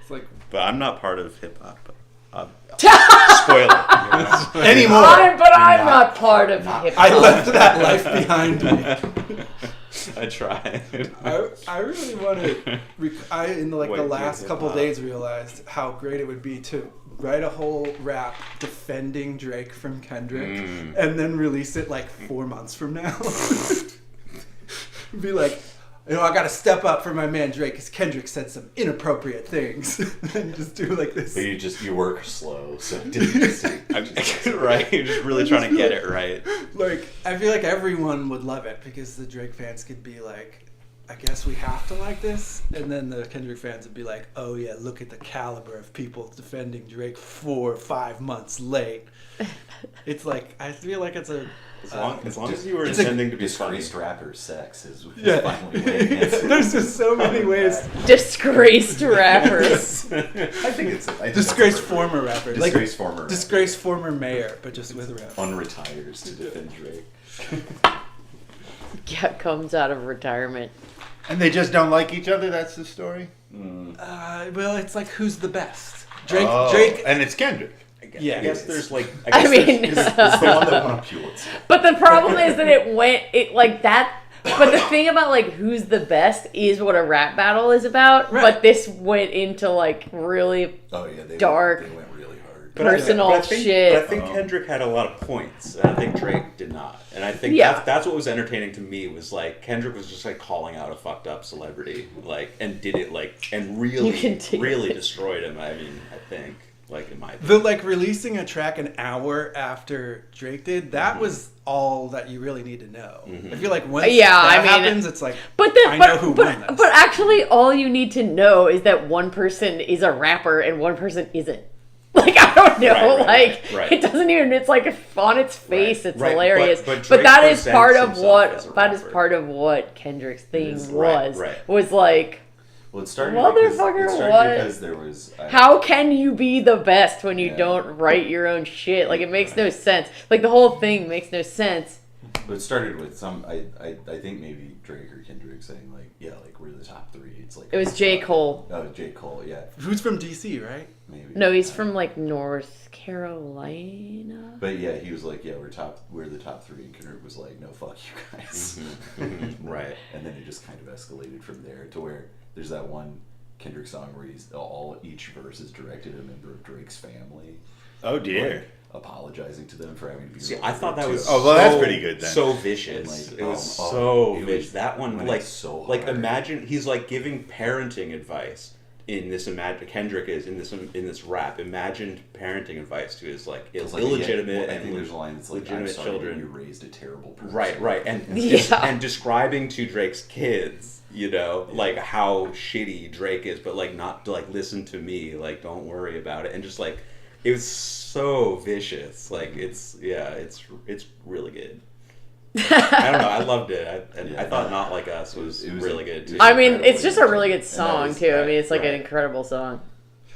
It's like, but I'm not part of hip hop. Spoiler. Anymore. I'm not part of hip hop. I left that life behind me. I tried. I really want to. In like the last couple days, realized how great it would be to write a whole rap defending Drake from Kendrick, and then release it like 4 months from now. Be like, I got to step up for my man Drake because Kendrick said some inappropriate things, and just do like this. But you work slow, so Right? You're just really trying to get it right. Like, I feel like everyone would love it because the Drake fans could be like, I guess we have to like this, and then the Kendrick fans would be like, oh yeah, look at the caliber of people defending Drake 4 or 5 months late. It's like, I feel like it's a As long as you were intending to be disgraced rapper sex is There's finally winning. just so many ways. Disgraced rappers. I think it's Disgraced former rapper. Disgraced former. Disgraced former mayor, but just with rap. Unretires to defend Drake. Yeah, comes out of retirement. And they just don't like each other? That's the story? Well, it's like, who's the best? Drake. And it's Kendrick. I guess there's like. It's the one that won a Pulitzer. But the problem is that it like that. But the thing about like who's the best is what a rap battle is about. Right. But this went into like really dark. They went really hard. Personal shit. But I think Kendrick had a lot of points, and I think Drake did not. And I think that's what was entertaining to me was like Kendrick was just like calling out a fucked up celebrity, like, and did it like and really destroyed him. I mean, I think. Like in my opinion. Releasing a track an hour after Drake did, that was all that you really need to know. I feel like once happens, it's like, I know who won this. But actually, all you need to know is that one person is a rapper and one person isn't. Like, I don't know. Right. It doesn't even. It's like on its face. It's hilarious. But that is part of himself what Kendrick's thing was. Right. Was like. Well, it started because there was... How can you be the best when you don't write your own shit? Like, it makes no sense. Like, the whole thing makes no sense. But it started with I think maybe Drake or Kendrick saying, like, like, we're the top 3. It's like... It was J. Cole. Oh, J. Cole, yeah. Who's from D.C., right? Maybe. No, he's from, like, North Carolina. But, yeah, he was like, we're the top 3. And Kendrick was like, no, fuck you guys. Right. And then it just kind of escalated from there to where... There's that one Kendrick song where each verse is directed at a member of Drake's family. Oh dear. Like, apologizing to them for having to be. See, I thought that was that's pretty good then. So vicious. It was so vicious. That one, like, so hard. Like imagine he's like giving parenting advice in this. Kendrick is in this rap. Imagined parenting advice to his like illegitimate I think there's a line that's like, legitimate children. You raised a terrible person. Right, and describing to Drake's kids. Like how shitty Drake is, but like not to like listen to me, like don't worry about it, and just like it was so vicious. Like it's really good. I don't know, I loved it. I thought Not Like Us was really good too. I mean, it's just a really good song too. I mean, it's like an incredible song.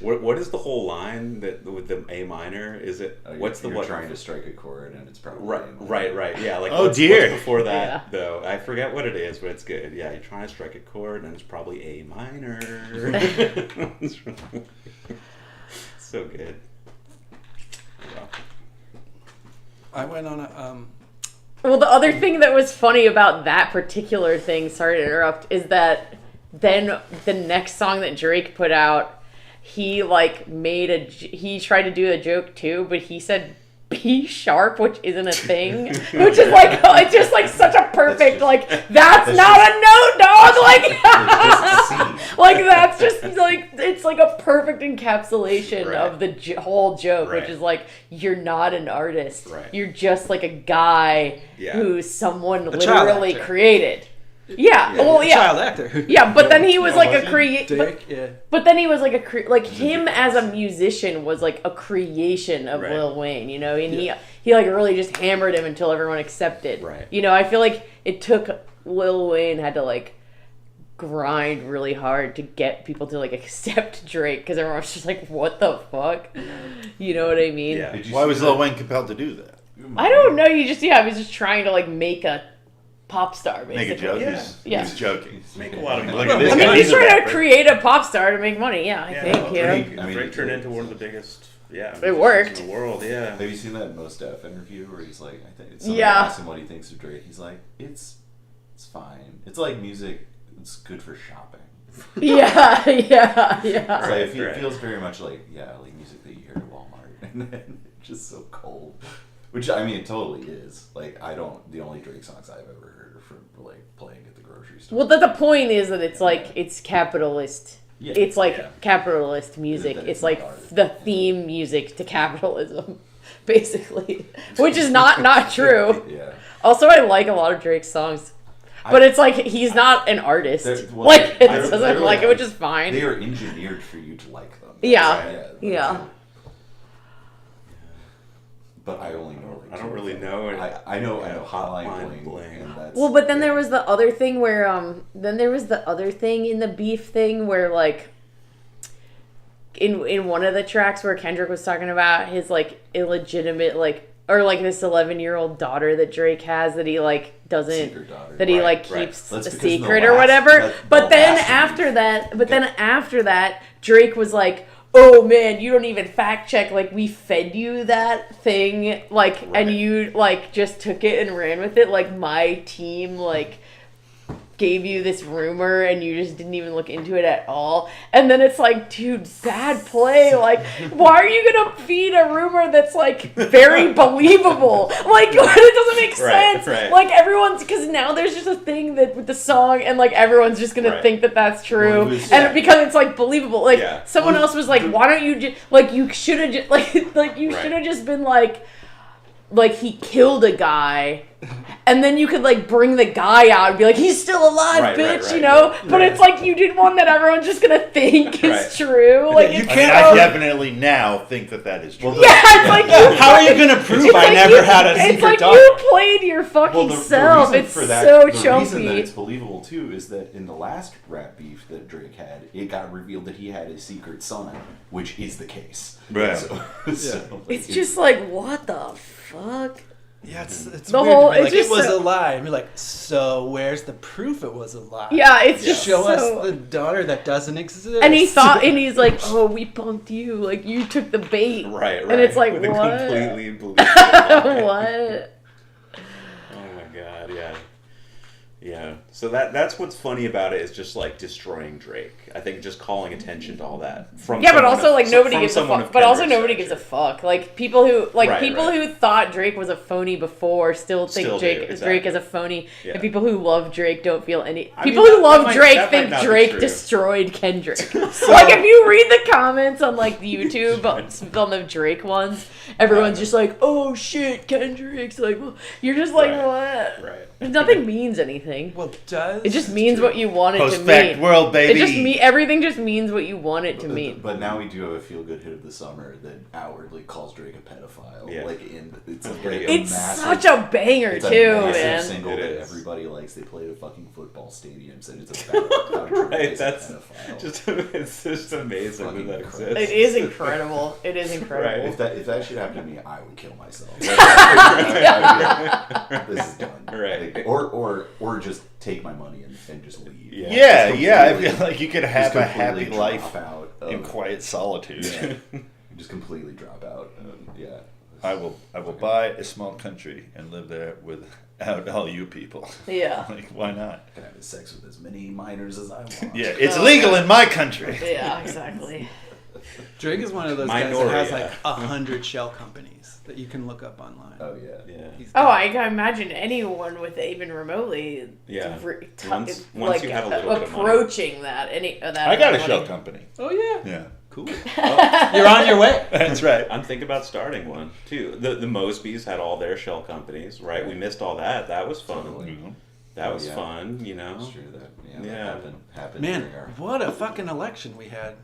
What is the whole line that with the A minor? Is it you're trying to strike a chord and it's probably right yeah like what's before that though I forget what it is, but it's good. Yeah, you're trying to strike a chord and it's probably A minor. So good. Yeah. I went on a Well, the other thing that was funny about that particular thing, sorry to interrupt, is that then the next song that Drake put out, he like he tried to do a joke too, but he said B sharp, which isn't a thing, which is like it's just like such a perfect that's not a note, dog. Like that's just like it's like a perfect encapsulation of the whole joke, which is like you're not an artist, you're just like a guy who someone literally created. Child actor. Yeah, but then he was like a But then he was like him as a musician was like a creation of Lil Wayne, and he like really just hammered him until everyone accepted. Right. I feel like it took Lil Wayne had to like grind really hard to get people to like accept Drake because everyone was just like, what the fuck? You know what I mean? Yeah. Why was Lil Wayne compelled to do that? I don't know. He was just trying to like make a pop star, basically. Make a joke. Yeah. He's joking. Make a lot of money. Look at this I guy. mean, he's trying to rapper. create a pop star to make money. Yeah, I think. Drake, I mean, Drake turned into one of the biggest. Yeah, It worked. in the world. Yeah. Have you seen that Most Def interview where he's like, I think somebody Yeah. asked him what he thinks of Drake. He's like, it's fine. It's like music. It's good for shopping. Yeah. It's like, Right, it feels very much like music that you hear at Walmart, and then it's just so cold. Which I mean, it totally is. Like the only Drake songs I've ever heard are from like playing at the grocery store. Well, the point is that it's like it's capitalist. Yeah. It's like Yeah. capitalist music. That It's it's like not art. the theme music to capitalism, basically, which is not true. Yeah. Also, I like a lot of Drake's songs, but it's like he's not an artist. Like it doesn't like it, which is fine. They are engineered for you to like them. Yeah. That's Yeah. But I only know. Like, I don't really know. I know Hotline Hotline Bling. Bling, and that's. Well, but then there was the other thing where then there was the other thing in the beef thing where like in one of the tracks where Kendrick was talking about his like illegitimate like or like this 11-year-old daughter that Drake has that he like doesn't Secret daughter. that he Right, like right. keeps That's a because in the secret or last- whatever. that- But the then last after one- that, after that, Drake was like, "Oh man, you don't even fact check. Like we fed you that thing, like, Right. and you like just took it and ran with it. Like my team, like." Gave you this rumor and you just didn't even look into it at all. And then it's like, dude, bad play. Like, why are you gonna feed a rumor that's like very believable? Like, it doesn't make sense. right. Like everyone's because now there's just a thing that with the song and like everyone's just gonna Right. think that that's true, Well, it was- and because it's like believable. Like Yeah. someone else was like, why don't you just like you should have just like you Right. should have just been like he killed a guy. And then you could like bring the guy out and be like, he's still alive, Right, bitch, right, you know? right, But right. it's like you did one that everyone's just gonna think Right. is true. Like you it's I mean, can't- I so- definitely now think that is true. Well, yeah, it's like you. How are you gonna prove it's I like never you- had a It's secret like daughter? you played your fucking Well, the self. reason It's for that, so the reason that chumpy. it's believable too is that in the last rap beef that Drake had, it got revealed that he had a secret son, which is the case. Right. So, It's just like what the fuck. Yeah, it's The weird whole- to be it's like, it just was so- a lie. And be like, so where's the proof it was a lie? Yeah, it's just Show so. us the daughter that doesn't exist. And he thought, and he's like, "Oh, we punked you. Like you took the bait." Right. And it's like, With a what? completely believable lie. What? Oh my god, yeah. Yeah. So that's what's funny about it is just like destroying Drake. I think just calling attention to all that from Yeah, but someone also of- like nobody from gives a someone fuck. of But also Kendrick's nobody gives a stature. fuck. Like people who Right, people right. who thought Drake was a phony before still think Still do, Drake exactly. is a phony. Yeah. And people who love Drake don't feel any. I People mean, who that love might- Drake that might think not be Drake true. destroyed Kendrick. Like if you read the comments on like the YouTube on the Drake ones, everyone's just like, "Oh shit, Kendrick's like," you're just like, Right. "What?" Right. Nothing means anything. Well, does It just means what you want it to Post-fact mean. world, baby. It just everything just means what you want it to But- mean. But now we do have a feel-good hit of the summer that outwardly calls Drake a pedophile. Yeah. Like it's That's like pretty a good. It's massive, such a banger it's a too, massive man. single It that is. everybody likes. They played at fucking football stadiums, and it's about how Drake Right. is a That's pedophile. just it's just amazing Fucking that incredible. exists. It is incredible. It is incredible. If that shit happened to me, I would kill myself. I'd be like, this is done. Right. Like, or just take my money and just leave. Yeah, Just yeah. I completely- feel like you could just have a completely happy drop life out in of- quiet solitude. Just completely drop out. Yeah. I will buy a small country and live there without all you people. Yeah. Like, why not? I can have sex with as many minors as I want. Yeah, it's No. legal in my country. Yeah, exactly. Drake is one of those Minority, guys that has yeah. like 100 shell companies that you can look up online. Oh yeah. Yeah. He's Oh, got- I can imagine anyone with even remotely Yeah. once Once you have a little bit of money. approaching that that I got a money. shell company. Oh yeah. Yeah. Cool. You're on your way. That's right. I'm thinking about starting one too. The Mosbys had all their shell companies, right? We missed all that. That was fun. Totally. That Oh, was yeah. fun, you know. It's true that Yeah. that happened Man, during our what a fucking election we had.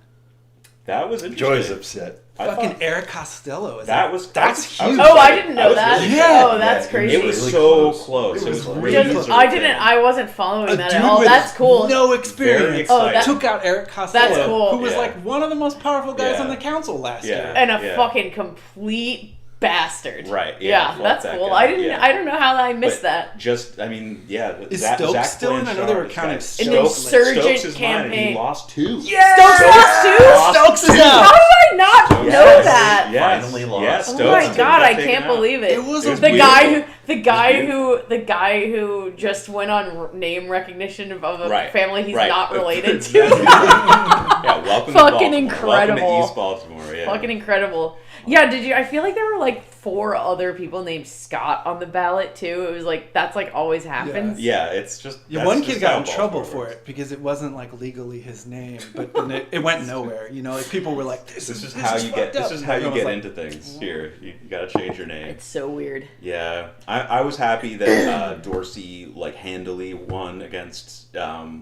That was interesting. Joy's upset. I Fucking thought Eric Costello. that's that's I was huge. Oh, I excited. didn't know was that. really Yeah. Oh, that's Yeah, crazy. It was Really so close. close. It was close. really Just, close. I didn't. I wasn't following A that dude at all. with That's cool. no Very experience. exciting. Oh, that- took out Eric Costello, That's cool. who was Yeah. like one of the most powerful guys Yeah. on the council last Yeah. year. And a Yeah. fucking complete bastard. Right, Yeah, fuck that's that cool. guy, I don't know how I missed But that. Just, I mean, yeah. Is Zach Stokes still in? I know they were Blanchard, counting An Stokes. insurgent Stokes is mine, and campaign. he lost 2. Yeah! Stokes lost too? Stokes is How out! did I not know Yes, that? yes, Finally lost. yes, Oh Stokes my got god, I taken can't out. believe it. It was It was the beautiful. guy who just went on name recognition of a Right, family he's right. not related to. Yeah, welcome to Fucking Baltimore. incredible. Welcome to East Baltimore, yeah. Fucking incredible. Yeah, did you? I feel like there were like 4 other people named Scott on the ballot too. It was like that's like always happens. Yeah, it's just... Yeah, that's one just kid got how in trouble Baltimore for works. it because it wasn't like legally his name, but then it went nowhere. You know, like people were like, "This This is is how you get. fucked up." This is And how you everyone get was into things. Here, you gotta change your name. It's so weird. Yeah, I was happy that Dorsey like handily won against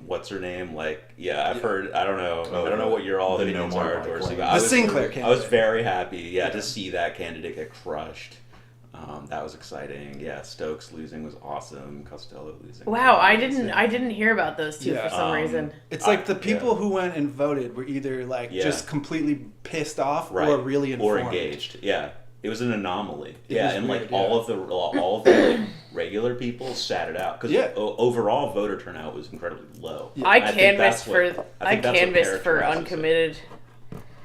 what's her name? Like, yeah, I've heard. I don't know what your all The opinions No More are, Black Dorsey. Women. But The I was, Sinclair I was candidate. very happy. Yeah, to see that candidate get crushed. That was exciting. Yeah, Stokes losing was awesome. Costello losing. Wow, I was amazing. didn't hear about those two Yeah, for some reason. It's like the Yeah. people who went and voted were either like Yeah. just completely pissed off Right. or really informed. or engaged. Yeah, it was an anomaly. It Yeah, was and weird, like yeah. all of the like, regular people sat it out because Yeah. overall voter turnout was incredibly low. Yeah. I think canvassed that's what- for I think that's what canvassed for characterizes it. uncommitted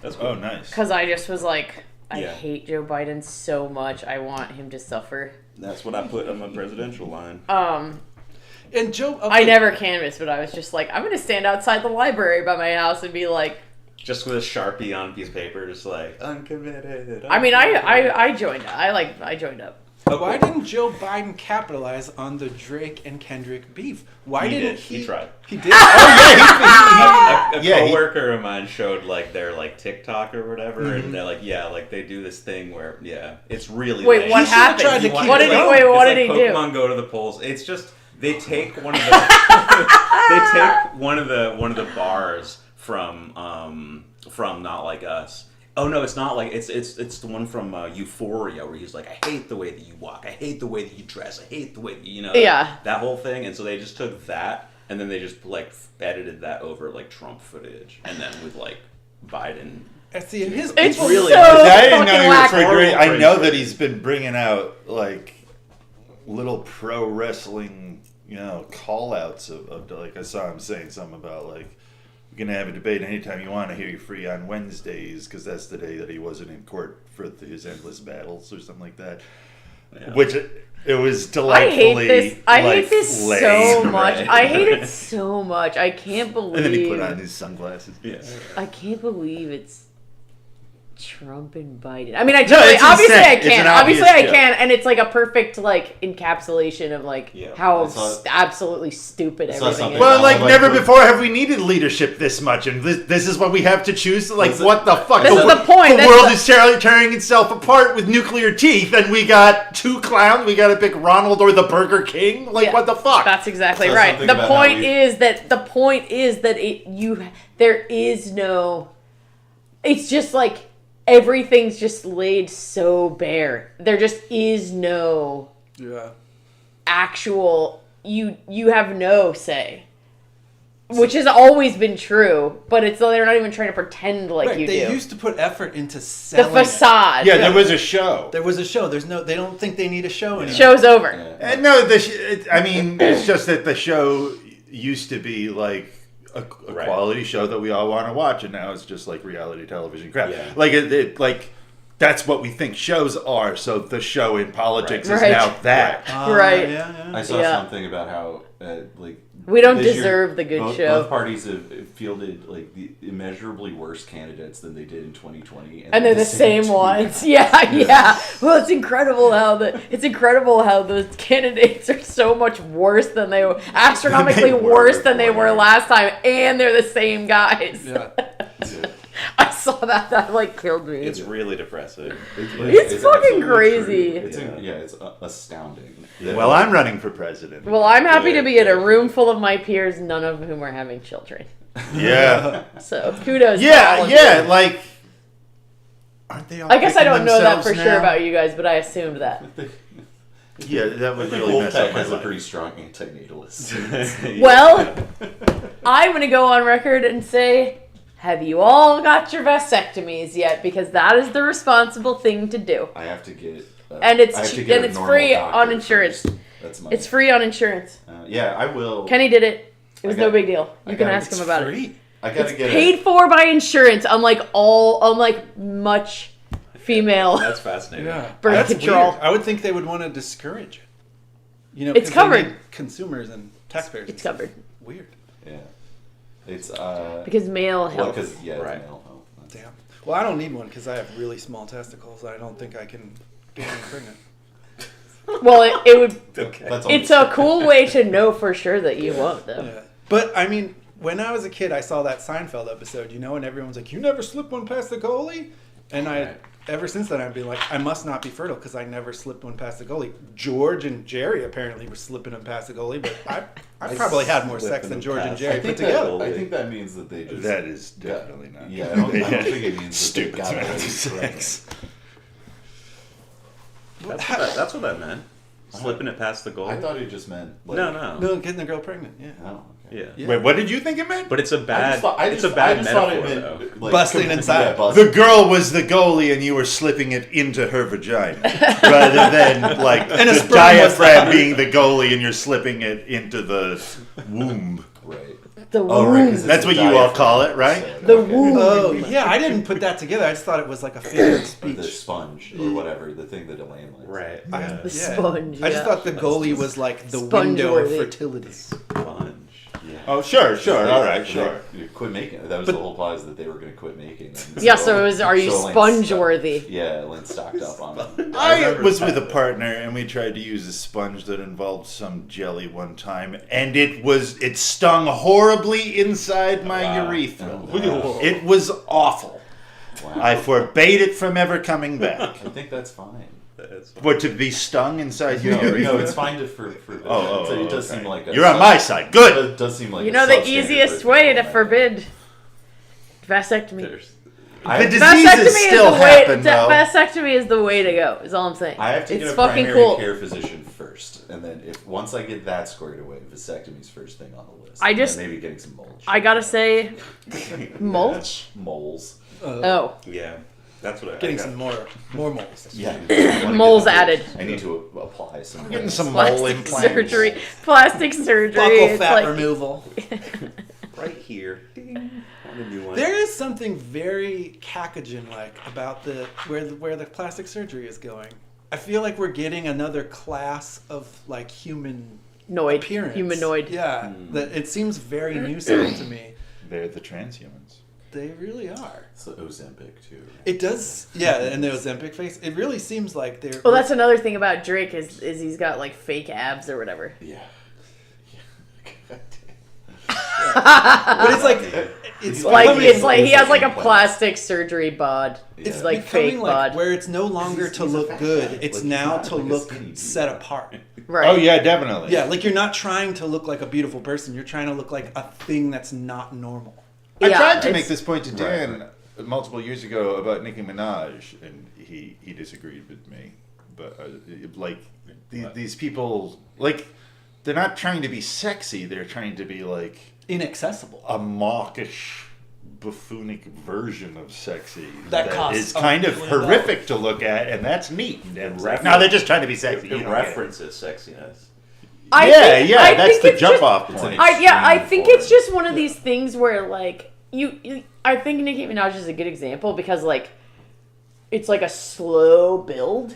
That's Oh, cool. nice. because I just was like, I Yeah. hate Joe Biden so much. I want him to suffer. That's what I put on my presidential line. And Joe, I never canvassed, but I was just like, I'm gonna stand outside the library by my house and be like, Just with a Sharpie on a piece of paper, just like uncommitted. I mean, I joined. I joined up. Why didn't Joe Biden capitalize on the Drake and Kendrick beef? Why He didn't did. He tried. He did. Oh A Yeah, he- coworker of mine showed like their like TikTok or whatever, Mm-hmm. and they're like, yeah, like they do this thing where it's really Wait, lame. what He should've happened? tried to keep What it did he? going. Wait, what It's did he like do? Pokemon go to the polls. It's just they take one of the one of the bars from Not Like Us. Oh no, it's not like it's the one from Euphoria where he's like, I hate the way that you walk, I hate the way that you dress, I hate the way that Yeah. that whole thing. And so they just took that and then they just like edited that over like Trump footage and then with like Biden. See, his It's really- so I didn't know fucking he was wacky. so great. I Horrible know crazy. that he's been bringing out like little pro wrestling, call outs of like I saw him saying something about like you can have a debate anytime you want to. Hear you free on Wednesdays because that's the day that he wasn't in court for his endless battles or something like that. Yeah. Which it was I delightfully. hate this. I hate like, this so lame. much. Right. I hate it so much. I can't believe. And then he put on his sunglasses. Yeah. I can't believe it's Trump and Biden. I mean, I totally, it's obviously insane. I It's can. an Obviously obvious I joke. can, and it's like a perfect like encapsulation of like Yeah. how I saw- absolutely stupid I saw everything something is. Well, like Like, never like- before have we needed leadership this much, and this is what we have to choose. Like, Listen, what the fuck? This is the point. The That's world the- is tearing itself apart with nuclear teeth, and we got 2 clowns. We got to pick Ronald or the Burger King. Like, Yeah. what the fuck? That's exactly So right. something The about point how we- is that there is no. It's just like everything's just laid so bare. There just is no yeah. actual. You have no say, which has always been true. But it's they're not even trying to pretend like Right, you they do. used to put effort into The selling facade. yeah, there was a show. There was a show. They don't think they need a show anymore. Show's over. Yeah. And no, I mean, it's just that the show used to be like a Right. quality show that we all want to watch, and now it's just like reality television crap. Yeah. Like like that's what we think shows are. So the show in politics is Right. now that. Right. Yeah, yeah. I saw Yeah. something about how We don't this year, deserve the good both, show. Both parties have fielded like the immeasurably worse candidates than they did in 2020, And they're the same ones. Yeah, yeah. Well, it's incredible how those candidates are so much worse than they were, astronomically They were worse than they were before. last time, and they're the same guys. Yeah. I saw that. That like killed me. It's really depressing. It's fucking absolutely crazy. true. It's astounding. Well, I'm running for president. Well, I'm happy to Yeah. be in a room full of my peers, none of whom are having children. Yeah. So kudos. to all Yeah, of yeah, you. like. Aren't they all I guess I picking don't know that for themselves sure now? about you guys, but I assumed that. Yeah, that would I think really mess up WOLFE my has a life. pretty strong anti-natalist. Well, I'm gonna go on record and say, have you all got your vasectomies yet? Because that is the responsible thing to do. I have to get. And it's I have to cheap, get and a it's normal free doctor on insurance. first. That's my. It's free on insurance. Yeah, I will. Kenny did it. It was I got- no big deal. I You can got- ask him about it. I gotta It's get paid for by insurance, unlike much female That's fascinating. Yeah, birth that's control. weird. I would think they would want to discourage it. You know, It's 'cause they covered. need consumers and taxpayers. It's covered Weird. Yeah. It's because male health. because it's Right. male health. That's- Damn. Well, I don't need one because I have really small testicles. I don't think I can get me pregnant. Well, it would. Okay. That's It's a cool way to know for sure that you won't, though. Yeah. But I mean, when I was a kid, I saw that Seinfeld episode, and everyone's like, "You never slip one past the goalie," and Right. ever since then, I've been like, I must not be fertile because I never slipped one past the goalie. George and Jerry apparently were slipping them past the goalie, but I probably had more sex than George and Jerry put together. I think that means that they just. That is definitely not. Yeah, I don't think it means Stupid that they got amount away of correctly. sex. That's what that meant. Slipping it past the goal. I thought it just meant. Like, no. No, getting the girl pregnant. Yeah. Oh, okay. Yeah. Yeah. Wait, what did you think it meant? But it's a bad. I it's just a bad I just thought metaphor, it though. meant, like, Busting inside. Yeah, busting. The girl was the goalie, and you were slipping it into her vagina, rather than like And a the sperm was diaphragm the- being the goalie, and you're slipping it into the womb. Right. The Oh, womb. right. 'Cause it's That's what the you all diaphragm, call it, right? so, The okay. womb. Oh, yeah, I didn't put that together. I just thought it was like a figure of Or the speech. sponge or whatever, the thing that Elaine likes. Right. I- Yeah. The sponge. I just yeah. thought the goalie was like the window of Sponge-worthy. fertility. Sponge. Yeah. Oh, sure, all right, They- sure. You quit making it. That was But- the whole plot, is that they were going to quit making them. Yeah, so it was, are you Elaine sponge stocked- worthy? Yeah, Elaine stocked up on them. I was with a partner, and we tried to use a sponge that involved some jelly one time, and it stung horribly inside my Wow. urethra. Oh, wow. It was awful. Wow. I forbade it from ever coming back. I think that's fine. That's But to be stung inside your No, urethra? no, it's fine to for Oh, so it does okay. seem like a, You're on my side. Good. It does seem like You a know the substandard easiest for way to people. forbid vasectomy. There's. The diseases Vasectomy still is the way. happen, though. Vasectomy is the way to go. Is all I'm saying. I have to it's get a fucking primary cool. care physician first, and then once I get that squared away, vasectomy's first thing on the list. I And just- then maybe getting some mulch. I gotta say, mulch. Moles. Oh, Yeah. That's what I Getting got. some more moles. Yeah. I wanna Moles get those. added. I need to apply some. Getting some mole plastic implants. surgery. Plastic surgery. Buckle It's fat like, removal. Right here. Ding. Found a new one. There is something very Cacogin-like about where the plastic surgery is going. I feel like we're getting another class of like appearance. humanoid. Yeah, that it seems very nuisance to me. They're the transhumans. They really are. So Ozempic too. Right? It does, yeah, and the Ozempic face. It really seems like they're. Well, that's another thing about Drake is he's got like fake abs or whatever. Yeah. But it's like it's Like becoming- it's like he has like a implants. plastic surgery bod. It's It's like becoming fake like bod. where it's no longer to he's a look fat good. guy. It's Like, now he's to not like a look skinny dude. set apart. Right. Oh yeah, definitely. Yeah, like you're not trying to look like a beautiful person. You're trying to look like a thing that's not normal. I Yeah, tried to it's- make this point to Right, Dan multiple years ago about Nicki Minaj, and he disagreed with me. But like these people, like they're not trying to be sexy. They're trying to be like Inaccessible. a mawkish, buffoonic version of sexy That costs is kind of $1 million. horrific to look at, and that's neat. And Exactly. no, they're just trying to be sexy. It You don't get it. references sexiness. I Yeah, think- yeah, I that's think the it's jump just- off It's point. an I extreme think form. it's just one of these things where like you I think Nicki Minaj is a good example because like it's like a slow build.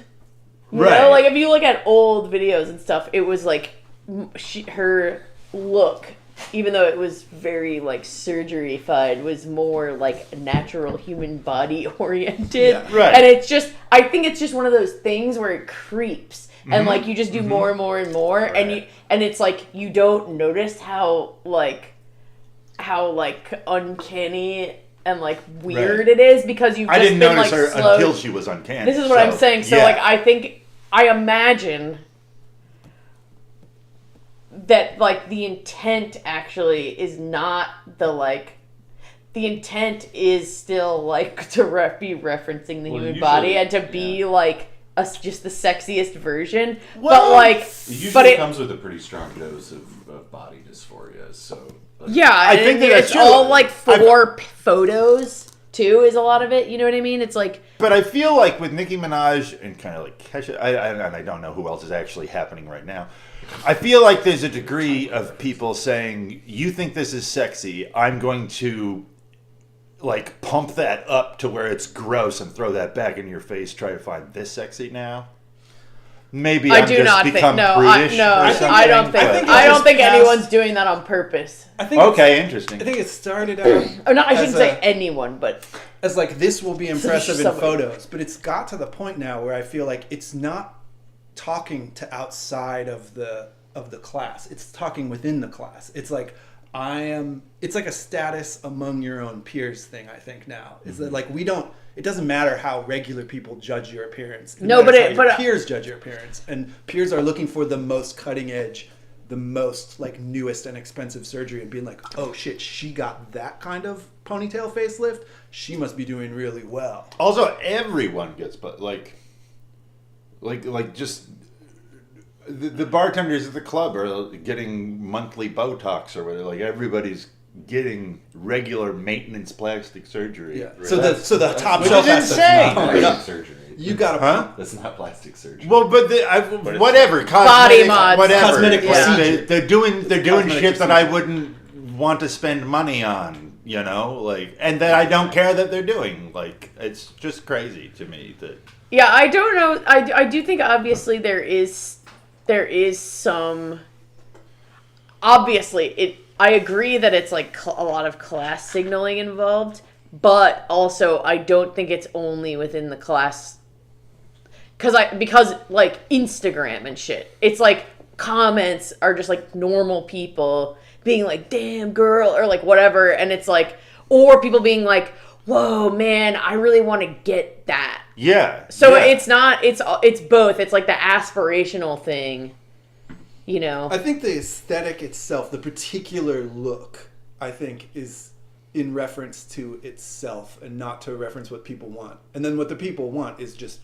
You Right. know, like if you look at old videos and stuff, it was like her look, even though it was very like surgery-fied, was more like natural human body oriented. Yeah. Right. And it's just, I think it's just one of those things where it creeps, and like you just do more and more and more, Right. and it's like you don't notice how uncanny and like weird Right. it is because you've I just didn't been notice like her slow. until she was uncanny. This is what I'm saying. So yeah. like I imagine that like the intent actually is not the intent is still like to be referencing the Well, human usually- body and to be like just the sexiest version. Well, but like, It usually but it comes with a pretty strong dose of body dysphoria. So like, yeah, I think that it's that's true. all like for photos too. Is a lot of it. You know what I mean? It's like. But I feel like with Nicki Minaj and kind of like Kesha, and I don't know who else is actually happening right now. I feel like there's a degree of people saying, you think this is sexy, I'm going to like pump that up to where it's gross and throw that back in your face, try to find this sexy now. Maybe I I'm do just not become think prudish no. or I something. don't think. I think I it's don't think just anyone's past- doing that on purpose. I think Okay, interesting. I think it started out Or not. I as shouldn't say anyone, but as like this will be impressive in somebody. photos, but it's got to the point now where I feel like it's not talking to outside of the class. It's talking within the class. It's like it's like a status among your own peers thing, I think now. Is that like it doesn't matter how regular people judge your appearance. No, matters how your but peers judge your appearance, and peers are looking for the most cutting edge, the most like newest and expensive surgery, and being like, oh shit, she got that kind of ponytail facelift. She must be doing really well. Also, everyone gets, but like just the bartenders at the club are getting monthly Botox or whatever. Like everybody's getting regular maintenance plastic surgery. Yeah. Right? So the top Which shelf is has to insane. pump plastic it up. surgery. You gotta Huh? pump. That's not plastic surgery. Well, but it's whatever, Body cosmetic, mods. whatever. Cosmetic Yeah. procedure. They're doing Cosmetic shit that I procedure. wouldn't want to spend money on, you know, like, and that I don't care that they're doing. Like, it's just crazy to me that. yeah, I don't know. I do think obviously there is some. Obviously, I agree that it's like a lot of class signaling involved, but also I don't think it's only within the class. Because like Instagram and shit, it's like comments are just like normal people being like, damn girl, or like whatever, and it's like, or people being like, whoa man, I really want to get that. Yeah. So yeah. it's both. It's like the aspirational thing, you know. I think the aesthetic itself, the particular look, I think is in reference to itself and not to reference what people want. And then what the people want is just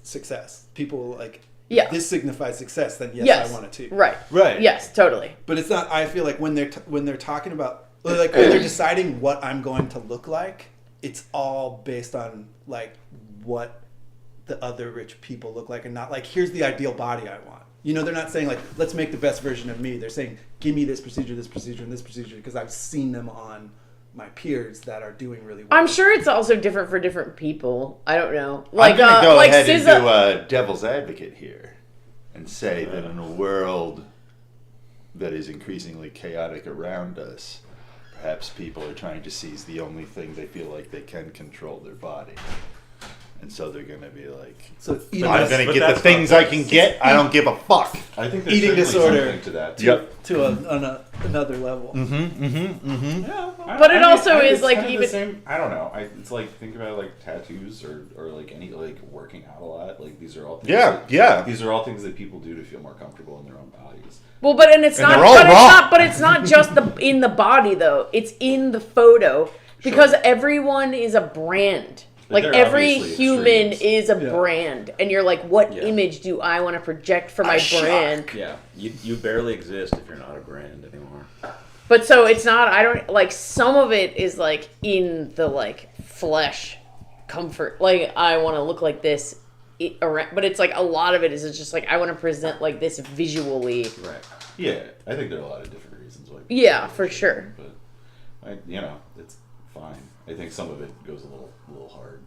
success. People like, Yeah. this signifies success, then yes, Yes. I want it too. Right. Right. Yes, totally. But it's not. I feel like when they're talking about, like when they're deciding what I'm going to look like, it's all based on like what the other rich people look like, and not like, here's the ideal body I want. You know, they're not saying like, let's make the best version of me. They're saying, give me this procedure, and this procedure, because I've seen them on my peers that are doing really well. I'm sure it's also different for different people. I don't know. Like I'm gonna go like ahead and SZA. do a devil's advocate here and say that in a world that is increasingly chaotic around us, perhaps people are trying to seize the only thing they feel like they can control, their body. And so they're going to be like, So eating, I'm that's- going to but get the that's things not I can get. I don't give a fuck. I think there's Eating certainly disorder. something to that. Too. Yep. to another level. But it also is, it's like, kind of even- the same. I don't know. It's like, think about like tattoos or like any like working out a lot. Like these are all things Yeah, that, yeah. These are all things that people do to feel more comfortable in their own bodies. Well, but and it's And not. they're all But it's wrong. not. But it's not just in the body though. It's in the photo because everyone is a brand. But Like they're every obviously human extremes. is a brand, and you're like, what Yeah. image do I want to project for my brand? Yeah, you barely exist if you're not a brand anymore. But so it's not. I don't like. Some of it is like in the like flesh comfort. Like I want to look like this. But it's like a lot of it is just like I want to present like this visually. Right. Yeah, I think there are a lot of different reasons why. people Yeah, do for shit, sure. But it's fine. I think some of it goes a little hard.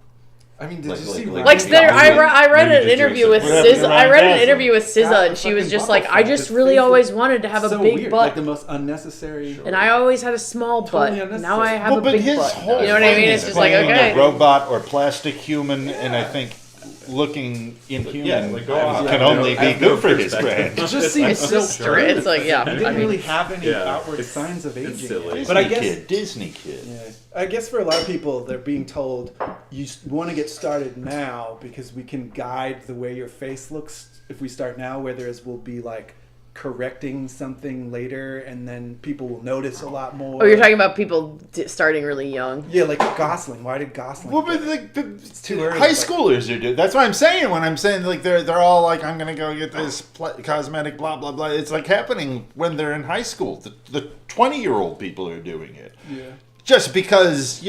I mean, did Like- you like- see? like- Like there, I read Maybe an just interview doing with some- Whatever, SZA. I read an Ryan interview with Got SZA, the and she was fucking just bubble like, I fat. just It's really crazy. always wanted to have a so big weird. butt, Like the most unnecessary. and I always had a small butt. Totally Now I unnecessary. have a but big his butt. whole You know what I thing mean? is It's just like playing okay. a robot or plastic human, and I think looking inhuman Yeah, like, go off. can I have only no- I be have no good for his perspective. brand. It just seems It's so just true. it's like yeah. He I didn't mean, really have any yeah, outward it's- signs of it's aging. silly. But I Disney guess, kid, Disney kid. yeah, I guess for a lot of people, they're being told you want to get started now because we can guide the way your face looks if we start now. Whereas will be like correcting something later, and then people will notice a lot more. Oh, you're talking about people starting really young. Yeah, like Gosling. Why did Gosling? Well, but get it? like It's too early. high Like- schoolers are doing. That's what I'm saying when I'm saying like they're all like, I'm gonna go get this cosmetic blah blah blah. It's like happening when they're in high school. The 20-year-old people are doing it. Yeah. Just because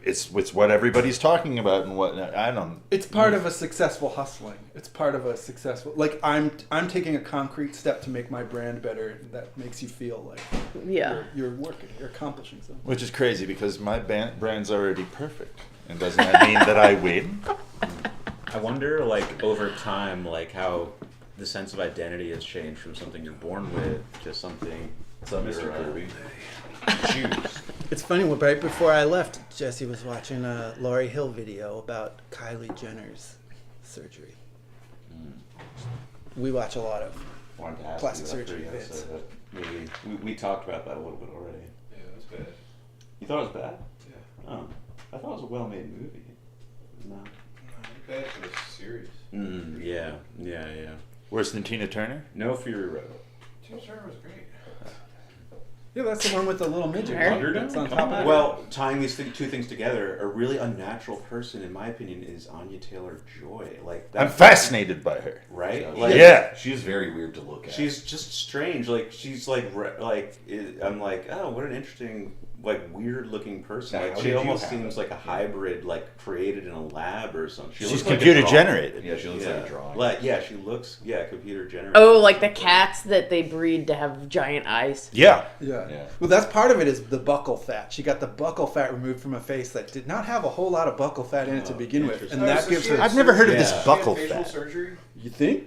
it's what everybody's talking about and what I don't. It's part of a successful hustling. It's part of a successful, like I'm taking a concrete step to make my brand better. That makes you feel like you're working, you're accomplishing something. Which is crazy because my brand's already perfect, and doesn't that mean that I win? I wonder, like, over time, like, how the sense of identity has changed from something you're born with to something Mr. Kirby. choose. It's funny. Right before I left, Jesse was watching a Lauryn Hill video about Kylie Jenner's surgery. We watch a lot of Wanted to ask plastic you that surgery video, bits. so that we talked about that a little bit already. Yeah, it was bad. You thought it was bad? Yeah. Oh, I thought it was a well-made movie. No. Bad for the series. Yeah. Worse than Tina Turner? No Fury Road. Tim Turner was great. Yeah, that's the one with the little midget. Sure. That's on top of it. Well, tying these two things together, a really unnatural person, in my opinion, is Anya Taylor-Joy. Like, I'm fascinated by her. right? Like, Yeah. She is very weird to look at. she's just strange. Like, she's like I'm like, oh, what an interesting, like, weird-looking person. Now, Like, how she did you almost have seems it? like a hybrid, like, created in a lab or something. She She's looks like a computer drawing. generated. Yeah, she looks like a drawing. She looks, computer generated. Oh, like the cats that they breed to have giant eyes. Yeah. Yeah. Yeah. Well, that's part of it is the buccal fat. She got the buccal fat removed from a face that did not have a whole lot of buccal fat in it to begin with, and that gives her. I've never heard of this Yeah. buccal facial fat. surgery? You think?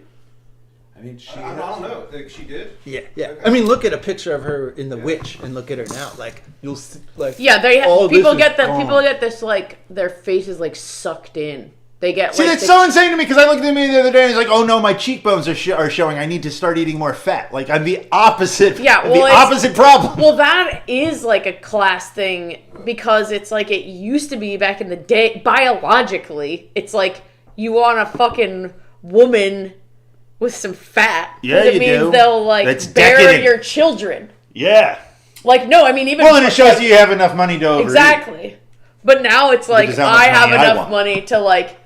I mean, she. I don't know. Like, she did? Yeah, yeah. I mean, look at a picture of her in The Witch, and look at her now. Like you'll see, like Yeah, they all people this get is the gone. people get this like their face is like sucked in. They get See, like that's the- so insane to me because I looked at me the other day and it's like, oh no, my cheekbones are showing. I need to start eating more fat. Like I'm the opposite. Yeah, I'm well, the it's- opposite problem. Well, that is like a class thing because it's like it used to be back in the day. Biologically, it's like you want a fucking woman with some fat. 'cause Yeah, it you means do. they'll like That's bear decadent. your children. Yeah. Like no, I mean even Well, and it shows you have enough money to overeat. exactly. But now it's like Because how much I have money I enough want. money to like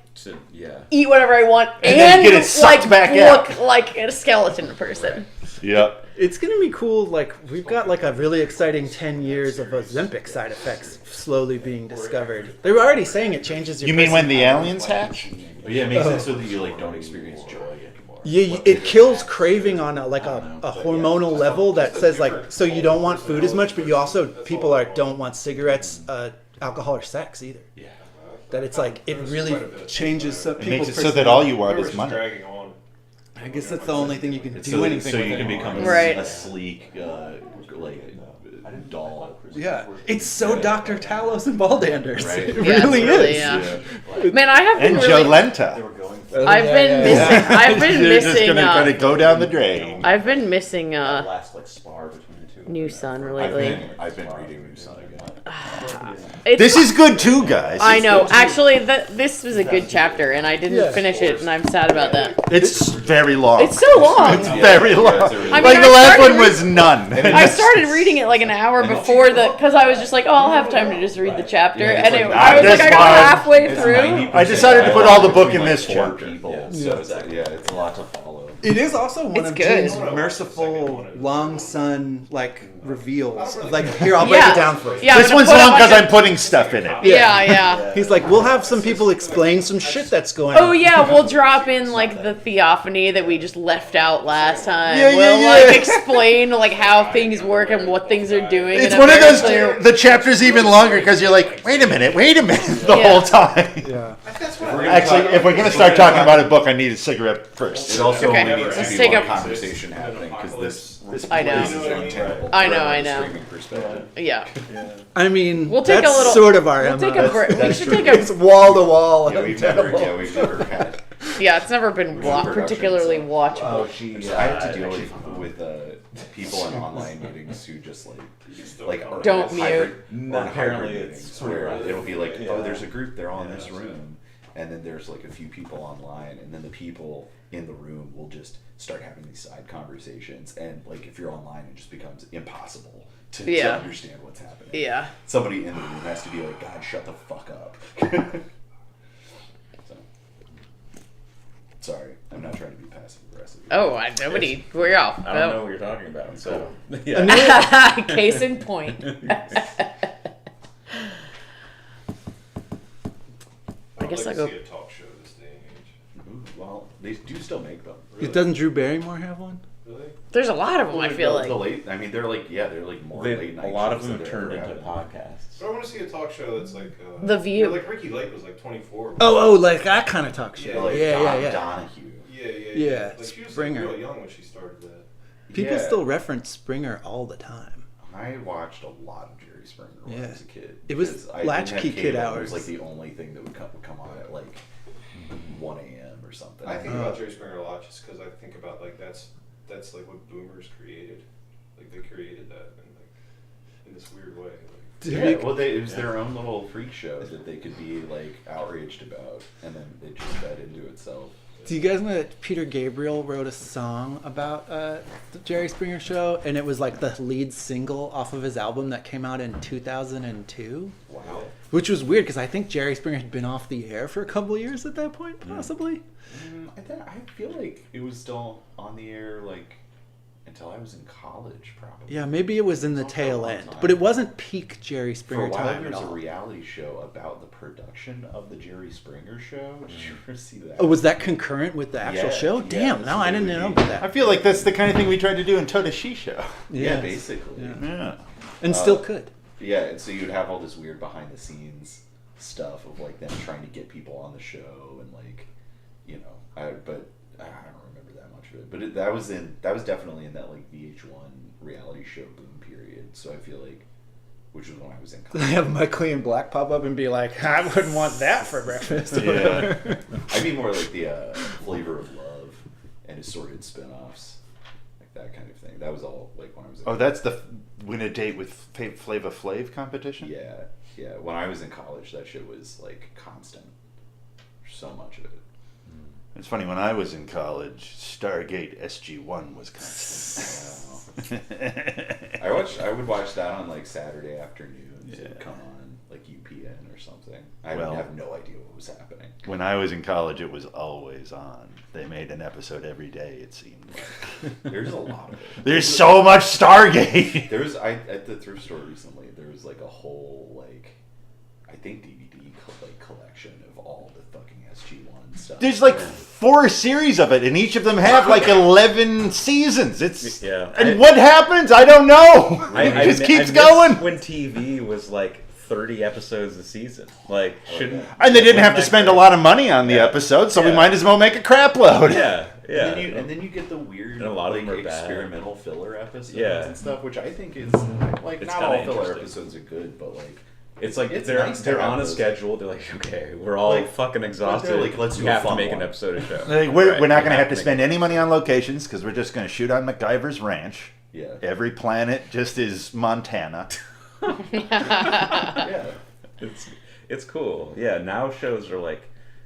Yeah. eat whatever I want And then get it sucked like back look out. like a skeleton person. Yeah. It's gonna be cool. Like we've got like a really exciting 10 years of Ozempic side effects slowly being discovered. They were already saying it changes your. You mean when the aliens hatch? But yeah, it makes it so that you like don't experience joy anymore. It kills craving on a hormonal level that says like so you don't want food as much, but you also people don't want cigarettes, alcohol, or sex either. Yeah. That it's like it really changes some It people's makes it so that all you want It's is money. dragging on. I guess that's the only thing you can do So, anything so with you can anymore. become Right. a sleek, like doll. Yeah, it's so Dr. Talos and Baldanders. Right. It Yeah, it's really really, is. yeah. Man, I have been And really. Jolenta. I've been missing. I've been You're just missing. gonna go down the drain. I've been missing Last like spar between the two. New Sun lately. I've been reading New Sun again. It's This is good too, guys. I know. Actually, this was a good chapter, and I didn't finish it, and I'm sad about that. It's very long. It's so long. It's very long. I mean, like I the last started one was none. I started reading it like an hour before because I was just like, oh, I'll have time to just read the chapter, Yeah, it's and like- I was like, I got That's halfway It's through. 90% I decided to put all the book in between, this like, four chapter. people, so it's a lot to follow. It is also one It's of good. Jane's merciful long sun like reveals. Like here, I'll break Yeah. it down for you. Yeah, I'm This gonna one's put a long bunch because of- I'm putting stuff in it. Yeah. He's like, we'll have some people explain some shit that's going Oh on. yeah, we'll drop in like the theophany that we just left out last time. Yeah, yeah, we'll yeah. like explain like how things work and what things are doing. It's in a one of very those. clear- The chapter's even longer because you're like, wait a minute, the Yeah. whole time. Yeah. Actually, if we're gonna start talking about a book, I need a cigarette It first. also Okay, only needs let's to be take one a- conversation happening because this I know. is untenable. I know, from a I know. streaming perspective. Yeah, I mean, We'll take a that's little- sort of our we'll MO. take a break. We that's should true. take a. It's wall to wall. Yeah, we've never had. Yeah, it's never been particularly watchable. Oh, I have to deal with people in online meetings who just like are Don't hybrid- mute. or Apparently hybrid it's meetings sort of where right. it'll be like, Yeah. oh, there's a group, they're all in this room, and then there's like a few people online, and then the people in the room will just start having these side conversations, and like if you're online, it just becomes impossible to understand what's happening. Yeah. Somebody in the room has to be like, God, shut the fuck up. So, sorry, I'm not trying to be passive aggressive. Oh, nobody. We're off. I don't know what you're talking about. So, Case in point. I guess like I'll to go- see a talk show this day and age. Ooh, well, they do still make them. Really? Doesn't Drew Barrymore have one? Really? There's a lot of them. I feel the like. late. I mean, they're like more late a night. lot of shows them than turned they're into ever podcasts. But I want to see a talk show that's like The View. Yeah, like Ricky Lake was like 24. Oh, like that kind of talk show. Yeah, like yeah. Donahue. Yeah. Like she was Springer. like real young when she started that. People Yeah. still reference Springer all the time. I watched a lot of Jerry Springer when I was a kid. It was because I didn't latchkey have kid cable. It hours. was like the only thing that would come on at like 1 a.m. or something. I think about Jerry Springer a lot just because I think about like that's like what boomers created. Like they created that in this weird way. Like, Yeah, well, it was their own little freak show that they could be like outraged about, and then it just fed into itself. Do you guys know that Peter Gabriel wrote a song about the Jerry Springer show, and it was like the lead single off of his album that came out in 2002? Wow. Which was weird because I think Jerry Springer had been off the air for a couple of years at that point, possibly. I feel like it was still on the air like until I was in college, probably. Yeah, maybe it was in the For a tail long end, time. but it wasn't peak Jerry For Springer a while, time there at was a all. reality show about the production of the Jerry Springer show. Did you ever see that? Oh, was that concurrent with the actual Yeah, show? yeah, Damn, so no, I they didn't would know be- about I that. feel like that's the kind of thing we tried to do in Toda She Show. Yeah, Yes. basically. Yeah. Yeah. And still could. Yeah, and so you'd have all this weird behind the scenes stuff of like them trying to get people on the show and like, you know, I don't remember that much of it, but that was definitely in that like VH1 reality show boom period. So I feel like, which was when I was in I college. have Michael Ian Black pop up and be like, I wouldn't want that for breakfast. Yeah. I mean more like the Flavor of Love and assorted spin-offs, like that kind of thing. That was all like when I was in Oh, that's the win a date with Flava Flav competition? Yeah. When I was in college, that shit was like constant. So much of it. It's funny, when I was in college, Stargate SG-1 was constant. I would watch that on like Saturday afternoons. Yeah. It'd come on like UPN or something. I Well- would have no idea what was happening. When I was in college, it was always on. They made an episode every day, it seemed like. There's a lot of it. There's so much Stargate! There was at the thrift store recently. There was like a whole like I think DVD collection of all the fucking SG-1 stuff. There's like 4 series of it, and each of them have like 11 seasons. It's Yeah. And what happens? I don't know. It just keeps I miss going. When TV was like 30 episodes a season, like shouldn't. And they didn't have to wasn't spend that a lot of money on the episode, so we Yeah. might as well make a crap load. Yeah, yeah. And then you get the weird, And a lot of like, them are bad. experimental filler episodes Yeah. and stuff, which I think is like It's not kinda all filler interesting. episodes are good, but like It's like It's they're nice to they're have on a those. schedule. They're like, okay, we're all Like, fucking exhausted. they're like, let's do we a have to fun make one. an episode of show. Like, we're Right, not we going to have to make spend it. any money on locations because we're just going to shoot on MacGyver's ranch. yeah, Every planet just is Montana. yeah. It's cool. Yeah, now shows are like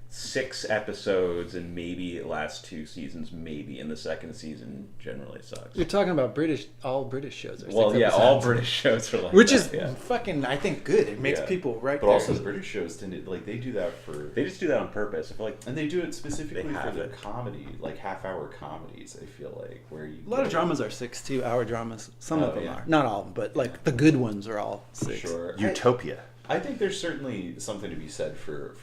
6 episodes and maybe it lasts 2 seasons, maybe, and the second season generally sucks. You're talking about all British shows. Or Well, 6 yeah, all episodes. British shows are like Which that, is yeah. fucking, I think, good. It makes Yeah. people right But there. also the British shows tend to like they do that for They just do that on purpose. I feel like and they do it specifically They for have their it. comedy, like half-hour comedies. I feel like where you A lot of get- dramas are 6 2-hour dramas. Some of Oh, them yeah. are. Not all of them, but like the good ones are all 6. Sure. Utopia. I think there's certainly something to be said for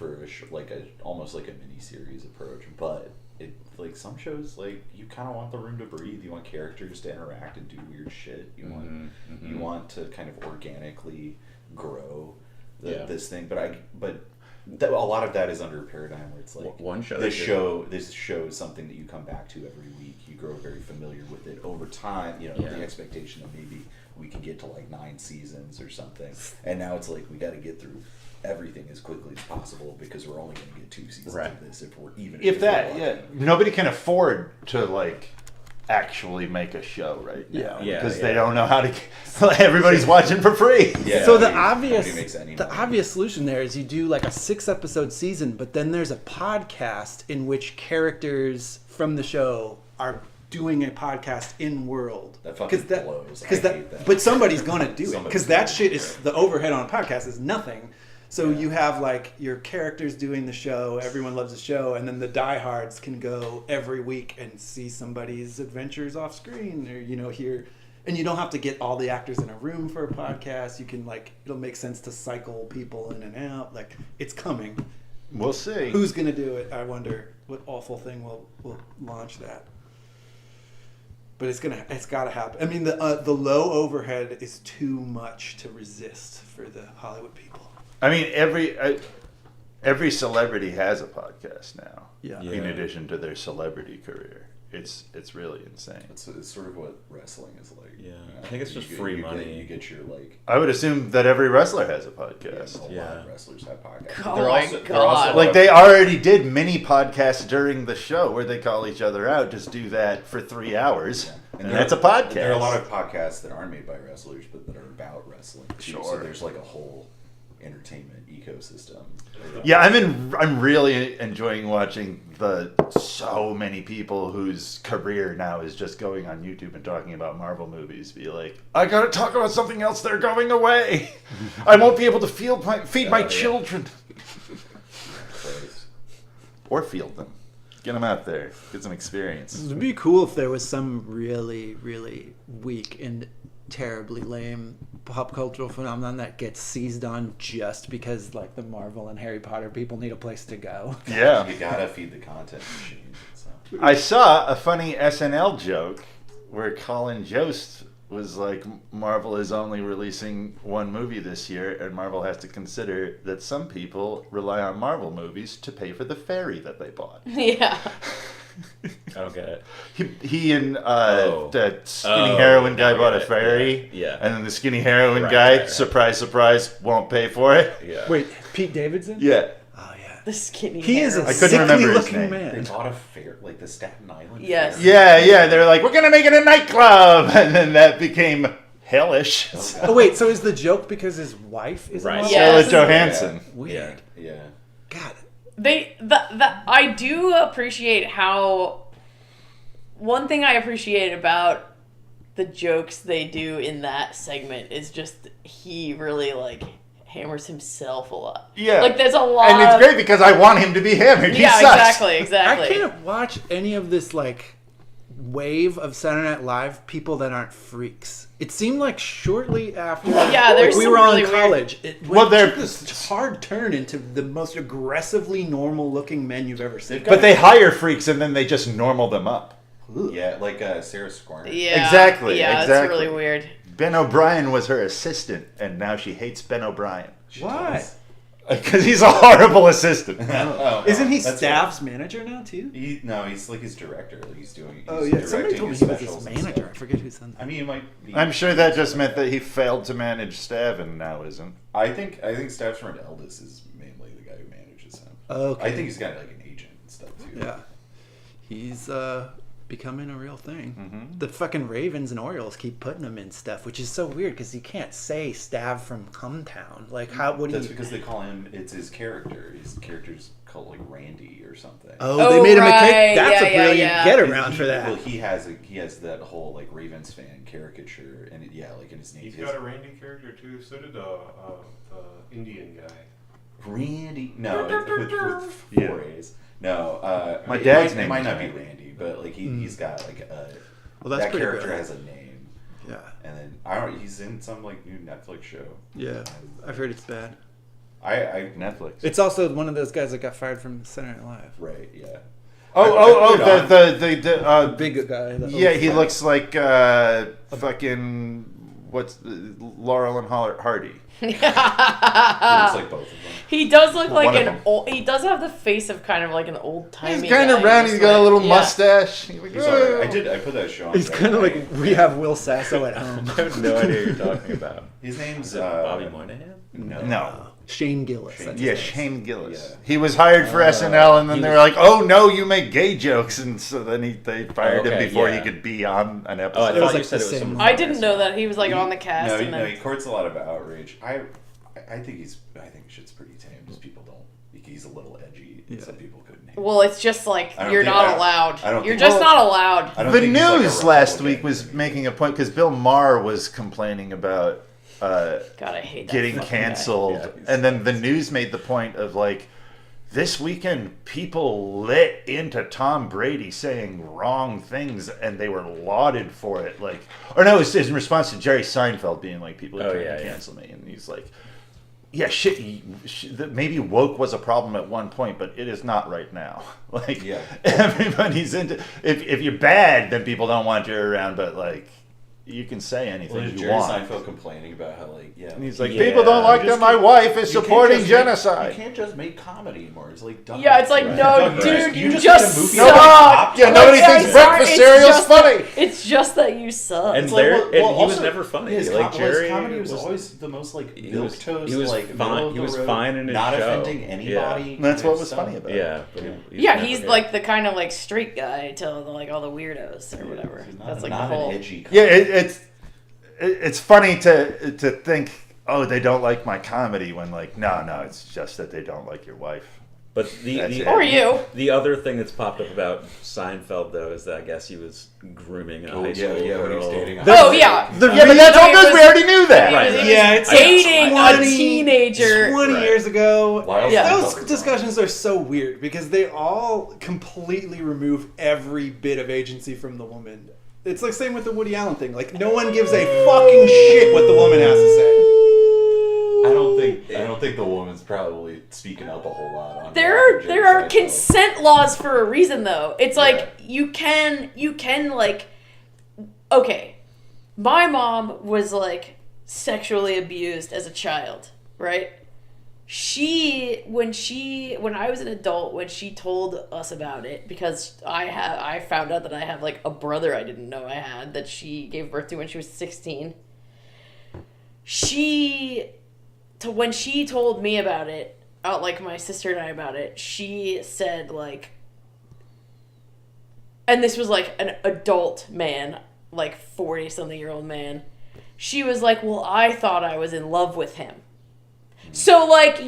like almost like a mini series approach, but it like some shows like you kind of want the room to breathe. You want characters to interact and do weird shit. You want to kind of organically grow this thing. But a lot of that is under a paradigm where it's like One show This they did. show is something that you come back to every week. You grow very familiar with it over time. You know Yeah. the expectation of maybe we can get to like 9 seasons or something, and now it's like we got to get through everything as quickly as possible because we're only going to get 2 seasons Right. of this if we're If that, we're yeah. lucky. Nobody can afford to, like, actually make a show right now. Yeah. Because they don't know how to. Everybody's watching for free. Yeah, So the nobody makes any money. obvious solution there is you do like a 6-episode season, but then there's a podcast in which characters from the show are doing a podcast in world. That fucking blows. I hate that. But somebody's gonna do it Somebody's because that gonna shit do is it. the overhead on a podcast is nothing. So you have like your characters doing the show, everyone loves the show, and then the diehards can go every week and see somebody's adventures off screen, or hear. And you don't have to get all the actors in a room for a podcast. You can it'll make sense to cycle people in and out. Like it's coming. We'll see. Who's gonna do it? I wonder what awful thing will launch that. But it's gotta happen. I mean, the low overhead is too much to resist for the Hollywood people. I mean, every celebrity has a podcast now. Yeah. In addition to their celebrity career, it's really insane. It's sort of what wrestling is like. Yeah. I think it's just free money. You get your like. I would assume that every wrestler has a podcast. A lot of wrestlers have podcasts. Oh They're my also- they're God. also Like they already did mini podcasts during the show where they call each other out. Just do that for 3 hours, and there- that's a podcast. There are a lot of podcasts that aren't made by wrestlers, but that are about wrestling. Too. So Sure. there's like a whole entertainment ecosystem. Yeah, I'm really enjoying watching so many people whose career now is just going on YouTube and talking about Marvel movies. Be like, I gotta talk about something else. They're going away. I won't be able to feed my children. Christ. Or field them. Get them out there. Get some experience. It'd be cool if there was some really, really weak and terribly lame pop cultural phenomenon that gets seized on just because like the Marvel and Harry Potter people need a place to go. Yeah. You gotta feed the content machine. So. I saw a funny SNL joke where Colin Jost was like, Marvel is only releasing one movie this year, and Marvel has to consider that some people rely on Marvel movies to pay for the ferry that they bought. Yeah. I don't get it. He and that skinny heroin guy now I bought a get it. ferry, Yeah. and then the skinny heroin Right, guy, right. surprise, surprise, won't pay for it. Yeah. Wait, Pete Davidson? Yeah. Oh yeah. The skinny He is a hair. I couldn't remember his sickly-looking name. They man. bought a fair, like the Staten Island. Yes. Fair. Yeah, they're like, we're gonna make it a nightclub, and then that became hellish. Oh wait, so is the joke because his wife is Right. a model? Yes. Scarlett Johansson. Weird. Yeah. God. I do appreciate how. One thing I appreciate about the jokes they do in that segment is just he really like hammers himself a lot. Yeah. Like there's a lot. And it's great because I want him to be hammered. He Yeah, sucks. exactly. I can't watch any of this like wave of Saturday Night Live people that aren't freaks. It seemed like shortly after there's we some were all really in weird- college, it Well, they're- took this hard turn into the most aggressively normal looking men you've ever seen. But they hire freaks and then they just normal them up. Yeah, like Sarah Squirner. Yeah. Exactly, Yeah, exactly. it's really weird. Ben O'Brien was her assistant, and now she hates Ben O'Brien. Why? Because he's a horrible assistant. Oh, Isn't he that's staff's manager now too? No, he's like his director. Like he's doing. He's Oh yeah, somebody directing told me his he was his specials and manager. I stuff. forget who said that. I mean, it might be. I'm sure that just meant that he failed to manage Stav and now isn't. I think Staff's friend Eldis is mainly the guy who manages him. Okay. I think he's got like an agent and stuff too. Yeah, he's becoming a real thing. Mm-hmm. The fucking Ravens and Orioles keep putting him in stuff, which is so weird because you can't say Stav from Cumtown. Like, how? What do That's you? because they call him. It's his character. His character's called like Randy or something. Oh, Oh, they made him a right. cake. That's Yeah, a yeah, brilliant yeah. get And around for that. Well, he has that whole like Ravens fan caricature, and like in his name. He's got a Randy character too. So did the Indian guy. Randy. No, with Yeah. 4 A's. No, My dad's it name might is not be Randy. Randy, but like he's got like a. Well, that's that pretty character good. has a name, Yeah, and then I don't. He's in some like new Netflix show. yeah. I've heard it's bad. I Netflix. It's also one of those guys that got fired from Saturday Night Live. right, yeah. The Big guy. the yeah, old he guy. looks like fucking Laurel and Hardy. He looks like both of them. He does look like One of an them. old. He does have the face of kind of like an old timey. He's kind of round. He's got a little mustache. He's like, He's alright. I put that show on. He's right kind of now. like we have Will Sasso at home. I have no idea what you're talking about. His name's Is it Bobby Moynihan? No. No. Shane Gillis. that's his Yeah, name. Shane Gillis. Yeah. He was hired for SNL, and then they were like, "Oh no, you make gay jokes," and so then they fired him Okay, before yeah. he could be on an Oh, I episode. thought was you like said the it was same some. one. I didn't know that he was like on the cast. No, and then... he courts a lot of outrage. I think shit's pretty tame. Just people don't. He's a little edgy. And some people couldn't. Handle Well, it's just like I don't you're think- not I don't- allowed. I don't You're think- just not allowed. I don't The think he's like a news last Republican. week was making a point because Bill Maher was complaining about God, I hate that. getting fucking guy. canceled, Yeah, he's- and then the news made the point of like, this weekend people lit into Tom Brady saying wrong things, and they were lauded for it. Like, or no, it was in response to Jerry Seinfeld being like, people are trying to cancel me, and he's like, yeah, maybe woke was a problem at one point, but it is not right now. Like, Yeah. everybody's into. If you're bad, then people don't want you around. But like, you can say anything Well, you Jerry want. Seinfeld complaining about how like And he's like, Yeah. people don't like You that just my can't- wife is you can't supporting just genocide. You can't just make comedy anymore. It's like dumb. Yeah, it's like, Right. no, Right. dude, You you just just made a movie suck. about Yeah, nobody Like, thinks I'm breakfast sorry, cereal's it's just funny. It's just that you suck. And It's like, there, well, and he was also, never funny. His Like Jerry comedy was always the most like he milk was- toast. he was like fine- middle of he the was road, fine in his not show. offending anybody. That's kind what of was stuff. funny about it. Yeah, but he Yeah, was he's never like the kind of like straight guy to like all the weirdos or whatever. He's not, That's like not the whole. an edgy. Yeah, it's funny to think, oh, they don't like my comedy when like, no, it's just that they don't like your wife. But That's it. Or you. The other thing that's popped up about Seinfeld though is that I guess he was grooming a high yeah, school when he was girl. dating. Oh yeah. Yeah, but that's all good. We already knew that. Right. Yeah, it's dating like a 20 teenager. 20 Right. years ago. Wild Yeah. Those Seinfeld. discussions are so weird because they all completely remove every bit of agency from the woman. It's like same with the Woody Allen thing. Like no one gives a fucking shit what the woman has to say. I don't think the woman's probably speaking up a whole lot on There Jerry are Seinfeld. consent laws for a reason though. It's like you can like okay. My mom was like sexually abused as a child, right? When I was an adult, when she told us about it, because I found out that I have like a brother I didn't know I had that she gave birth to when she was 16. When she told me about it, like my sister and I about it, she said like, and this was like an adult man, like 40-something-year-old man. She was like, well, I thought I was in love with him. So like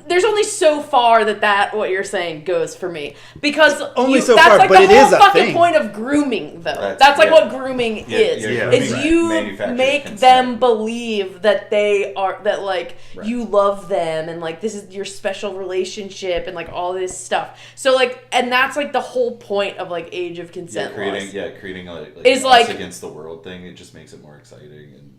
there's only so far that what you're saying goes for me because Only so that's far, like but the it whole is a fucking thing. point of grooming though. That's- That's like yeah. what grooming Yeah, is. yeah, Is right. you Manufactured make consent. them believe that that like Right. you love them and like this is your special relationship and like all this stuff. So like and that's like the whole point of like age of consent laws. creating like Is an like- us against the world thing. It just makes it more exciting and.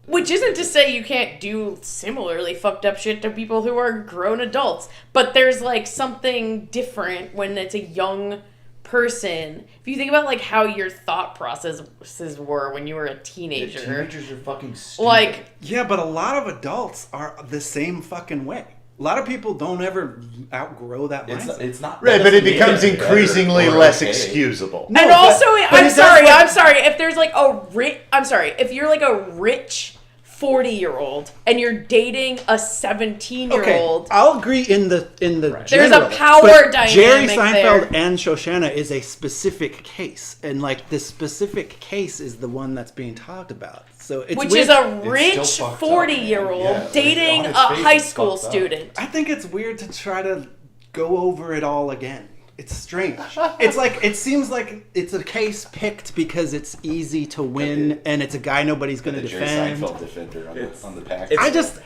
Which isn't to say you can't do similarly fucked up shit to people who are grown adults. But there's like something different when it's a young person. If you think about like how your thought processes were when you were a teenager. Teenagers are fucking stupid. Like Yeah, but a lot of adults are the same fucking way. A lot of people don't ever outgrow that mindset. it's not Right, that but it doesn't make becomes better increasingly or less okay. excusable. No, and but- also but I'm it does, sorry, like- I'm sorry, if there's like if you're like a rich 40-year-old and you're dating a 17-year-old. I'll agree in the There's a general, power but dynamic Jerry Seinfeld there. and Shoshana is a specific case, and like this specific case is the one that's being talked about. So it's Which weird. is a still rich fucked up, 40-year-old man. Yeah, like, dating on a its face, high it's school fucked up. student. I think it's weird to try to go over it all again. It's strange. It's like it seems like it's a case picked because it's easy to win, and it's a guy nobody's going to The Jerry defend. Seinfeld defender on the pack. I just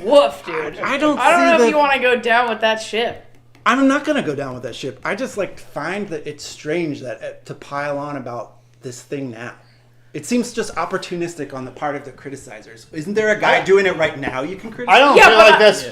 Woof, dude. I don't I don't see know the- if you want to go down with that ship. I'm not gonna go down with that ship. I just like find that it's strange that to pile on about this thing now. It seems just opportunistic on the part of the criticizers. Isn't there a guy doing it right now you can criticize? I don't Yeah, feel but like that's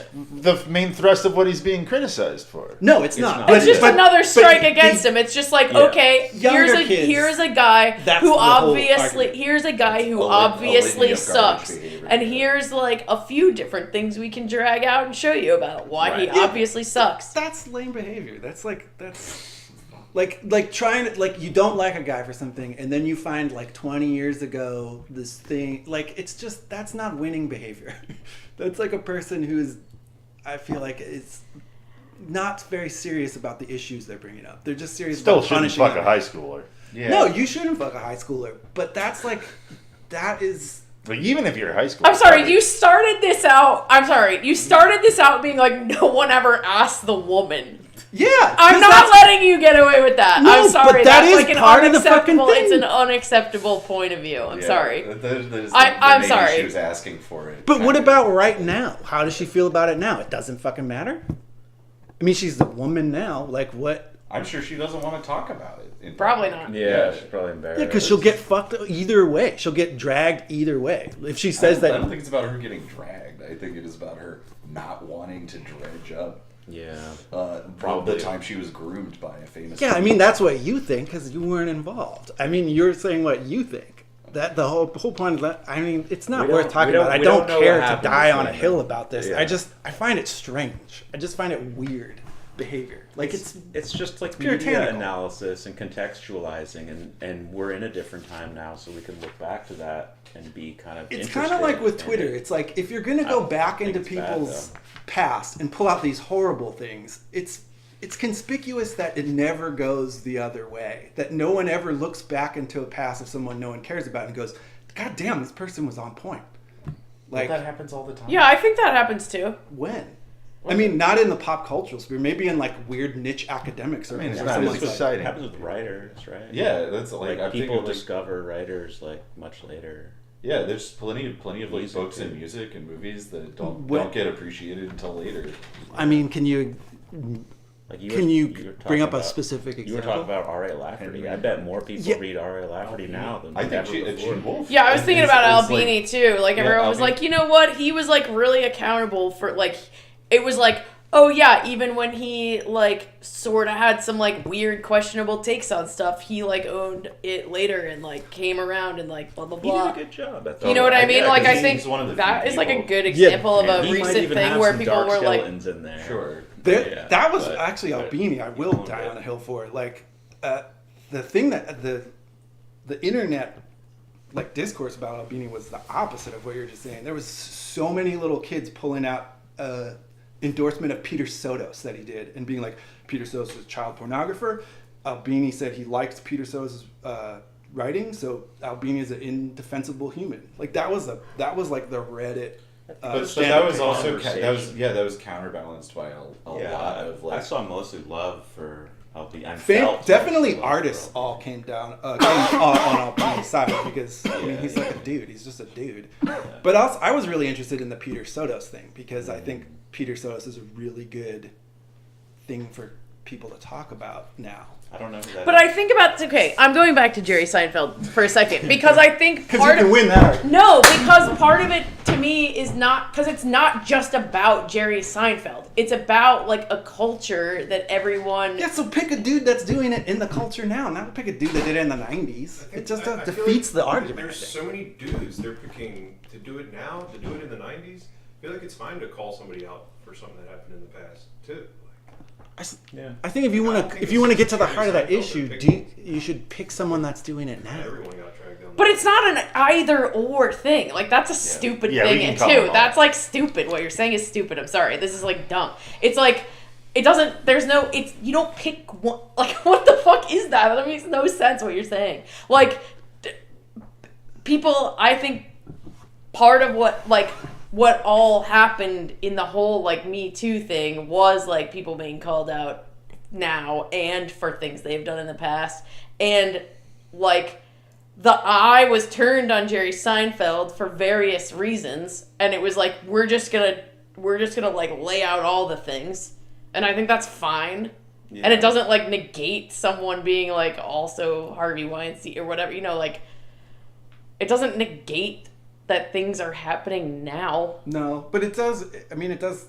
the main thrust of what he's being criticized for. No, it's not. not. It's just another strike but against the- him. It's just like, Yeah. okay, Younger kids, here's a guy that's who the whole obviously argument. here's a guy who A obviously litany of garbage sucks, behavior, and yeah. here's like a few different things we can drag out and show you about why he Right. obviously sucks. That's lame behavior. That's Like trying to, like, you don't like a guy for something, and then you find like 20 years ago this thing, like, it's just, that's not winning behavior. That's like a person who's, I feel like, is not very serious about the issues they're bringing up. They're just serious Still about shouldn't punishing fuck a high others. schooler. Yeah. No, you shouldn't fuck a high schooler, but that's like, that is. Like, even if you're a high schooler. I'm sorry, you started this out being like, no one ever asked the woman. Yeah, I'm not letting you get away with that. No, I'm sorry. but that That's is like an part of the fucking unacceptable. thing. It's an unacceptable point of view. I'm sorry. There's I'm maybe sorry. She was asking for it. But what about right now? How does she feel about it now? It doesn't fucking matter. I mean, she's a woman now. Like, what? I'm sure she doesn't want to talk about it. Probably not. Yeah, she's probably embarrassed. Yeah, because she'll get fucked either way. She'll get dragged either way. If she says I that. don't think it's about her getting dragged. I think it is about her not wanting to dredge up. Yeah. Probably the time she was groomed by a famous. Yeah, I mean, that's what you think because you weren't involved. I mean, you're saying what you think. That the whole point of that. I mean, it's not We worth don't- talking we don't- about. I we don't don't know care what to happened die on a between hill them. about this. Yeah. I find it strange. I just find it weird behavior. Like It's just like puritanical. media analysis and contextualizing, and we're in a different time now, so we can look back to that and be kind of. It's kind of like with interested Twitter. in it. It's like if you're gonna go I back think into it's bad, people's though. past and pull out these horrible things, it's conspicuous that it never goes the other way. That no one ever looks back into a past of someone no one cares about and goes, "God damn, this person was on point." Like, that happens all the time. Yeah, I think that happens too. when? I mean, not in the pop cultural sphere. Maybe in like weird niche academic circles. it's or not something as like that. exciting. It happens with writers, right? Yeah, that's Like I'm people thinking, like, discover writers like much later. Yeah, there's plenty of like Music, books and too. music and movies that don't What- get appreciated until later. I mean, can you Like can you were bring talking up a about- specific You were example? talking about R.A. Lafferty. Henry. I bet more people Yeah. read R.A. Lafferty now than I think ever before. Gene Wolfe. Yeah, I was thinking about is Albini too. Like Yeah, everyone was Albini. like, you know what? He was like really accountable for like. It was like, oh yeah, even when he like sort of had some like weird questionable takes on stuff, he like owned it later and like came around and like blah blah He did blah. a good job. I thought. You know what I mean? Yeah, Like 'cause I think he's one of the that few is like a people. good example of And a he might recent even thing have where some people dark were like, skeletons in there. Sure. Yeah, That was but- actually but Albini. I will owned die it. on a hill for it. Like the thing that the internet like discourse about Albini was the opposite of what you're just saying. There was so many little kids pulling out endorsement of Peter Sotos that he did and being like, Peter Sotos was a child pornographer. Albini said he liked Peter Sotos' writing, so Albini is an indefensible human. Like that was like the Reddit. But that standard was also conversation. that was counterbalanced by a lot of like. I saw mostly love for Albini. I Fam- felt definitely mostly love artists for all came down on Albini's side because I mean he's like a dude. He's just a dude. But also, I was really interested in the Peter Sotos thing because I think Peter Sotos is a really good thing for people to talk about now. I don't know who that but I think about okay. I'm going back to Jerry Seinfeld for a second because I think Because part you can of win that argument. no, because part of it to me is not because it's not just about Jerry Seinfeld. It's about like a culture that everyone. Yeah, so pick a dude that's doing it in the culture now, not pick a dude that did it in the 90s. It just I feel defeats like the argument. I There's think. so many dudes they're picking to do it now, to do it in the 90s. I feel like it's fine to call somebody out for something that happened in the past, too. Yeah. I think if you I want don't to think get it's to the Jerry heart of that Seinfeld issue, that picked you should pick someone that's doing it now. Everyone got dragged down. But it's not an either or thing. Like that's a stupid Yeah, we thing can too. call them all. That's like stupid. What you're saying is stupid. I'm sorry. This is like dumb. It's like it doesn't. There's no. It's you don't pick one. Like what the fuck is that? That makes no sense. What you're saying. Like people. I think part of what all happened in the whole like Me Too thing was like people being called out now and for things they've done in the past and like the eye was turned on Jerry Seinfeld for various reasons and it was like we're just gonna like lay out all the things and I think that's fine and it doesn't like negate someone being like also Harvey Weinstein or whatever, you know, like it doesn't negate that things are happening now. No, but it does. I mean, it does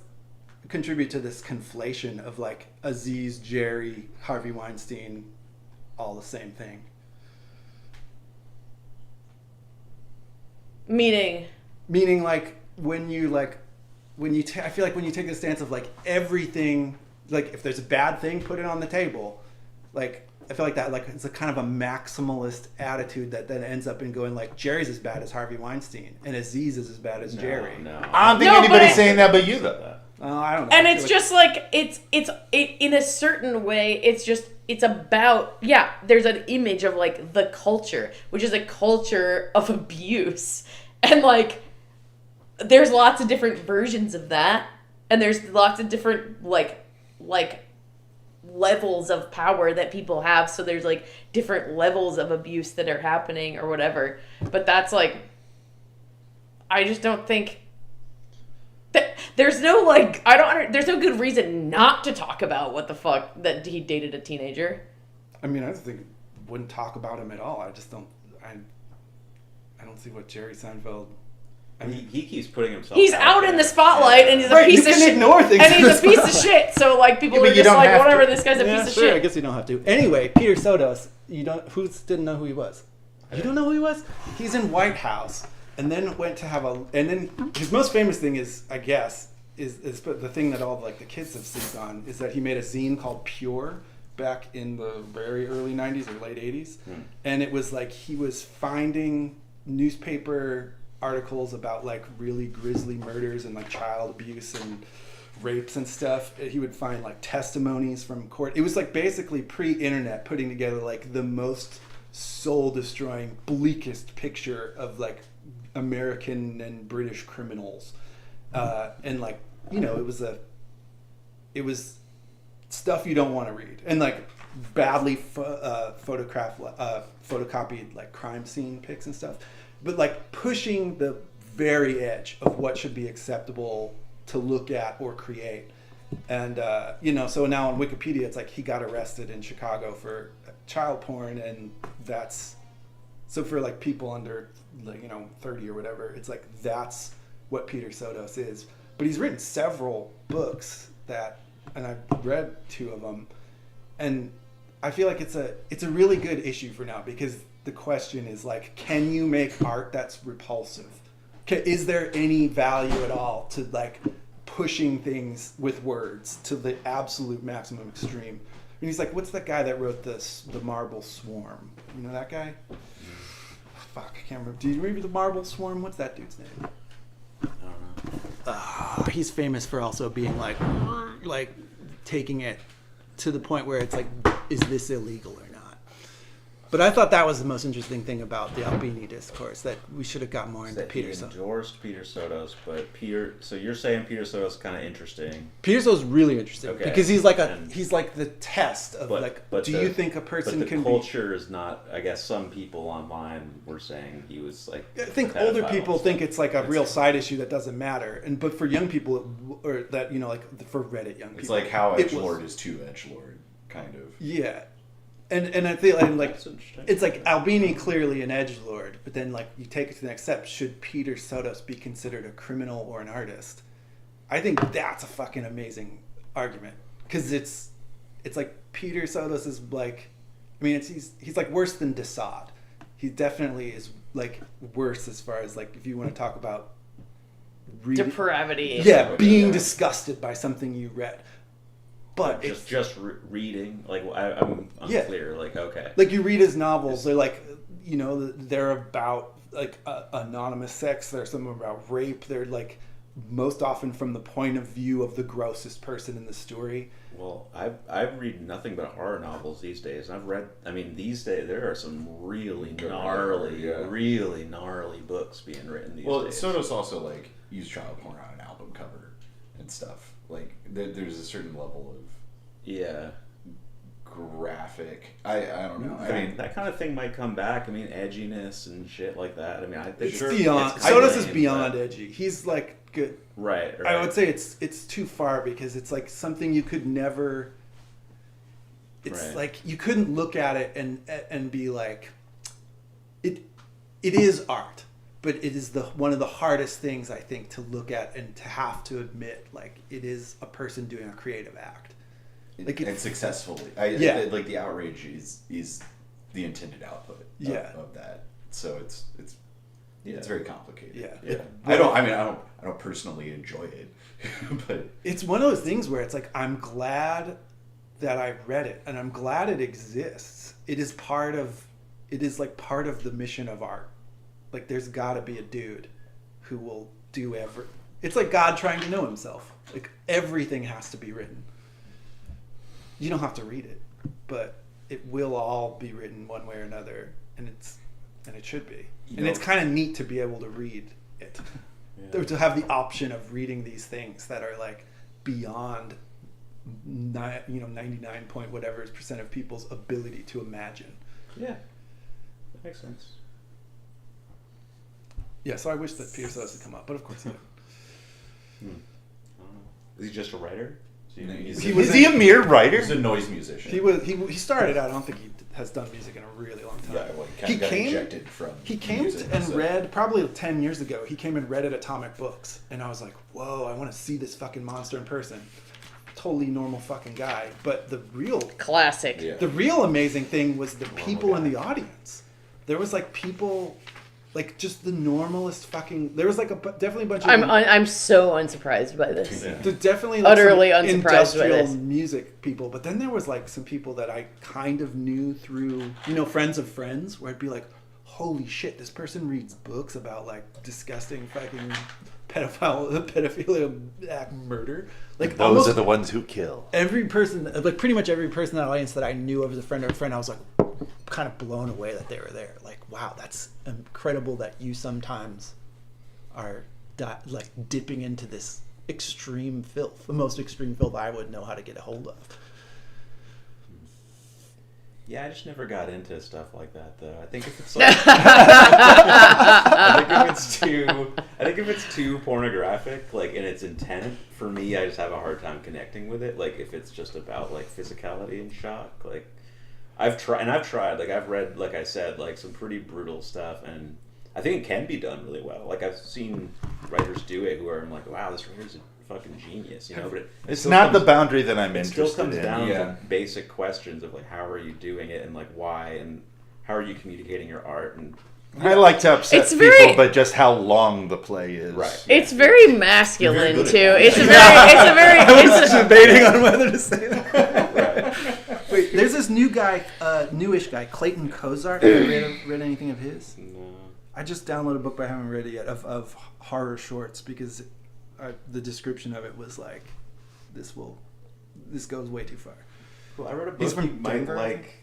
contribute to this conflation of like Aziz, Jerry, Harvey Weinstein, all the same thing. Meaning like when you I feel like when you take the stance of like everything, like if there's a bad thing, put it on the table. Like I feel like that like it's a kind of a maximalist attitude that then ends up in going like Jerry's as bad as Harvey Weinstein and Aziz is as bad as Jerry. No. I don't think No, but anybody's saying that but you, though. I don't know. And I it's feel just like it in a certain way. It's about there's an image of like the culture, which is a culture of abuse, and like there's lots of different versions of that, and there's lots of different like levels of power that people have. So there's like different levels of abuse that are happening or whatever. But that's like, I just don't think. There's no like there's no good reason not to talk about what the fuck that he dated a teenager. I mean, I just think wouldn't talk about him at all. I just don't. I don't see what Jerry Seinfeld. I mean, He keeps putting himself. He's out in the spotlight and he's a Right, piece you of can shit. ignore things And in he's the a piece of spotlight. shit. So like people Yeah, but are you just don't like, have whatever, to. this guy's a yeah, piece of sure, I shit. guess you don't have to. Anyway, Peter Sotos. You don't. Who didn't know who he was? You don't know who he was? He's in White House, and then went to have a. And then his most famous thing is, I guess, is the thing that all like the kids have seized on is that he made a zine called Pure back in the very early 90s or late 80s. And it was like he was finding newspaper articles about like really grisly murders and like child abuse and rapes and stuff. He would find like testimonies from court. It was like basically pre-internet putting together like the most soul-destroying, bleakest picture of like American and British criminals. And like, you know, it was stuff you don't want to read, and like badly photocopied like crime scene pics and stuff, but like pushing the very edge of what should be acceptable to look at or create. And you know, so now on Wikipedia it's like he got arrested in Chicago for child porn, and that's so for like people under like, you know, 30 or whatever, it's like that's what Peter Sotos is. But he's written several books that, and I've read 2 of them, and I feel like it's a really good issue for now, because the question is like, can you make art that's repulsive? Is there any value at all to like pushing things with words to the absolute maximum extreme? And he's like, what's that guy that wrote the Marble Swarm? You know that guy? Fuck, I can't remember. Do you remember the Marble Swarm? What's that dude's name? I don't know. He's famous for also being like taking it to the point where it's like, is this illegal or not? But I thought that was the most interesting thing about the Albini discourse, that we should have got more into That he Peter Sotos. endorsed Peter Sotos, but so you're saying Peter Sotos is kind of interesting. Peter Sotos is really interesting, Okay. because he's like he's like the test of do you think a But person the can culture is not. I guess some people online were saying he was like. I think a older pedophile people and think stuff. it's like a real side issue that doesn't matter, but for young people, or that, you know, like for Reddit young people, It's like how it was- edgelord is to edgelord, kind of. Yeah, and I feel like That's interesting. it's like Albini clearly an edgelord, but then like you take it to the next step. Should Peter Sotos be considered a criminal or an artist? I think that's a fucking amazing argument, because it's like Peter Sotos is like, I mean, he's like worse than Desaad. He definitely is like worse as far as like if you want to talk about Depravity. yeah, being disgusted by something you read. But it's just reading, like I'm unclear. Like, okay, like you read his novels, they're like, you know, they're about like anonymous sex. There's some about rape. They're like most often from the point of view of the grossest person in the story. well, I read nothing but horror novels these days. And I've read, I mean, these days there are some really gnarly books being written these Well, days. Sotos also like used child porn on an album cover and stuff. Like there's a certain level of Yeah. graphic. I don't know. I mean, that kind of thing might come back. I mean, edginess and shit like that. I mean, I think It's beyond. Sotos is beyond edgy. He's like good. Right. I would say it's too far, because it's like something you could never. It's Right. like you couldn't look at it and be like, it is art, but it is one of the hardest things, I think, to look at and to have to admit, like, it is a person doing a creative act. Like and successfully. Yeah. Like the outrage is the intended output of that. So it's very complicated. Yeah. I don't personally enjoy it, but It's one of those things where it's like, I'm glad that I read it, and I'm glad it exists. It is like part of the mission of art. Like there's got to be a dude who will do it's like God trying to know himself. Like everything has to be written. You don't have to read it, but it will all be written one way or another, and it should be. And it's kind of neat to be able to read it. Yeah. To have the option of reading these things that are like beyond 99 point whatever % of people's ability to imagine. Yeah, that makes sense. Yeah, so I wish that Pierce had come up, but of course he didn't. I don't know. Is he just a writer? Is he a mere writer? He's a noise musician. He started out. I don't think he has done music in a really long time. Yeah, well, he got ejected from. He came and read probably 10 years ago. He came and read at Atomic Books, and I was like, "Whoa! I want to see this fucking monster in person." Totally normal fucking guy, but the real classic. Yeah. The real amazing thing was the people in the audience. There was like people. Like just the normalest fucking. There was like definitely a bunch of. I'm so unsurprised by this. Yeah. There's definitely like utterly some unsurprised by industrial this. music people, but then there was like some people that I kind of knew through friends of friends, where I'd be like, "Holy shit, this person reads books about like disgusting fucking pedophilia murder." Like those are the ones who kill. Every person, like pretty much every person in that audience that I knew of as a friend or a friend, I was like kind of blown away that they were there. Like, wow, that's incredible that you sometimes are like dipping into this extreme filth, the most extreme filth I would know how to get a hold of. Yeah, I just never got into stuff like that, though. I think if it's like, I think if it's too pornographic, like in its intent, for me, I just have a hard time connecting with it. Like if it's just about like physicality and shock, like I've tried, like I've read, like I said, like some pretty brutal stuff, and I think it can be done really well. Like I've seen writers do it who are, I'm like, wow, this writer's a fucking genius, but it's not the boundary that I'm interested in. It still comes down to basic questions of like, how are you doing it, and like why, and how are you communicating your art, and I like to upset people, but just how long the play is. Right. It's very masculine too. It's a very. I was debating on whether to say that. Right. Wait, there's this new guy, newish guy, Clayton Kozar. Have you read anything of his? No. I just downloaded a book, but I haven't read it yet, of horror shorts because the description of it was like, this goes way too far. Well, I read a book He's from you might Denver, like.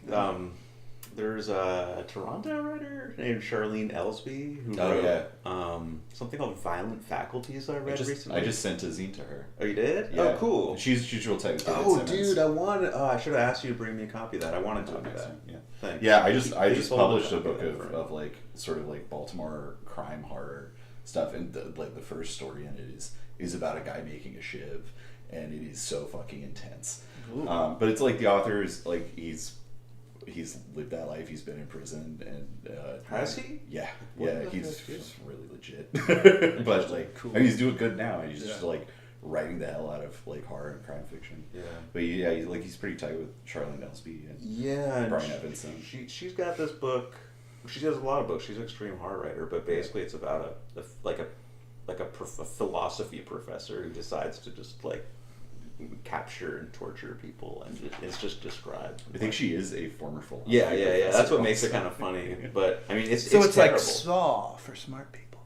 There's a Toronto writer named Charlene Ellsby who wrote something called Violent Faculties that I read recently. I just sent a zine to her. Oh, you did? Yeah. Oh, cool. She's real tight with David Oh, Simmons. dude, I should have asked you to bring me a copy of that. I wanted to do that. Yeah. Thanks. Yeah, I just sold published it. a book of like sort of like Baltimore crime horror stuff, and the first story in it is about a guy making a shiv, and it is so fucking intense. But it's like the author is like he's lived that life. He's been in prison, and has he? Yeah, What he's the heck? really legit. But like, Cool. I mean, he's doing good now. He's just like writing the hell out of like horror and crime fiction. Yeah. But yeah, he's pretty tight with Charlene Ellsby and Yeah, Brian Evanson. She's got this book. She does a lot of books. She's an extreme horror writer, but basically it's about a philosophy professor who decides to just like capture and torture people, and it's just described. I think she is a former philosophy. Yeah. That's what makes it kind of funny. But I mean, it's It's terrible. like Saw for smart people.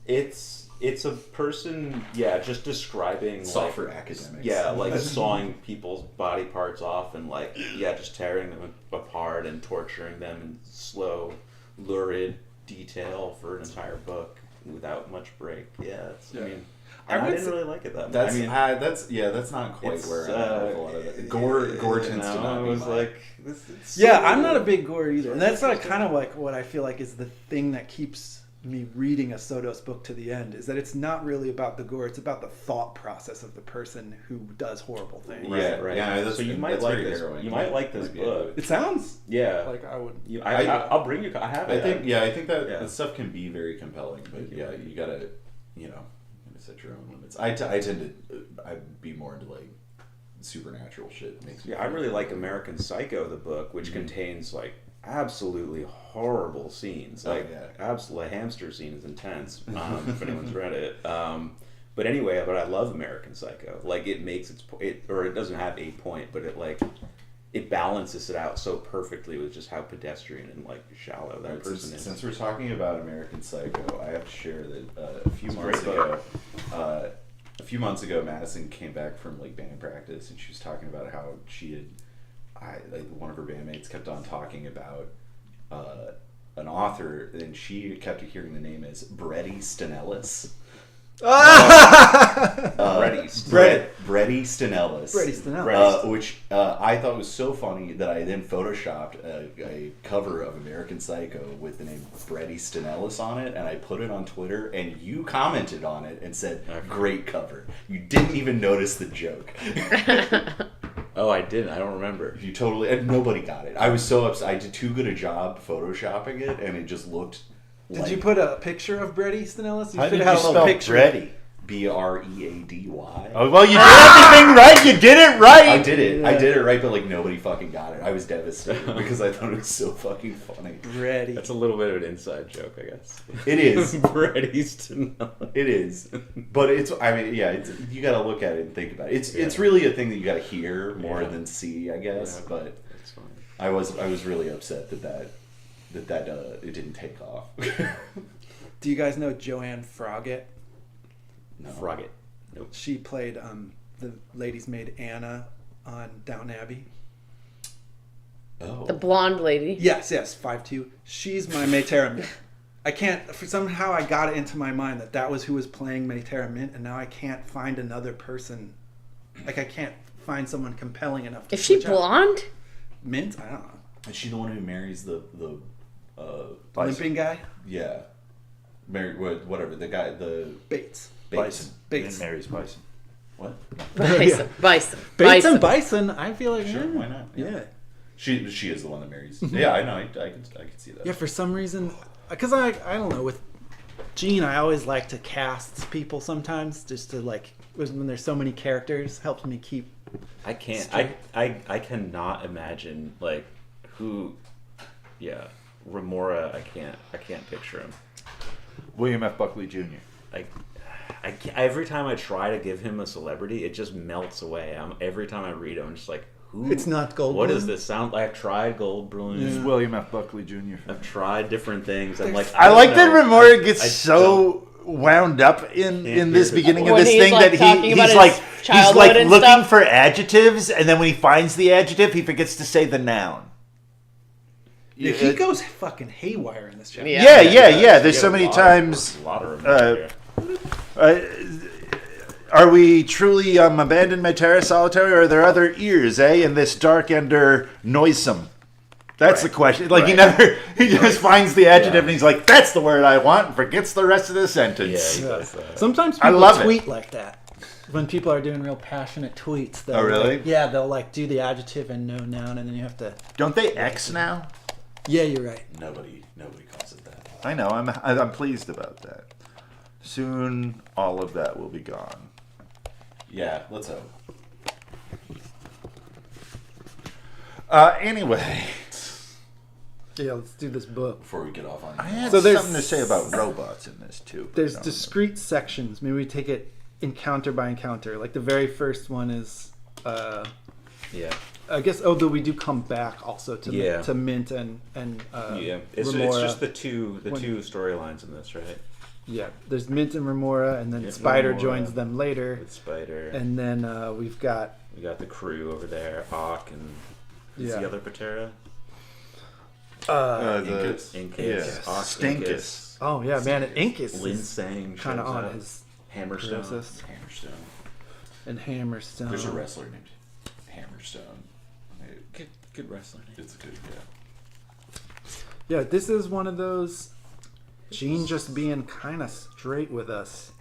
It's a person, just describing Saw for academics. Yeah, like sawing people's body parts off and like just tearing them apart and torturing them in slow, lurid detail for an entire book without much break. I mean, I didn't really like it that much. That's not quite where I'm at with a lot of it. Gore tends to not I be was my- like, it's so I'm not a big gore either, and that's like kind of like what I feel like is the thing that keeps me reading a Sotos book to the end, is that it's not really about the gore, it's about the thought process of the person who does horrible things. Right. Yeah, so you might like this. You might like this book. It sounds Yeah. like I would. I'll bring you. I have it. I think that stuff can be very compelling, but you gotta, set your own limits. I tend to, I'd be more into like supernatural shit. It makes me I really like American Psycho, the book, which contains like absolutely horrible scenes. Like absolutely, hamster scene is intense. If anyone's read it, But anyway, but I love American Psycho. Like it makes or it doesn't have a point, but it balances it out so perfectly with just how pedestrian and like shallow that person is. Since we're talking about American Psycho, I have to share that a few months ago, Madison came back from like band practice, and she was talking about how one of her bandmates kept on talking about an author, and she kept hearing the name as Bret Easton Ellis. Bret Easton Ellis. Which I thought was so funny that I then photoshopped a cover of American Psycho with the name Bret Easton Ellis on it, and I put it on Twitter, and you commented on it and said, "Great cover." You didn't even notice the joke. Oh, I didn't. I don't remember. You totally... And nobody got it. I was so upset. I did too good a job photoshopping it, and it just looked... Did you put a picture of Bret Easton Ellis? How did you spell Bretty? Bready. Oh, well, you did everything right. You did it right. I did it. I did it right, but like nobody fucking got it. I was devastated because I thought it was so fucking funny. Bretty. That's a little bit of an inside joke, I guess. It is. Bret Easton Ellis. It is. But it's... I mean, yeah, you got to look at it and think about it. It's really a thing that you got to hear more than see, I guess. Yeah, but that's fine. I was really upset that it didn't take off. Do you guys know Joanne Froggatt? No. Froggatt. Nope. She played the lady's maid Anna on Downton Abbey. Oh. The blonde lady. Yes, 5'2". She's my Maytera Mint. I can't... Somehow I got it into my mind that was who was playing Maytera Mint, and now I can't find another person. Like, I can't find someone compelling enough to Is she switch out. blonde? Mint? I don't know. Is she the one who marries the Limping guy? Yeah. Whatever, the guy, the... Bates. Bison. Bates. And Mary's Bison. What? Bison. Bison. Bates and Bison, I feel like... Sure, yeah. why not? Yeah. She is the one that marries. Yeah, I know. I can see that. Yeah, for some reason... Because I don't know, with Gene, I always like to cast people sometimes, just to like... When there's so many characters, helps me keep... I can't. Straight. I cannot imagine like who. Yeah, Remora. I can't picture him. William F. Buckley Jr. I can't, every time I try to give him a celebrity, it just melts away. Every time I read him, I'm just like, who? It's not Goldblum? What does this sound like? I've tried Goldblum. It's William F. Buckley Jr. I've tried different things. I'm like, I like that don't know. Remora gets I so wound up in this hear beginning this. of When this he's, thing like, that talking about he's his childhood like and looking stuff. for adjectives, and then when he finds the adjective, he forgets to say the noun. Yeah, he goes fucking haywire in this chapter. Yeah. Yeah. There's You so got many a times. lot of Remora here. Are we truly abandoned Maytera solitary, or are there other ears, in this dark and noisome? That's the question. Like, he just finds the adjective and he's like, that's the word I want, and forgets the rest of the sentence. Yeah, he does that. Sometimes I people love tweet like that. When people are doing real passionate tweets. Oh, really? They'll like do the adjective and no noun, and then you have to... Don't they X now? Yeah, you're right. Nobody calls it that. I know. I'm pleased about that. Soon, all of that will be gone. Yeah, let's hope. Anyway, Yeah, let's do this book. Before we get off on I had So there's- something to say about robots in this too. but There's no. discrete sections. Maybe we take it encounter by encounter. Like the very first one is... Yeah. I guess, we do come back also to Yeah. to Mint and Yeah. It's Remora. just the two storylines in this, right? Yeah, there's Mint and Remora, and then Yeah, Spider Remora. joins them later. With Spider. And then we've got... We got the crew over there, Hawk, and who's Yeah. the other Patera? Incus. Incus. Yeah. Hawk, Stinkus. Incus. Oh, yeah, man, Incus is Linsang kind of shows on up. his Hammerstone. process. Hammerstone. And Hammerstone. There's a wrestler named Hammerstone. Good wrestler name. It's good, Yeah, this is one of those... Gene just being kind of straight with us.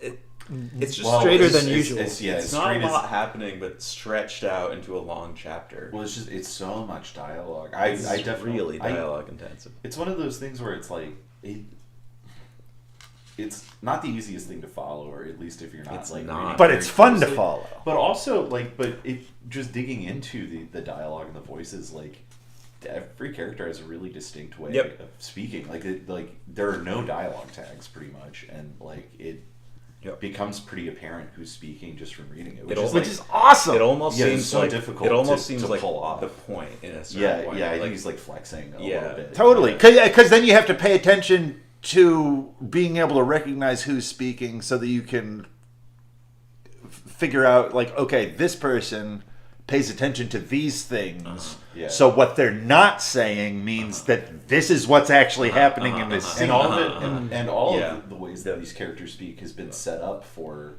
It's just Straighter than usual. It's not a straight as- lot happening, but stretched out into a long chapter. Well, it's so much dialogue. I definitely really dialogue intensive. It's one of those things where it's like it's not the easiest thing to follow, or at least if you're not It's like. not. reading But very it's fun to closely. follow. But also just digging into the dialogue and the voices, like every character has a really distinct way Yep. of speaking. Like there are no dialogue tags pretty much, and like Yep. becomes pretty apparent who's speaking just from reading it, It all- Which is awesome. It almost Yeah, it's seems so like difficult it almost to seems like pull off. the point in a certain Yeah, way. yeah. I Like, think he's like flexing a Yeah. little bit. Totally, Yeah. because then you have to pay attention to being able to recognize who's speaking, so that you can figure out, like, okay, this person pays attention to these things. Yeah. So what they're not saying means that this is what's actually happening in this scene. And all of it, and all Yeah. of the ways that these characters speak has been set up for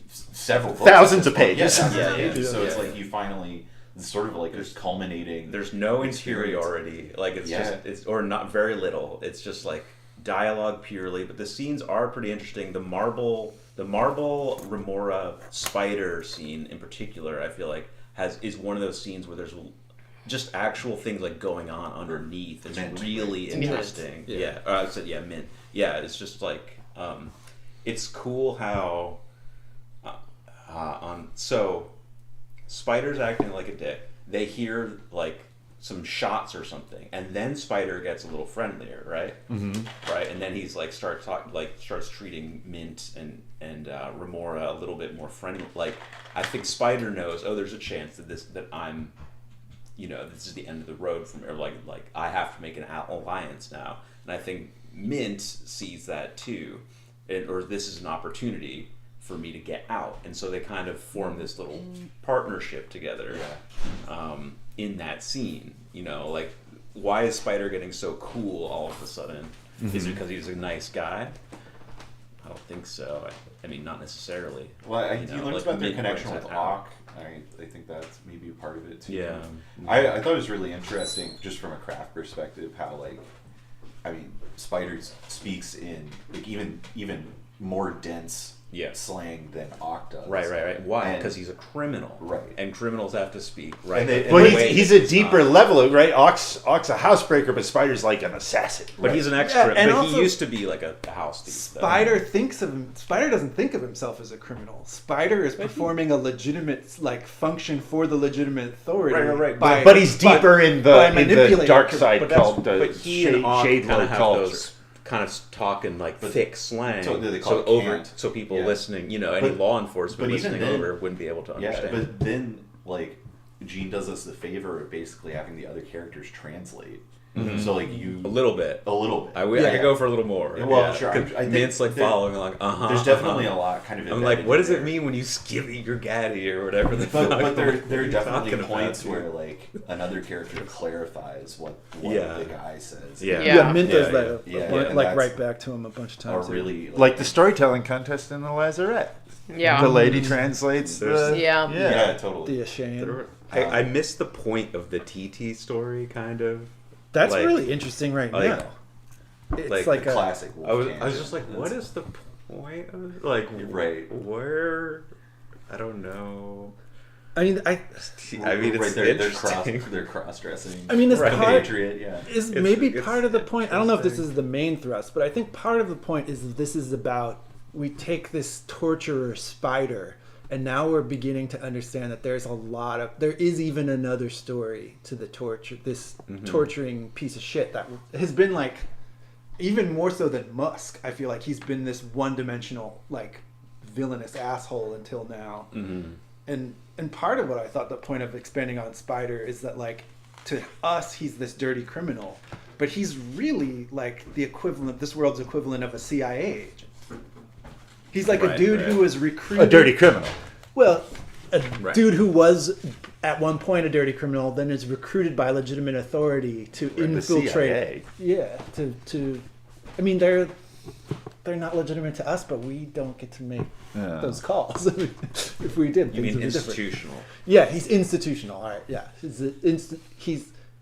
several books Thousands at this of point. pages. Yeah, thousands of Yeah, pages. yeah. So it's Yeah. like you finally it's sort of like this culminating. there's no experience. interiority. Like it's Yeah. just it's or not very little. It's just like dialogue purely. But the scenes are pretty interesting. The marble remora spider scene in particular, I feel like is one of those scenes where there's just actual things like going on underneath. It's Mint. really Mint. interesting. Yeah. I said mint. Yeah, it's just like it's cool how so Spider's acting like a dick. They hear like some shots or something, and then Spider gets a little friendlier, right? Mm-hmm. Right, and then he's like starts treating Mint and Remora a little bit more friendly. Like I think Spider knows, oh, there's a chance that I'm, this is the end of the road from, or like I have to make an alliance now, and I think Mint sees that too, or this is an opportunity for me to get out, and so they kind of form this little partnership together. In that scene, like why is Spider getting so cool all of a sudden? Is it because he's a nice guy? I don't think so. I mean, not necessarily. Well, you learned about their Mint connection brings with that out. Ock. I think that's maybe a part of it too. Yeah. I thought it was really interesting, just from a craft perspective, how Spider speaks in like even more dense Yeah. slang than Ock does. Right. Why? And- Because he's a criminal. Right. And criminals have to speak. Right. And they- In Well, a way he's that a it's deeper not. level, right? Ock's a housebreaker, but Spider's like an assassin. But he's an Yeah, extra. and but also- he used to be like a house thief. though. Spider doesn't think of himself as a criminal. Spider is performing a legitimate function for the legitimate authority. Right. by- He's deeper in by the manipulating dark people. side But that's- called but he and Ock Shade kind of Lord have culture. those kind of talking like thick slang. So they call it cant. so people Yeah. listening, any But- law enforcement but even listening then- over wouldn't be able to Yeah, understand. but then Gene does us the favor of basically having the other characters translate. So you a little bit. a little bit. I Yeah. could go for a little more. Yeah, well, yeah. sure. 'Cause I think Mint's like there- following along. There's definitely a lot kind of. I'm like, embedded what in does it there. mean when you skivvy your gaddy or whatever the But, fuck? but there What are you definitely talking about, points dude? where another character clarifies what Yeah. the guy says. Yeah. Yeah, Mint does Yeah, that. yeah. Like Yeah, and right back to him a bunch of Or times. really Like the storytelling contest in the Lazarette. Yeah. The lady translates the... Yeah. yeah, totally. The ashamed. I missed the point of the TT story, kind of. That's like- really interesting right like- now. It's like like, The a classic. I was Wolfgang. just like, what is the point of it? Like, Right. where? I don't know. I mean, I mean, it's right there. interesting. They're cross dressing. I mean, it's Right. part Patriot. Yeah. is It's- maybe it's part of the point. I don't know if this interesting. is the main thrust, but I think part of the point is that this is about we take this torturer Spider, and now we're beginning to understand that there is even another story to the this torturing piece of shit that has been like even more so than Musk. I feel like he's been this one-dimensional villainous asshole until now. And part of what I thought the point of expanding on Spider is that to us he's this dirty criminal, but he's really the equivalent, this world's equivalent of a CIA agent. He's a Right, dude right. who was recruited. A dirty criminal. Well, a Right. dude who was at one point a dirty criminal, then is recruited by legitimate authority to The infiltrate. CIA. Yeah, to. I mean, they're not legitimate to us, but we don't get to make Yeah. those calls. If we did, You things mean would be different. institutional? Yeah, he's institutional. All right, yeah,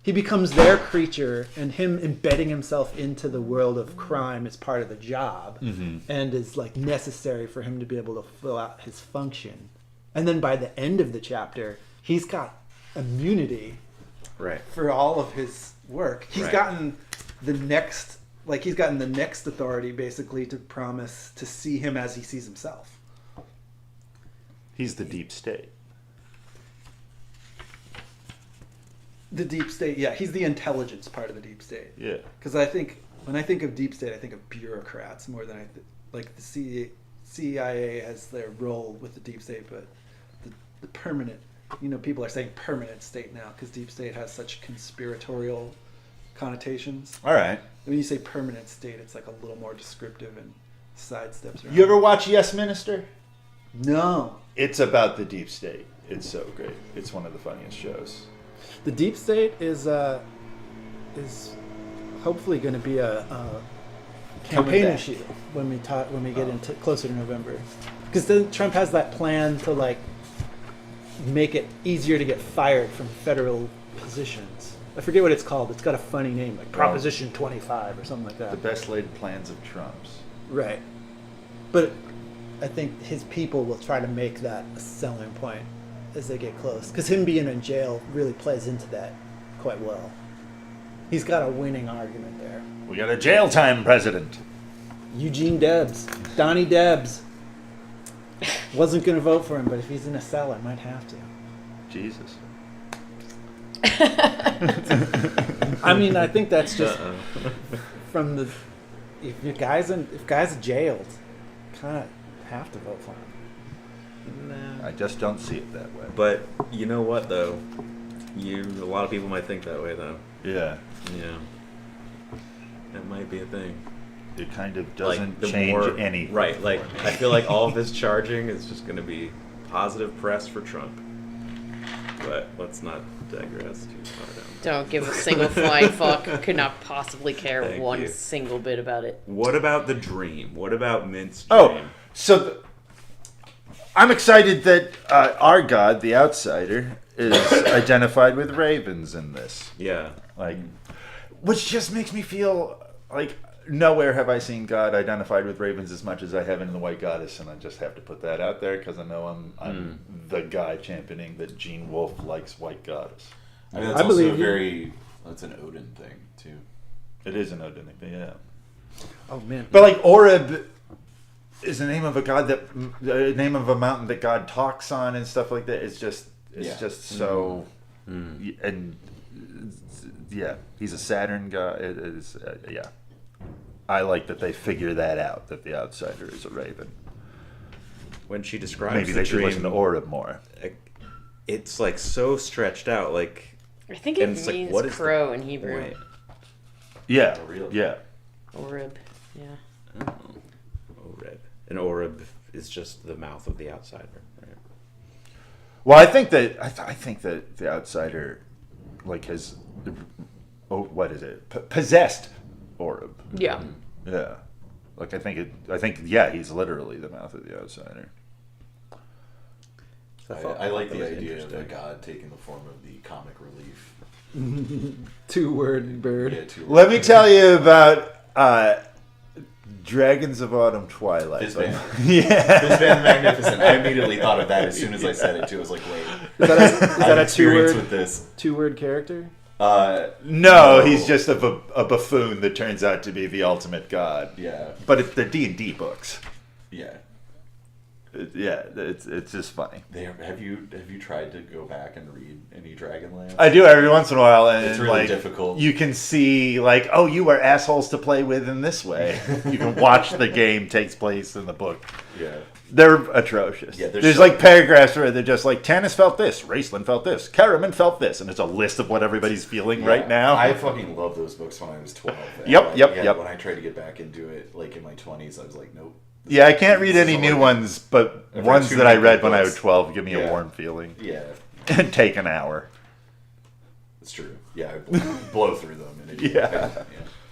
he becomes their creature, and him embedding himself into the world of crime is part of the job, and is necessary for him to be able to fill out his function. And then by the end of the chapter, he's got immunity Right. for all of his work. He's Right. gotten the next, authority basically to promise to see him as he sees himself. He's the deep state. The deep state, yeah, he's the intelligence part of the deep state. Yeah. Because when I think of deep state, I think of bureaucrats more than the CIA has their role with the deep state, but the permanent, people are saying permanent state now because deep state has such conspiratorial connotations. All right. When you say permanent state, it's like a little more descriptive and sidesteps around. You ever watch Yes Minister? No. It's about the deep state. It's so great. It's one of the funniest shows. The deep state is hopefully going to be a campaign issue when we get into closer to November, because then Trump has that plan to like make it easier to get fired from federal positions. I forget what it's called. It's got a funny name, like Proposition 25 or something like that. The best laid plans of Trump's. Right. But I think his people will try to make that a selling point as they get close, because him being in jail really plays into that quite well. He's got a winning argument there. We got a jail time president. Eugene Debs. Donnie Debs. Wasn't going to vote for him, but if he's in a cell, I might have to. Jesus. I mean, I think that's just from the... If guys jailed, kind of have to vote for him. Nah. I just don't see it that way. But you know what, though? A lot of people might think that way, though. Yeah. Yeah. That might be a thing. It kind of doesn't Like, change anything. Right, like, I feel like all of this charging is just going to be positive press for Trump. But let's not digress too far down. Don't give a single flying fuck. Could not possibly care Thank one you. single bit about it. What about the dream? What about Mint's dream? Oh, so I'm excited that our god, the outsider, is identified with ravens in this. Yeah. Like, which just makes me feel like nowhere have I seen God identified with ravens as much as I have in the White Goddess, and I just have to put that out there because I know I'm the guy championing that Gene Wolfe likes White Goddess. I mean, that's also that's an Odin thing too. It is an Odin thing, yeah. Oh, man. But like Oreb is the name of a god the name of a mountain that God talks on and stuff like that. It's just so, and yeah, he's a Saturn god. It is, yeah. I like that they figure that out, that the outsider is a raven. When she describes Maybe the they should dream, listen to Oreb more. it's like so stretched out. Like, I think it and it's means like, what is crow in Hebrew. point? Yeah, Oh, really? yeah. Orib. Yeah. Oh, Oreb. And Oreb is just the mouth of the outsider, right? Well, I think that I think that the outsider, like, has, what is it? Possessed Oreb. Yeah. Yeah, like I think he's literally the mouth of the outsider. I like the idea of a god taking the form of the comic relief. 2-word bird. Yeah, two Let me tell you about Dragons of Autumn Twilight. Fizban. Yeah. Fizban Magnificent. I immediately thought of that as soon as I said it too. I was like, wait. Is that a experience 2-word with this? 2-word character? No, he's just a buffoon that turns out to be the ultimate god. Yeah. But it's the D&D books. Yeah. It's just funny. Have you tried to go back and read any Dragonlance? I do every once in a while, and It's really difficult. You can see, like, oh, you are assholes to play with in this way. You can watch the game takes place in the book. Yeah. They're atrocious. Yeah, there's like paragraphs where they're just like, Tanis felt this, Raceland felt this, Karaman felt this, and it's a list of what everybody's feeling right now. I fucking loved those books when I was 12. Yep. When I tried to get back into it, like in my 20s, I was like, nope. Yeah, I can't read This any is new all ones, but I've read ones too that I many read good when I was books. 12 give me a Yeah. warm feeling. Yeah, And take an hour. it's true. Yeah, I blow through them. And Yeah.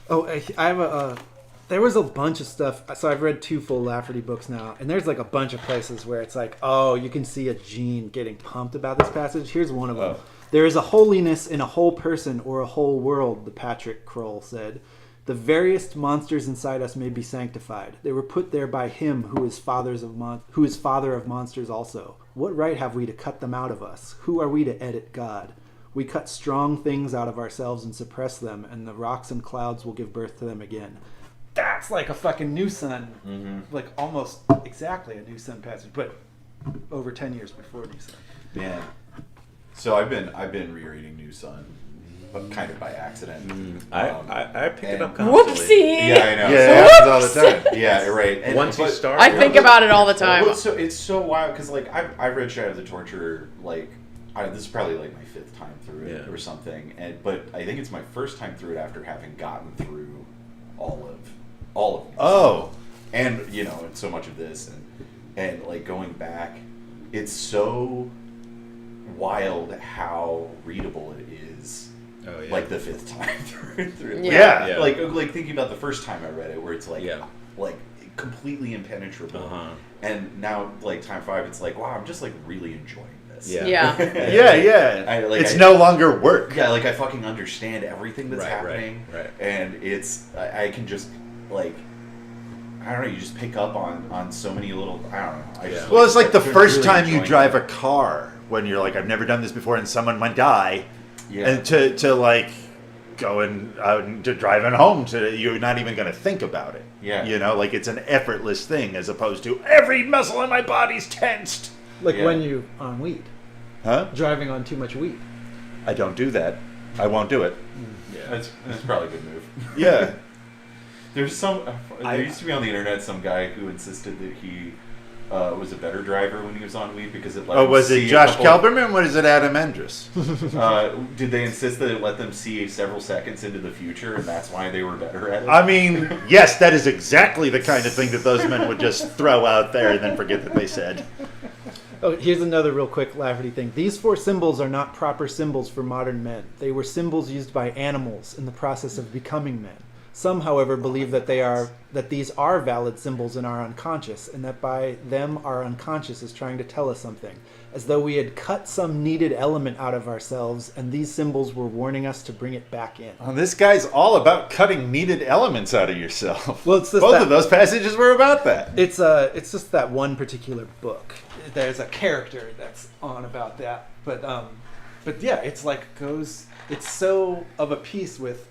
Oh, I have there was a bunch of stuff. So I've read 2 full Lafferty books now, and there's like a bunch of places where it's like, oh, you can see a Gene getting pumped about this passage. Here's one of them. Oh. There is a holiness in a whole person or a whole world, the Patrick Kroll said. The veriest monsters inside us may be sanctified. They were put there by him who is father of monsters also. What right have we to cut them out of us? Who are we to edit God? We cut strong things out of ourselves and suppress them, and the rocks and clouds will give birth to them again. That's like a fucking New Sun, like almost exactly a New Sun passage, but over 10 years before New Sun. Man. So I've been rereading New Sun. but kind of by accident. I pick it and- up constantly. Whoopsie. Yeah, I know. Yeah, it happens all the time. Yeah, right. And, Once you but- start, I think about it all the time. Well, it's so wild because like I've read Shadow of the Torturer like this is probably like my 5th time through it Yeah. or something, but I think it's my first time through it after having gotten through all of these. Oh. And and so much of this and like going back, it's so wild how readable it is. Oh, yeah. Like the 5th time through. Yeah. Yeah. Like thinking about the first time I read it, where it's like Yeah. like completely impenetrable. Uh-huh. And now, like time 5, it's like, wow, I'm just like really enjoying this. Yeah. Yeah. Yeah. It's no longer work. Yeah, like I fucking understand everything that's Right, happening, right. and I can just like, I don't know, you just pick up on so many little, I don't know. I just, Well, it's like the really first time you enjoying drive it. a car when you're like, I've never done this before, and someone might die, Yeah. and to like going out to driving home, to you're not even going to think about it. Yeah. Like it's an effortless thing as opposed to every muscle in my body's tensed. Like Yeah. when you on weed, Huh? driving on too much weed. I don't do that. I won't do it. That's probably a good move. Yeah. There's there used to be on the internet some guy who insisted that he was a better driver when he was on weed because it let Oh, him was see it a Josh couple- Kelberman? What is it, Adam Endress? Did they insist that it let them see several seconds into the future, and that's why they were better at it? I mean, yes, that is exactly the kind of thing that those men would just throw out there and then forget that they said. Oh, here's another real quick Lafferty thing. These 4 symbols are not proper symbols for modern men. They were symbols used by animals in the process of becoming men. Some, however, believe that these are valid symbols in our unconscious, and that by them our unconscious is trying to tell us something, as though we had cut some needed element out of ourselves, and these symbols were warning us to bring it back in. Well, this guy's all about cutting needed elements out of yourself. Well, it's just both that- of those passages were about that. It's just that one particular book. There's a character that's on about that, but yeah, it's like it's so of a piece with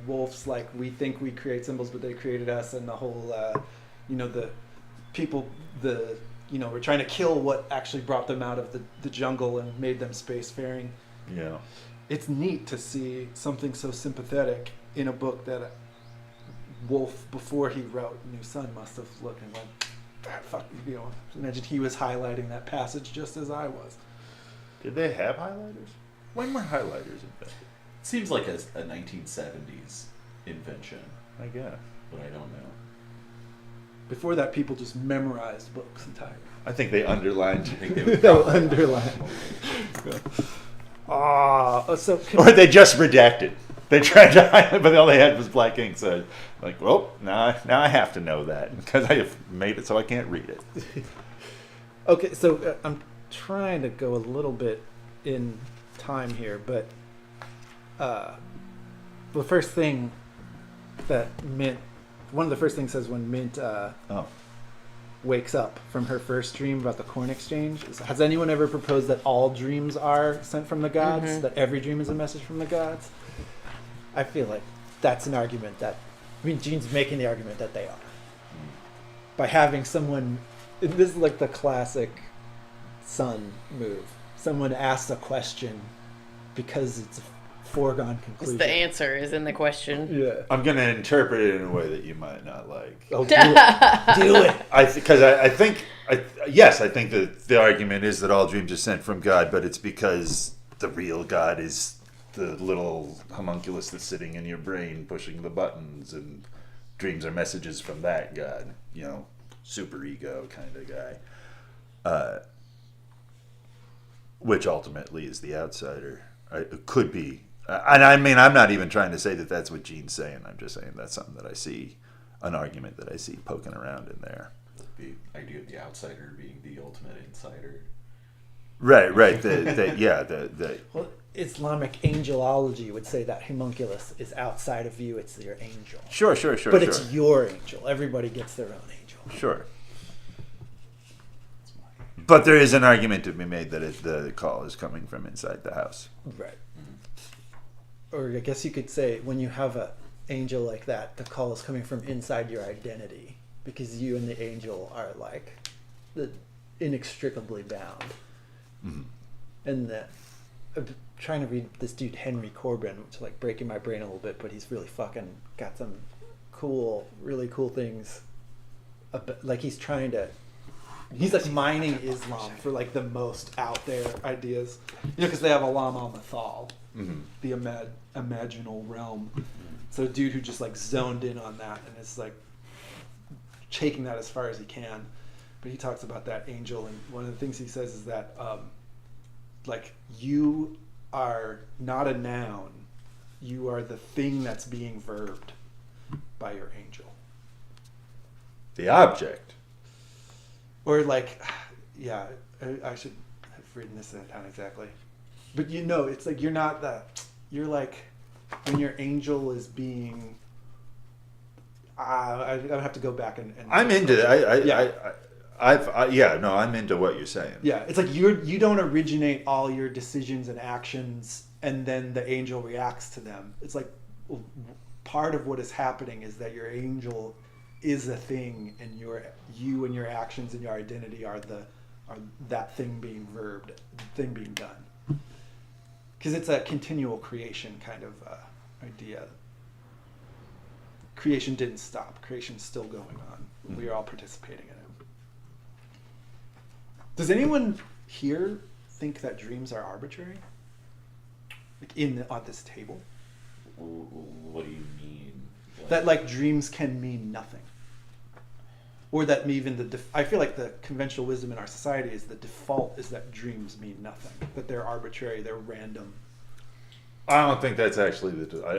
Wolfe's like we think we create symbols, but they created us, and the whole the people we're trying to kill what actually brought them out of the jungle and made them spacefaring. Yeah. It's neat to see something so sympathetic in a book that Wolfe, before he wrote New Sun, must have looked and went, fuck, imagine he was highlighting that passage just as I was. Did they have highlighters? When were highlighters invented? Seems like a 1970s invention, I guess. but I don't know. Before that, people just memorized books entirely. I think they underlined. I think they would They'll probably- underline. So Or they just redacted. They tried to highlight, but all they had was black ink. So, like, well, now I have to know that because I have made it so I can't read it. okay, so I'm trying to go a little bit in time here, but the first thing that Mint, one of the first things says when Mint wakes up from her first dream about the corn exchange is, has anyone ever proposed that all dreams are sent from the gods? Mhm. That every dream is a message from the gods? I feel like that's an argument that, Gene's making the argument that they are. By having someone, this is like the classic Sun move. Someone asks a question because it's a foregone It's conclusion. the answer is in the question. Yeah. I'm going to interpret it in a way that you might not like. Oh, do it. Do it. I think that the argument is that all dreams are sent from God, but it's because the real God is the little homunculus that's sitting in your brain pushing the buttons, and dreams are messages from that God, super ego kind of guy, which ultimately is the outsider. It could be, and I mean, I'm not even trying to say that that's what Gene's saying. I'm just saying that's something that I see, an argument that I see poking around in there. The idea of the outsider being the ultimate insider. Right. The Well, Islamic angelology would say that homunculus is outside of you. It's your angel. Sure. But it's your angel. Everybody gets their own angel. Sure. But there is an argument to be made that the call is coming from inside the house. Right. Or I guess you could say when you have an angel like that, the call is coming from inside your identity because you and the angel are like inextricably bound. Mm-hmm. And that I'm trying to read this dude Henry Corbin, which is like breaking my brain a little bit, but he's really fucking got some really cool things. Like he's like mining Islam for like the most out there ideas, because they have Alam al-Mathal, the imaginal realm. So a dude who just like zoned in on that and is like taking that as far as he can. But he talks about that angel, and one of the things he says is that like you are not a noun, you are the thing that's being verbed by your angel. The object. Or like, yeah, I should have written this down exactly. But it's like you're like, when your angel is being, I have to go back and I'm into that. I'm into what you're saying. Yeah, it's like you don't originate all your decisions and actions, and then the angel reacts to them. It's like part of what is happening is that your angel is a thing, and you and your actions and your identity are that thing being verbed, thing being done. Because it's a continual creation kind of idea. Creation didn't stop. Creation's still going on. We are all participating in it. Does anyone here think that dreams are arbitrary? Like on this table? What do you mean? That like dreams can mean nothing. Or that even I feel like the conventional wisdom in our society is the default is that dreams mean nothing. That they're arbitrary, they're random. I don't think that's actually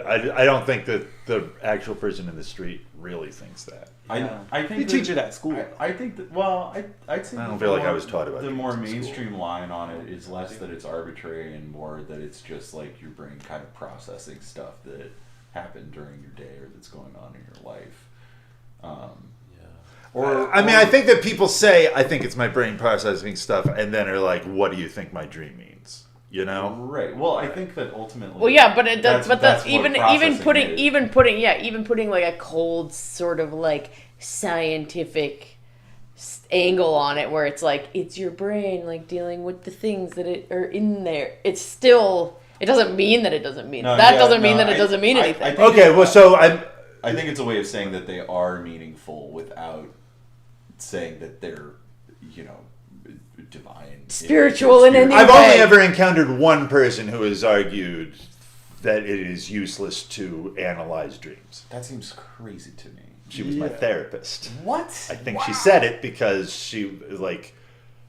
I don't think that the actual person in the street really thinks that. I think you teach it at school. I think that, I'd say I don't feel like I was taught about the dreams more in mainstream line on it is less that it's arbitrary and more that it's just like your brain kind of processing stuff that happened during your day or that's going on in your life. I think that people say, I think it's my brain processing stuff, and then are like, what do you think my dream means? You know? Right. Well, I think that ultimately. Well, yeah, but it does. But that's even putting like a cold sort of like scientific angle on it, where it's like it's your brain like dealing with the things that are in there. It's still. It doesn't mean that it doesn't mean. Doesn't mean that it doesn't mean anything. I think it's a way of saying that they are meaningful without saying that they're, divine, spiritual in any way. I've only ever encountered one person who has argued that it is useless to analyze dreams. That seems crazy to me. She was my therapist. What? I think she said it because she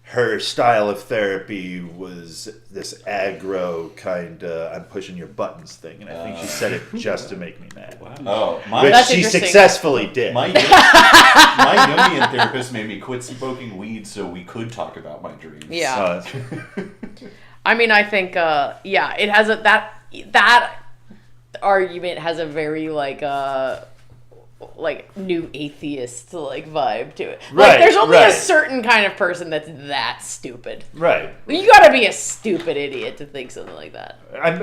her style of therapy was this aggro kind of I'm pushing your buttons thing, and I think she said it just to make me mad. Wow. Which she successfully did. My Jungian therapist made me quit smoking weed so we could talk about my dreams. Yeah. I mean, I think, it has that argument has a very like new atheist vibe to it. Right, there's only a certain kind of person that's that stupid. Right. You gotta be a stupid idiot to think something like that. There are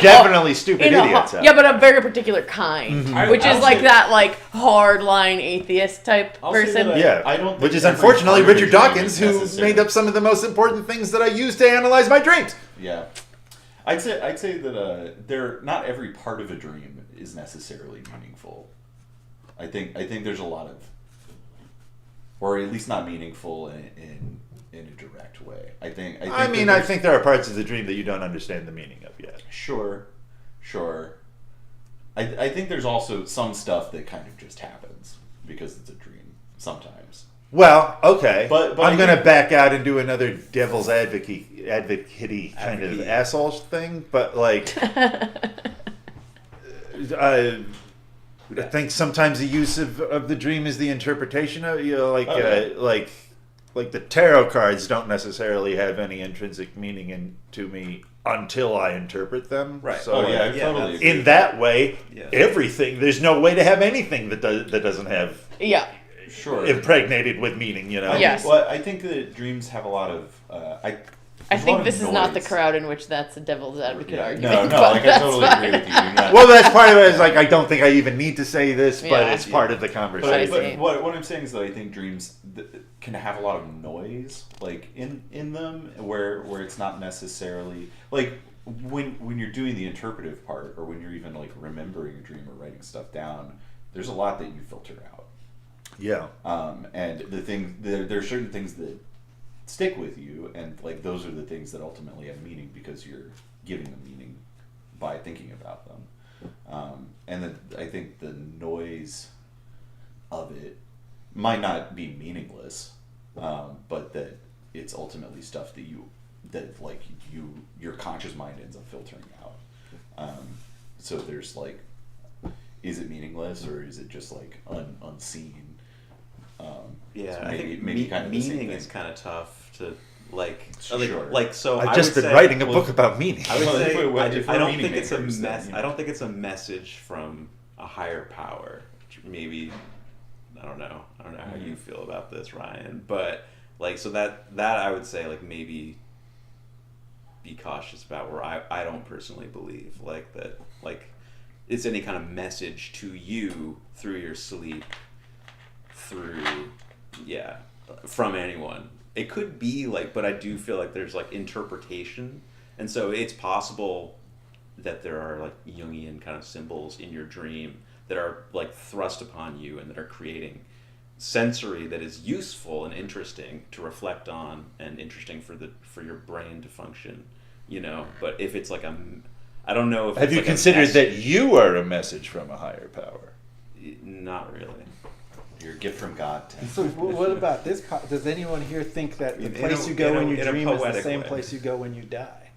definitely stupid idiots out. Yeah, but a very particular kind, which is that hardline atheist type person. I don't. Which is unfortunately Richard Dawkins, who made up some of the most important things that I use to analyze my dreams. Yeah. I'd say that they're not every part of a dream is necessarily meaningful. I think there's a lot of, or at least not meaningful in a direct way. I think there are parts of the dream that you don't understand the meaning of yet. Sure. I think there's also some stuff that kind of just happens because it's a dream sometimes. Well, okay, but I'm going to back out and do another devil's advocate-y kind of asshole thing, but I think sometimes the use of the dream is the interpretation of like the tarot cards don't necessarily have any intrinsic meaning to me until I interpret them. Right. So I totally agree. in that way, everything there's no way to have anything that doesn't have impregnated with meaning. Yes. Well, I think that dreams have a lot of. I I There's a lot think of this is not the noise. crowd in which that's a devil's advocate argument. No, but like I that's totally fine. agree with you. You're not- Well, that's part of it. Is like I don't think I even need to say this, but Yeah. it's part of the But, conversation. see. what I'm saying is that I think dreams can have a lot of noise, like in them, where it's not necessarily like when you're doing the interpretive part, or when you're even like remembering a dream or writing stuff down. There's a lot that you filter out, Yeah. and there are certain things that stick with you, and like those are the things that ultimately have meaning because you're giving them meaning by thinking about them. And then I think the noise of it might not be meaningless, but that it's ultimately stuff that your conscious mind ends up filtering out. So there's like, is it meaningless or is it just like unseen? Yeah, So I think maybe kind of the same meaning thing. is kind of tough to like. Sure. So I've I just would been say- writing a book about meaning. I would Well, say if we're I don't meaning think it's a makers, then, mess. you know. I don't think it's a message from a higher power. Maybe I don't know how you feel about this, Ryan. But like, so that I would say like maybe be cautious about, where I don't personally believe like that, like it's any kind of message to you through your sleep, from anyone. It could be like, but I do feel like there's like interpretation, and so it's possible that there are like Jungian kind of symbols in your dream that are like thrust upon you and that are creating sensory that is useful and interesting to reflect on, and interesting for your brain to function, but if it's like I don't know if Have it's you like a considered that message. you are a message from a higher power? Not really. You're a gift from God. Tim. So what about this? Does anyone here think that the In place a- you go in a- when you in a dream is the poetic same way. place you go when you die?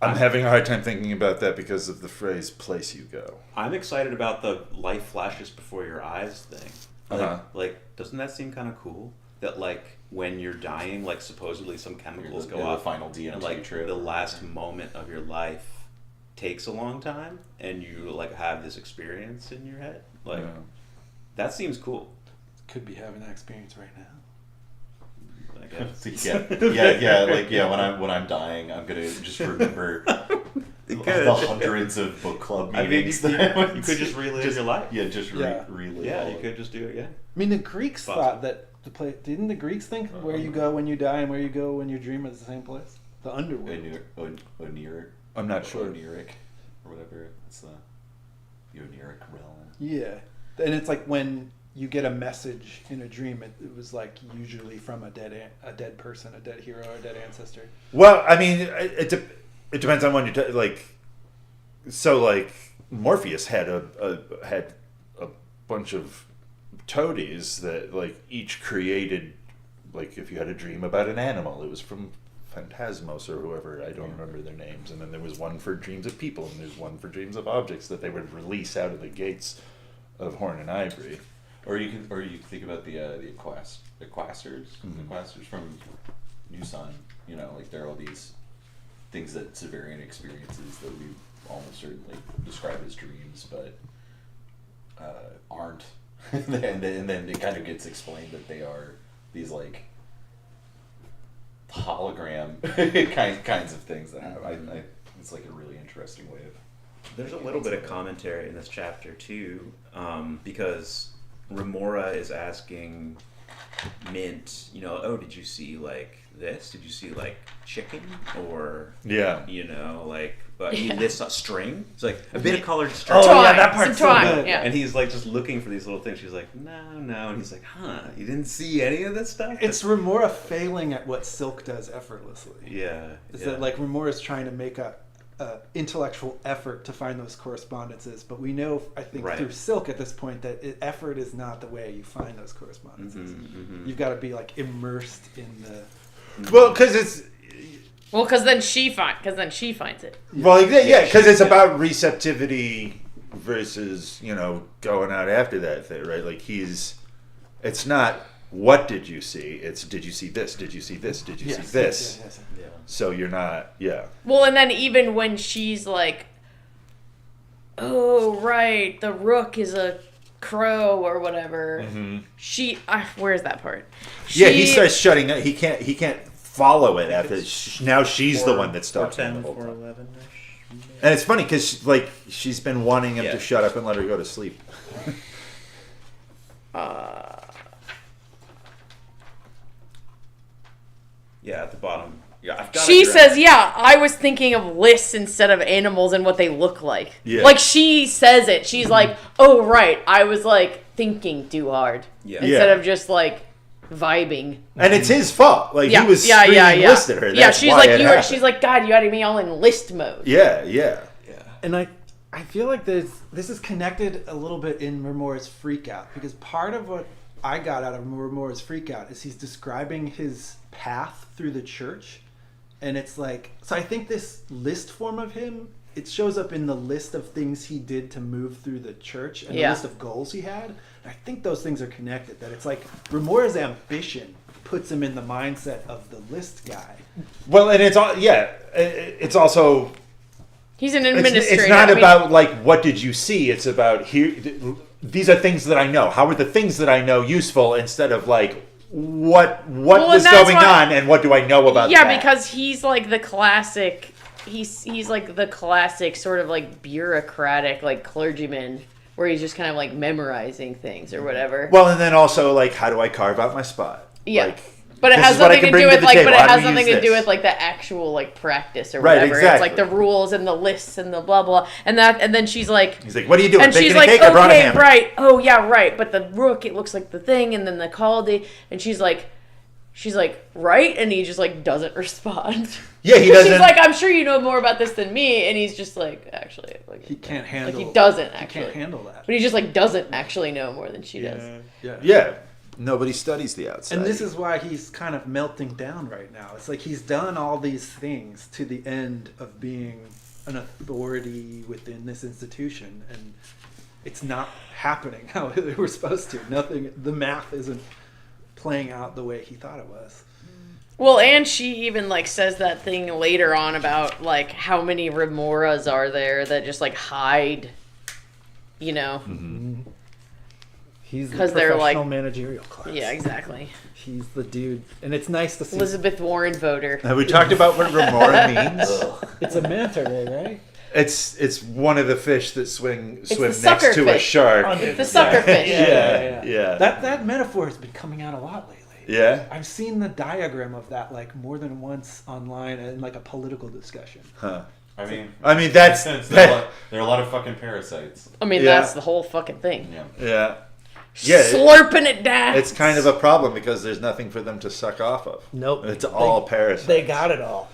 I'm having a hard time thinking about that because of the phrase "place you go." I'm excited about the life flashes before your eyes thing. Uh-huh. Like, doesn't that seem kind of cool? That like when you're dying, like supposedly some chemicals go The off, final DMT and like trip. the last moment of your life takes a long time, and you like have this experience in your head. Like Yeah. that seems cool. Could be having that experience right now. I guess. yeah. When I'm dying, I'm gonna just remember the hundreds of book club I mean, meetings. you that I went could just to. relive your life. Yeah, just Yeah. relive. Yeah, all you of could just do it. Yeah. I mean, the Greeks Possible. thought that the place. Didn't the Greeks think where you go when you die and where you go when you dream is the same place? The underworld. Oniric. I'm not sure. Oniric, or whatever. It's the Oniric realm. Yeah, and it's like when you get a message in a dream. It was like usually from a dead person, a dead hero, or a dead ancestor. Well, I mean, it depends on when you like. So, like Morpheus had a bunch of toadies that like each created, like if you had a dream about an animal, it was from Phantasmos or whoever, I don't remember their names, and then there was one for dreams of people, and there's one for dreams of objects that they would release out of the gates of Horn and Ivory. Or you can think about the Aquasters, Aquasters from New Sun. Like there are all these things that Severian experiences that we almost certainly describe as dreams, but aren't. and then it kind of gets explained that they are these like hologram kinds of things that have. It's like a really interesting way of. There's a little bit of commentary in this chapter too, because Remora is asking Mint, oh, did you see like this? Did you see like chicken or Yeah. But he lists a string. It's like a bit of colored string. Oh, Twine, yeah, that part's some so twine, good. yeah. And he's like just looking for these little things. She's like, no, and he's like, you didn't see any of this stuff? It's Remora failing at what Silk does effortlessly. yeah. Is yeah. that like Remora is trying to make a intellectual effort to find those correspondences, but we know, I think, Right. through Silk at this point that effort is not the way you find those correspondences. Mhm. You've got to be like immersed in the. Well, because it's because then she finds it. well, yeah, because it's Yeah. about receptivity versus going out after that thing, right? Like it's not what did you see? It's did you see this? Did you see this? Did you see this? Yes. Yeah. So you're not, yeah. Well, and then even when she's like, "Oh, right, the rook is a crow or whatever," she where's that part? Yeah, he starts shutting up. He can't follow it after now she's the one that stops him 410, the whole time. 411-ish. And it's funny because she's been wanting him Yeah. to shut up and let her go to sleep. Yeah, at the bottom. Yeah, I've got She it says, right. "Yeah, I was thinking of lists instead of animals and what they look like." Yeah. Like she says it. She's like, "Oh right, I was like thinking too hard Yeah. instead Yeah. of just like vibing." And it's his fault. Like Yeah, he was yeah, screaming yeah, yeah. list at her. Yeah, That's she's why like, it "You." happened. She's like, "God, you had me all in list mode." Yeah. And I feel like this is connected a little bit in Remora's freak out, because part of what I got out of Remora's freak out is he's describing his path through the church, and it's like, so I think this list form of him, it shows up in the list of things he did to move through the church and the Yeah. list of goals he had. And I think those things are connected, that it's like Remora's ambition puts him in the mindset of the list guy. Well, and it's all it's also He's an administrator. it's not I mean, about like what did you see. It's about here. These are things that I know. How are the things that I know useful instead of like what Well, was and that's going why- on and what do I know about? yeah, that? because he's like the classic. He's like the classic sort of like bureaucratic like clergyman, where he's just kind of like memorizing things or whatever. Well, and then also like how do I carve out my spot? Yeah. Like, But it this has is what I nothing can to bring do to with the like, table. but it How do has we nothing use to do this? with like the actual like practice or Right, whatever. It's exactly. like the rules and the lists and the blah blah, and then she's like, He's like, what are you doing? and Baking she's a like, cake? I brought a okay, hammer. right, oh yeah, right. But the rook, it looks like the thing, and then the caldy, and she's like, right, and he just like doesn't respond. Yeah, he doesn't. She's like, I'm sure you know more about this than me, and he's just like, actually, like He can't handle. he doesn't He actually. can't handle that. But he just like doesn't actually know more than she does. Yeah. Yeah. Nobody studies the outside. And this is why he's kind of melting down right now. It's like he's done all these things to the end of being an authority within this institution, and it's not happening how they were supposed to. Nothing. The math isn't playing out the way he thought it was. Well, and she even like says that thing later on about like how many remoras are there that just like hide, you know? He's the 'Cause they're, like- professional managerial class. Yeah, exactly. He's the dude, and it's nice to see. Elizabeth Warren voter. Have we talked about what remora means? It's a manta ray, right? It's one of the fish that swim the next sucker to a fish. shark. It's the sucker fish. Yeah. That metaphor has been coming out a lot lately. Yeah. I've seen the diagram of that like more than once online in like a political discussion. Huh. I mean, That's there that, are a lot of fucking parasites. I mean, Yeah. that's the whole fucking thing. Yeah. yeah. Yeah, Slurping it down. It's kind of a problem because there's nothing for them to suck off of. Nope. It's all parasites. They got it all.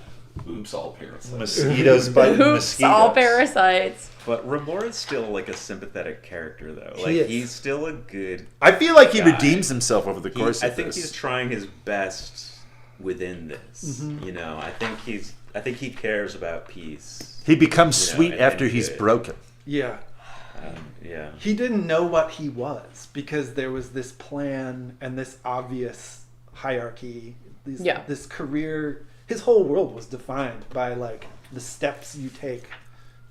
Oops, all parasites. Mosquitoes biting Oops, mosquitoes. all parasites. But Remora's still like a sympathetic character, though. Like He is. he's still a good. I feel like he guy. redeems himself over the course I of think this. he's trying his best within this. You know, I think he cares about peace. He becomes You know, sweet and after he's good. broken. Yeah. Yeah. He didn't know what he was because there was this plan and this obvious hierarchy. Yeah. This career, his whole world was defined by like the steps you take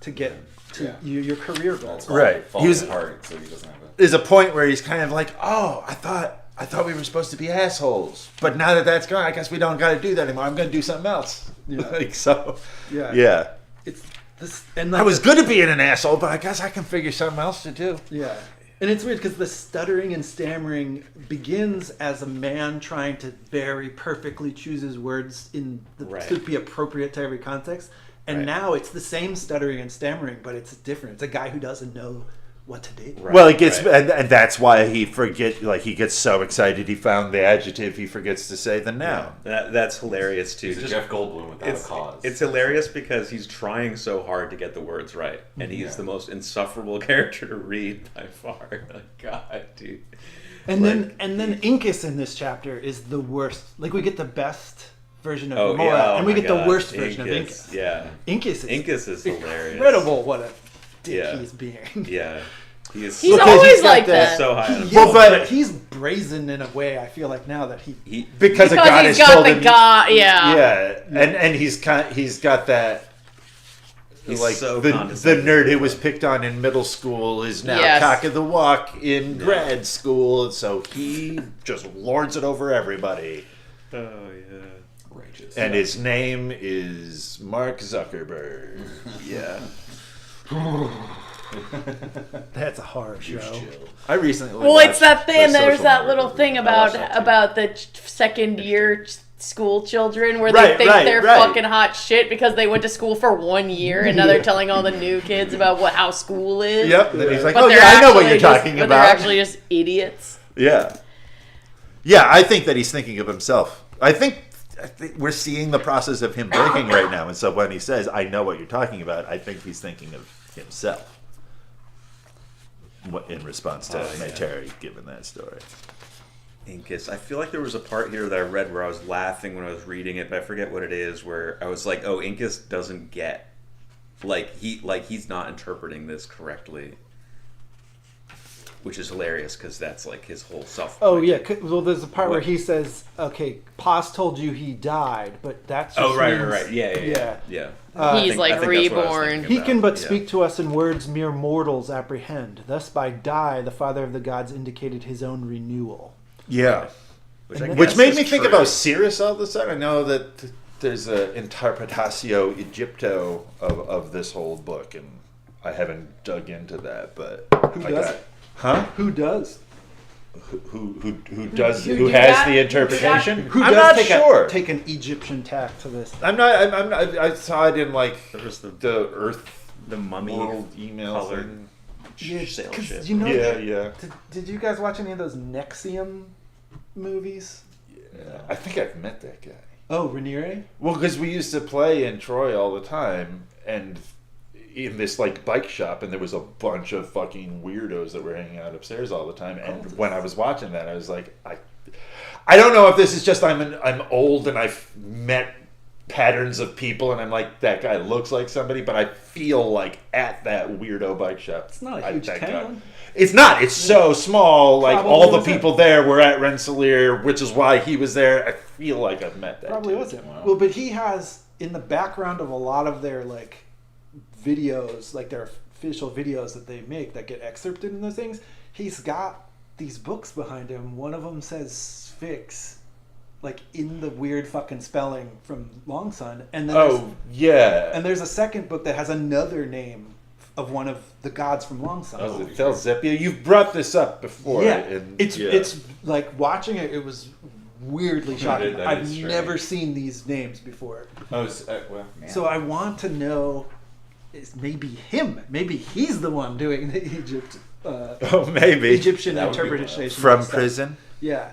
to get to your career goals. Right. Falling He was- apart, so he doesn't have a. There's a point where he's kind of like, oh, I thought we were supposed to be assholes, but now that that's gone, I guess we don't got to do that anymore. I'm going to do something else. Yeah. Like so. Yeah. Yeah. It's this, and I like, was good at being an asshole, but I guess I can figure something else to do. Yeah. And it's weird because the stuttering and stammering begins as a man trying to very perfectly choose his words to be appropriate to every context. And now it's the same stuttering and stammering, but it's different. It's a guy who doesn't know what to do. Right, Well, it gets, right. and that's why he he gets so excited he found the adjective he forgets to say the noun. That's hilarious too. He's a Just- Jeff Goldblum without a cause. It's hilarious because he's trying so hard to get the words right, and he's the most insufferable character to read by far. Like, God, dude. And then Incus in this chapter is the worst. Like we get the best version of Oh, Remora, yeah, oh and we my get God. the worst version of Incus. Yeah. Incus is hilarious. incredible what a dick Yeah. he's being. Yeah. He is He's so, always he's got like the- that. so high on He himself. is, but he's brazen in a way. I feel like now that he Because a Because god he's has got told the him. god, yeah. Yeah, and he's got that. He's like so the condescending. nerd who was picked on in middle school is now Yes. cock of the walk in grad school, and so he just lords it over everybody. Oh yeah. righteous. And his name is Mark Zuckerberg. Yeah. That's a horror show. I recently Well, watched it's that thing. The There's Social that Network. little thing I watched that too. about the second year school children where Right, they think right, they're right. fucking hot shit because they went to school for 1 year and now they're telling all the new kids about how school is. Yep. And he's like, But oh they're yeah, I know what actually you're just- talking but about. they're actually just idiots. Yeah. Yeah, I think that he's thinking of himself. I think we're seeing the process of him breaking right now. And so when he says, I know what you're talking about, I think he's thinking of himself in response to Terry giving that story. Incus. I feel like there was a part here that I read where I was laughing when I was reading it, but I forget what it is, where I was like, oh, Incus doesn't get, he's not interpreting this correctly. Which is hilarious because that's like his whole self. Oh yeah, well there's a part where What? he says, "Okay, Paz told you he died, but that's just right, means- right, yeah. Yeah. I He's think- like I think that's what I was reborn. thinking He about. can but Yeah. speak to us in words mere mortals apprehend. Thus by die, the Father of the Gods indicated his own renewal." Yeah. Which, I And Which guess made is me think true. about Sirius all of a sudden. I know that there's an interpretatio Egypto of this whole book, and I haven't dug into that, but Who I does? got, huh? Who does? Who has the interpretation? Who I'm does not take sure. take an Egyptian tack to this? I'm not. I saw it in like There was the Earth the mummy World email colored thing. Yeah, sail 'cause ship. you know Yeah, that- yeah. Did you guys watch any of those Nexium movies? I think I've met that guy. Oh, Raniere? Well, because we used to play in Troy all the time, and in this like bike shop, and there was a bunch of fucking weirdos that were hanging out upstairs all the time. And when I was watching that, I was like, I don't know if this is just I'm old and I've met patterns of people, and I'm like, that guy looks like somebody, but I feel like at that weirdo bike shop. It's not a huge that guy- town. It's not. It's so small. Like Probably all the wasn't. people there were at Rensselaer, which is why he was there. I feel like I've met that. Probably dude. wasn't. Wow. Well, but he has in the background of a lot of their like videos, like their official videos that they make that get excerpted in those things. He's got these books behind him. One of them says Sphinx, like in the weird fucking spelling from Long Sun, and then Oh yeah. there's a second book that has another name of one of the gods from Long Sun. Oh, it tells Zepia. You've brought this up before. Yeah, and- it's yeah. it's like watching it. It was weirdly shocking. that I've is strange. never seen these names before, Oh, well, man. so I want to know. Is maybe him? Maybe he's the one doing the oh maybe Egyptian That would be interpretation from of stuff. prison. Yeah,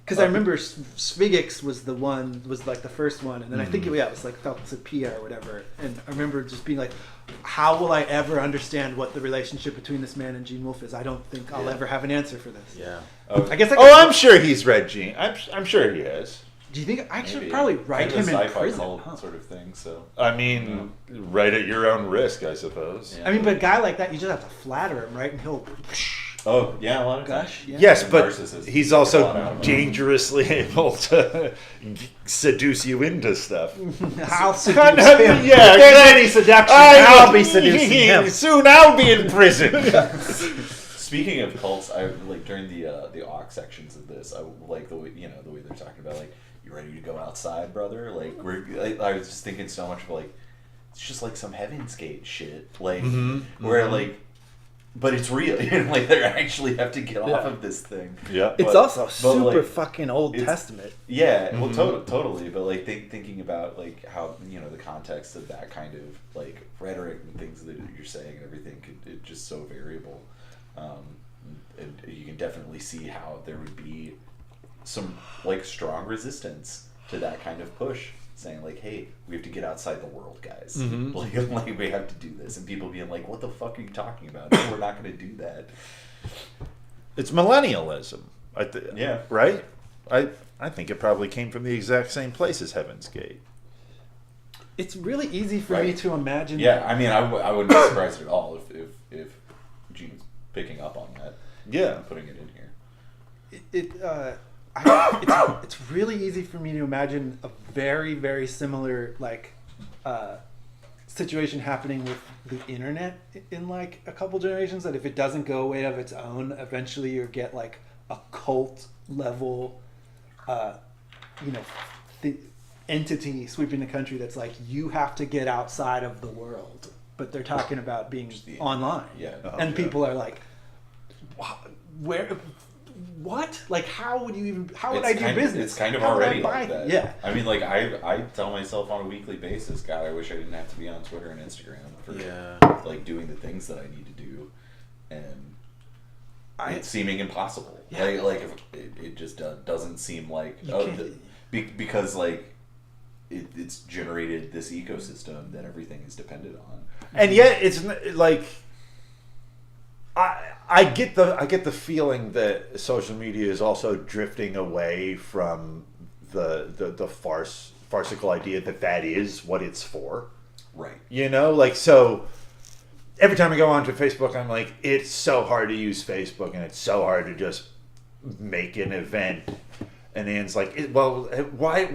because I remember Sphinx was the one, was like the first one, and then I think it was like Thalsipia or whatever. And I remember just being like, how will I ever understand what the relationship between this man and Gene Wolfe is? I don't think I'll ever have an answer for this. Yeah. I guess. Oh, I'm sure he's read Gene. I'm sure he has. Do you think I should Maybe. probably write Kind of him a in sci-fi prison? cult Huh? sort of thing. So I mean, right at your own risk, I suppose. Yeah. I mean, but a guy like that, you just have to flatter him, right? And he'll oh yeah, a lot of gush. times. Yeah. Yes, Yeah, but narcissist. he's Get a lot also out of him. dangerously able to seduce you into stuff. I'll seduce Yeah, him. If there's exactly. any seduction, I I'll will- be seducing him. Soon I'll be in prison. Speaking of cults, I like during the aux sections of this. I like the way the way they're talking about like, you ready to go outside, brother? Like I was just thinking so much of like, it's just like some Heaven's Gate shit, like where like, but it's real. Like they actually have to get off of this thing. Yeah. It's But- also but, super like, fucking Old it's- Testament. Yeah, well, totally. But like thinking about like how the context of that kind of like rhetoric and things that you're saying and everything, it's just so variable. And you can definitely see how there would be some like strong resistance to that kind of push, saying like, "Hey, we have to get outside the world, guys. Like we have to do this," and people being like, "What the fuck are you talking about? No, we're not going to do that." It's millennialism. Yeah. Right? I think it probably came from the exact same place as Heaven's Gate. It's really easy for me Right. to imagine. Yeah, I mean, I wouldn't be surprised at all if Gene's picking up on that. Yeah. And putting it in here. It's really easy for me to imagine a very, very similar like situation happening with the internet in like a couple generations. That if it doesn't go away of its own, eventually you get like a cult level, entity sweeping the country that's like, you have to get outside of the world, but they're talking about being online. Yeah. And people are like, where, what? Like, how would I do business? It's kind of How would I already buy like that. Yeah. I mean, like, I tell myself on a weekly basis, God, I wish I didn't have to be on Twitter and Instagram for like doing the things that I need to do, and it's seeming impossible. Yeah. Like if it just doesn't seem like because like it's generated this ecosystem that everything is dependent on, and yet it's like I get the feeling that social media is also drifting away from the farcical idea that is what it's for. right? You know, like, so every time I go onto Facebook, I'm like, it's so hard to use Facebook, and it's so hard to just make an event. And Anne's like, well, why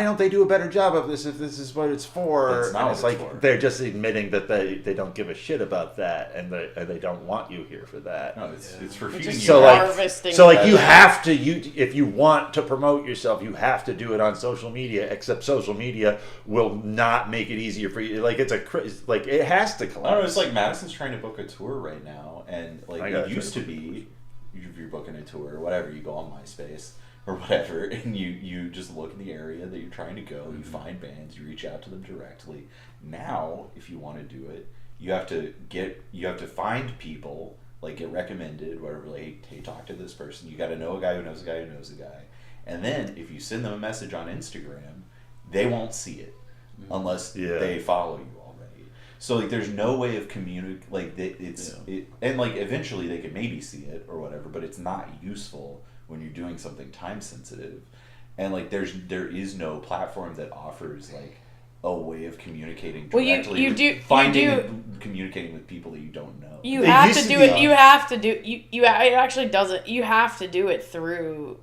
don't they do a better job of this if this is what it's for? It's not and what it's it's like for. they're just admitting that they don't give a shit about that, and they don't want you here for that. No, it's for feeding you. So Harvesting like you that. have to if you want to promote yourself, you have to do it on social media. Except social media will not make it easier for you. Like like it has to I collapse. don't know. It's like Madison's trying to book a tour right now, and like I gotta it used try. to be, if you're booking a tour or whatever, you go on MySpace or whatever, and you just look in the area that you're trying to go. You find bands, you reach out to them directly. Now, if you want to do it, you have to find people, like get recommended, whatever. Like, hey, talk to this person. You got to know a guy who knows a guy who knows a guy, and then if you send them a message on Instagram, they won't see it unless they follow you already. So like, there's no way of and like eventually they could maybe see it or whatever, but it's not useful when you're doing something time sensitive, and like there is no platform that offers like a way of communicating directly. And communicating with people that you don't know. You have to do it. You have to do you. It actually doesn't. You have to do it through.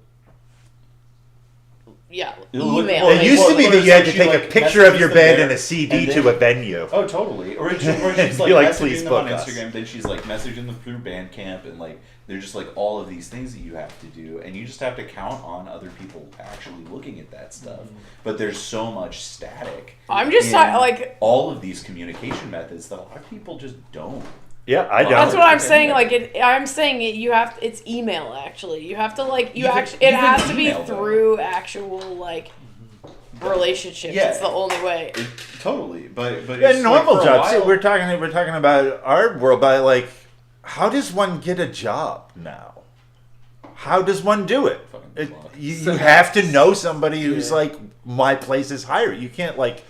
Yeah, email. It used to be that you had to take a picture of your band and a and CD then- to a venue. Oh, totally. Or she's like Be like, messaging "Please them on book us." Instagram, then she's like messaging them through Bandcamp, and like they're just like all of these things that you have to do, and you just have to count on other people actually looking at that stuff. But there's so much static. I'm just in like all of these communication methods that a lot of people just don't. Yeah, I don't. that's what I'm saying. Yeah. Like I'm saying you have. It's email actually. You have to like it Even has to be email, though. through actual like relationships. Yeah. It's the only way. Totally, but Yeah, it's normal like for a jobs. while- We're talking about our world, but like, how does one get a job now? How does one do it? Fucking luck. You have to know somebody who's like, my place is hiring. You can't like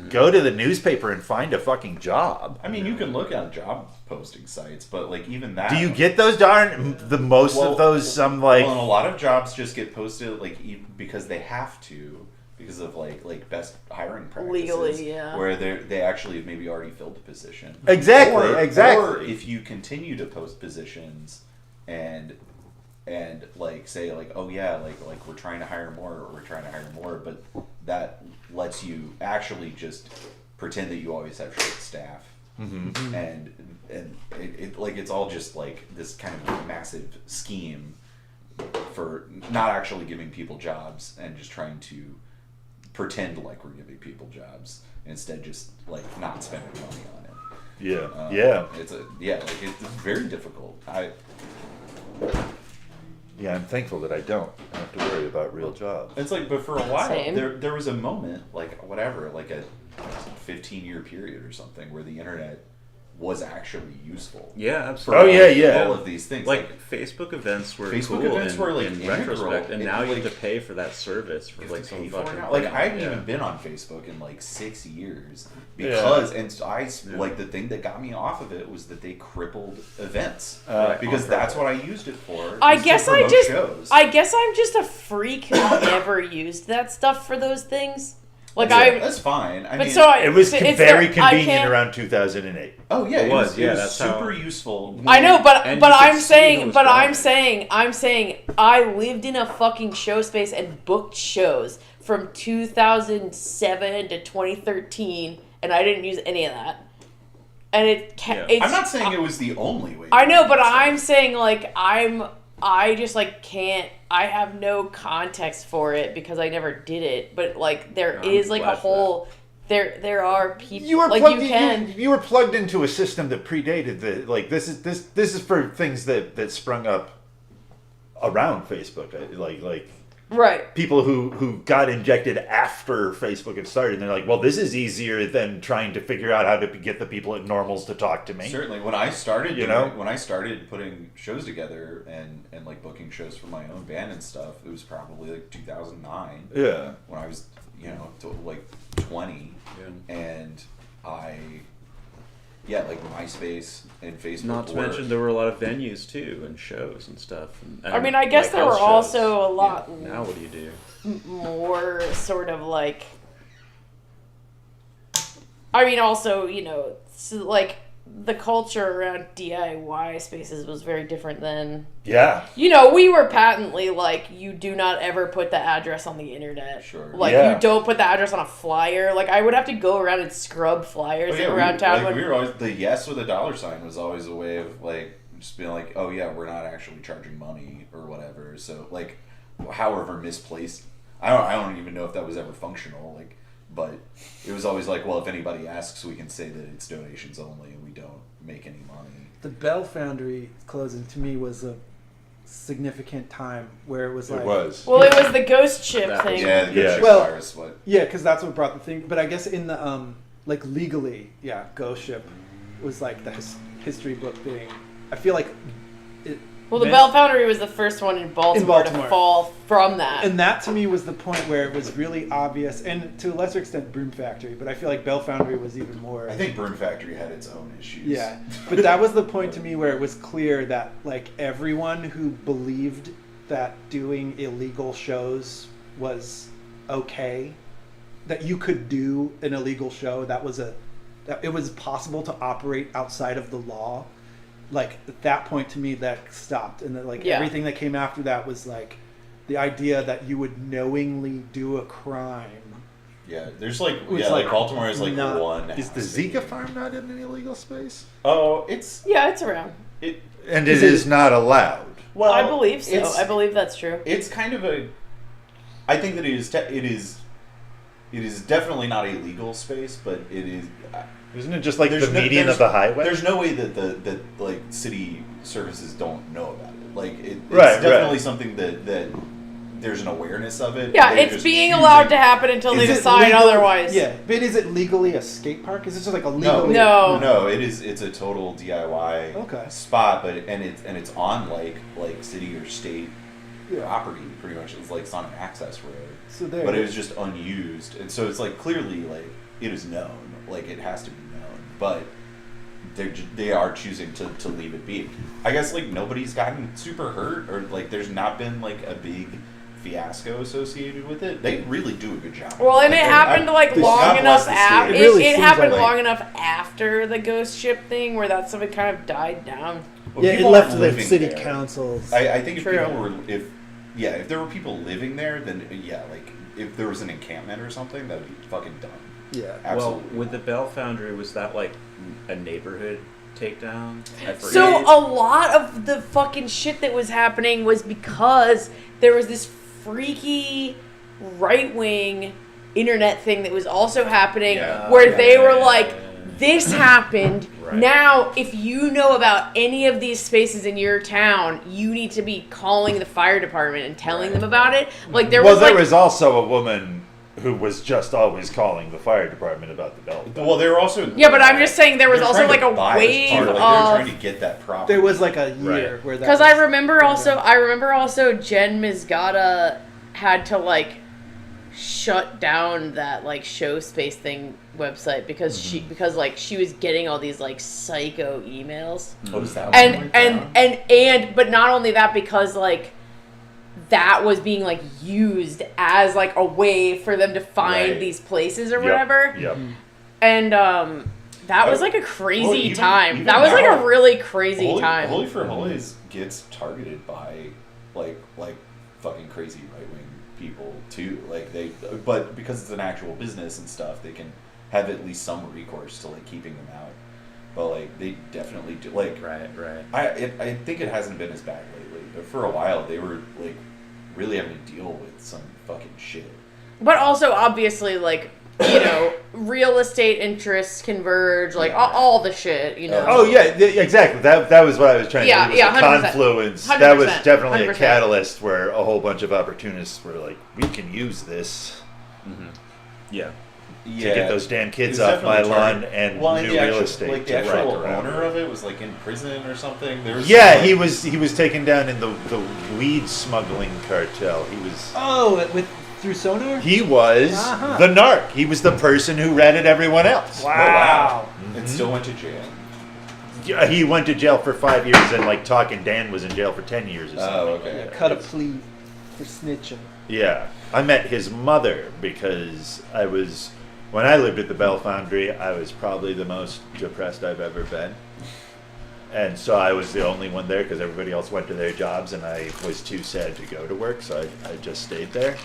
go to the newspaper and find a fucking job. I mean, you can look at job posting sites, but like even that. Do you get those most of those? Some like. Well, and a lot of jobs just get posted like because they have to, because of like best hiring practices. Legally, yeah. Where they actually have maybe already filled the position. Exactly. Or if you continue to post positions and like say like, oh yeah, like we're trying to hire more, or we're trying to hire more, but that lets you actually just pretend that you always have short staff. Mm-hmm. And it like it's all just like this kind of massive scheme for not actually giving people jobs and just trying to pretend like we're giving people jobs, instead just like not spending money on it. Yeah. It's it's very difficult. Yeah, I'm thankful that I don't have to worry about real jobs. It's like, but for a while Same. there was a moment like whatever, like a 15-year period or something where the internet was actually useful. Yeah, Oh absolutely. yeah. All of these things Like Facebook events were Facebook cool events were, like, in integral. retrospect, and It, now you like, have to pay for that service for You like have to some pay for it fucking now. Like thing. I haven't Yeah. even been on Facebook in like 6 years because and so Yeah. like the thing that got me off of it was that they crippled events Right. because that's what I used it for. I was to guess promote shows. I'm just a freak who never used that stuff for those things. Like that's fine. I but mean, so It was it's very the- I convenient can't- around 2008. oh yeah, It was, it yeah, was that's super how- useful. I know, but And but you could I'm see saying, who's but I'm going. saying, I lived in a fucking show space and booked shows from 2007 to 2013, and I didn't use any of that. And Yeah. it's, I'm not saying it was the only way. I to know, do but stuff. I'm saying like I just like can't I have no context for it because I never did it, but like there I'm is like glad a for whole there are people You were like plugged you in, can you were plugged into a system that predated the like this is for things that sprung up around Facebook, like right. people who got injected after Facebook had started, and they're like, well, this is easier than trying to figure out how to get the people at Normals to talk to me. Certainly, when I started, know? when I started putting shows together and like booking shows for my own band and stuff, it was probably like 2009. Yeah. When I was, like 20, and like MySpace and Facebook. Not to mention there were a lot of venues too and shows and stuff. And, I mean, I guess like there were house shows. also a lot Now what do you do? more sort of like. I mean, also like the culture around DIY spaces was very different than. Yeah. We were patently like, you do not ever put the address on the internet. Sure. Like, Yeah. you don't put the address on a flyer. Like, I would have to go around and scrub flyers around town. We were always the yes with a dollar sign was always a way of like just being like, oh yeah, we're not actually charging money or whatever. So like, however misplaced, I don't even know if that was ever functional. Like, but it was always like, well, if anybody asks, we can say that it's donations only and we don't make any money. The Bell Foundry closing to me was a significant time where it was like. It was. Well, it was the ghost ship That was- thing. Yeah, the Yeah. ship Well, virus, what? Yeah, because that's what brought the thing. But I guess in the like legally, yeah, Ghost Ship was like the history book thing. I feel like it. Well, the meant- Bell Foundry was the first one in Baltimore to Baltimore. fall from that. And that to me was the point where it was really obvious, and to a lesser extent, Broom Factory. But I feel like Bell Foundry was even more. I think Broom Factory had its own issues. Yeah, but that was the point to me where it was clear that like everyone who believed that doing illegal shows was okay, that you could do an illegal show, that it was possible to operate outside of the law. Like at that point to me that stopped, and then like everything that came after that was like the idea that you would knowingly do a crime. Yeah, there's like It's like like Baltimore is like not- one. Is the Zika farm not in an illegal space? Oh, it's Yeah, it's around. it. And it is not allowed. Well, I believe so. it's- I believe that's true. It's kind of a. I think that it is definitely not a legal space, but it is. Isn't it just like There's the no- median there's- of the highway? There's no way that like city services don't know about it. Like it's Right, definitely right. something that there's an awareness of it. Yeah, They're it's just being choosing- allowed to happen until they Is it decide legal- otherwise. Yeah, but is it legally a skate park? Is it just like a No, legally? No. it is. It's a total DIY Okay. spot, but it's on like city or state Yeah. property. Pretty much, it's like it's on an access road. So there. But it was just unused, and so it's like clearly like it is known, like it has to be known, but they are choosing to leave it be. I guess like nobody's gotten super hurt, or like there's not been like a big fiasco associated with it. They really do a good job. Well, and Like, it happened like God long bless enough the after. state. It really It seems happened like- long enough after the ghost ship thing, where that stuff had kind of died down. Well, Yeah, it people left aren't to the living city there. councils. I think if True. people were if there were people living there, then yeah, like if there was an encampment or something, that would be fucking done. Yeah. Absolutely. Well, with the Bell Foundry, was that like a neighborhood takedown? I forget. So a lot of the fucking shit that was happening was because there was this freaky right-wing internet thing that was also happening Yeah. where they were yeah, like, yeah, yeah. this happened. Right. Now, if you know about any of these spaces in your town, you need to be calling the fire department and telling them about it. Like there Well, was there like was also a woman who was just always calling the fire department about the bell. Well, they were also Yeah, but I'm just saying there was they're also trying like to a buy this wave part, like, they're of trying to get that property. There was like a year Right. where that. because I was- remember also Jen Mizgata had to like shut down that like show space thing website because she was getting all these like psycho emails What was that? one? and but not only that, because like that was being like used as like a way for them to find Right. these places or Yep, whatever. Yep. And that was like a crazy Well, even- time. even That was like now, a really crazy Holy, time. Holy for Holies gets targeted by like fucking crazy right wing people too. Like but because it's an actual business and stuff, they can have at least some recourse to like keeping them out. But like they definitely do. Like Right. I think it hasn't been as bad lately, but for a while they were like really having to deal with some fucking shit. But also, obviously, like, you know, real estate interests converge, like, all the shit, you know. Oh yeah, exactly. That was what I was trying Yeah, to do. yeah, Was 100%. a confluence. 100%, That was definitely 100%. a catalyst where a whole bunch of opportunists were like, "We can use this." Yeah. To get those damn It kids was off my definitely lawn targeted. and Well, new the real actual, estate like to the actual wrap around. owner of it was like in prison or something. There was Yeah, some, he was taken down in the weed smuggling cartel. He was through sonar. he was Uh-huh. the narc. He was the person who ratted everyone else. Wow. and still went to jail. Yeah, he went to jail for 5 years, and like Talking Dan was in jail for 10 years or something. Oh, okay. Cut a plea for snitching. Yeah, I met his mother because when I lived at the Bell Foundry, I was probably the most depressed I've ever been. And so I was the only one there because everybody else went to their jobs and I was too sad to go to work, so I just stayed there.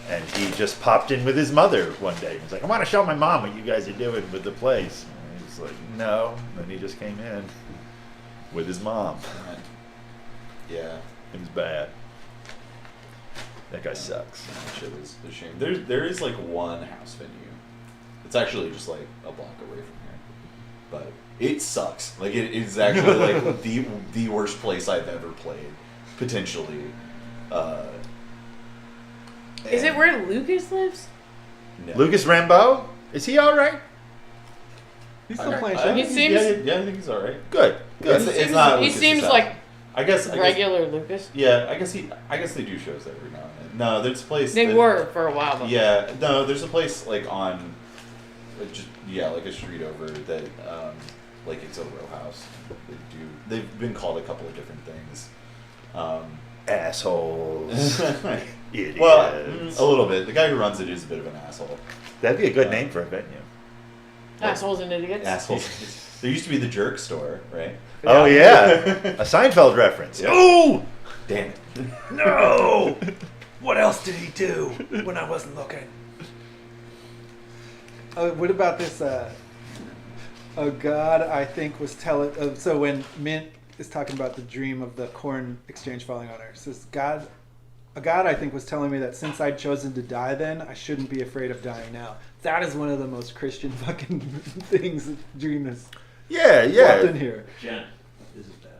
And he just popped in with his mother one day. He was like, I want to show my mom what you guys are doing with the place. And he was like, no. And he just came in with his mom. Yeah. It was bad. That guy sucks. That shit was a shame. There is like one house venue. It's actually just like a block away from here, but it sucks. Like it is actually like the worst place I've ever played, potentially. Is it where Lucas lives? No. Lucas Rambeau? Is he all right? He's still playing I shows. He think seems- yeah, I think he's all right. Good. Good. It's not. He Lucas's seems house. like I guess regular Lucas. Yeah, I guess they do shows every now and then. No, there's a place. They that- were for a while, though. Yeah, no, there's a place like on, like a street over that, like it's a row house. They've been called a couple of different things. Assholes. Idiots. Well, a little bit. The guy who runs it is a bit of an asshole. That'd be a good name for a venue. Assholes and idiots. Assholes. There used to be the Jerk Store, right? Oh, yeah. A Seinfeld reference. Yeah. Oh! Damn it. No! What else did he do when I wasn't looking? Oh, what about this? God, I think was telling. So when Mint is talking about the dream of the corn exchange falling on her, says God, I think was telling me that since I'd chosen to die then, I shouldn't be afraid of dying now. That is one of the most Christian fucking things that Dream has Yeah, dropped in yeah. here. Jen, this is bad.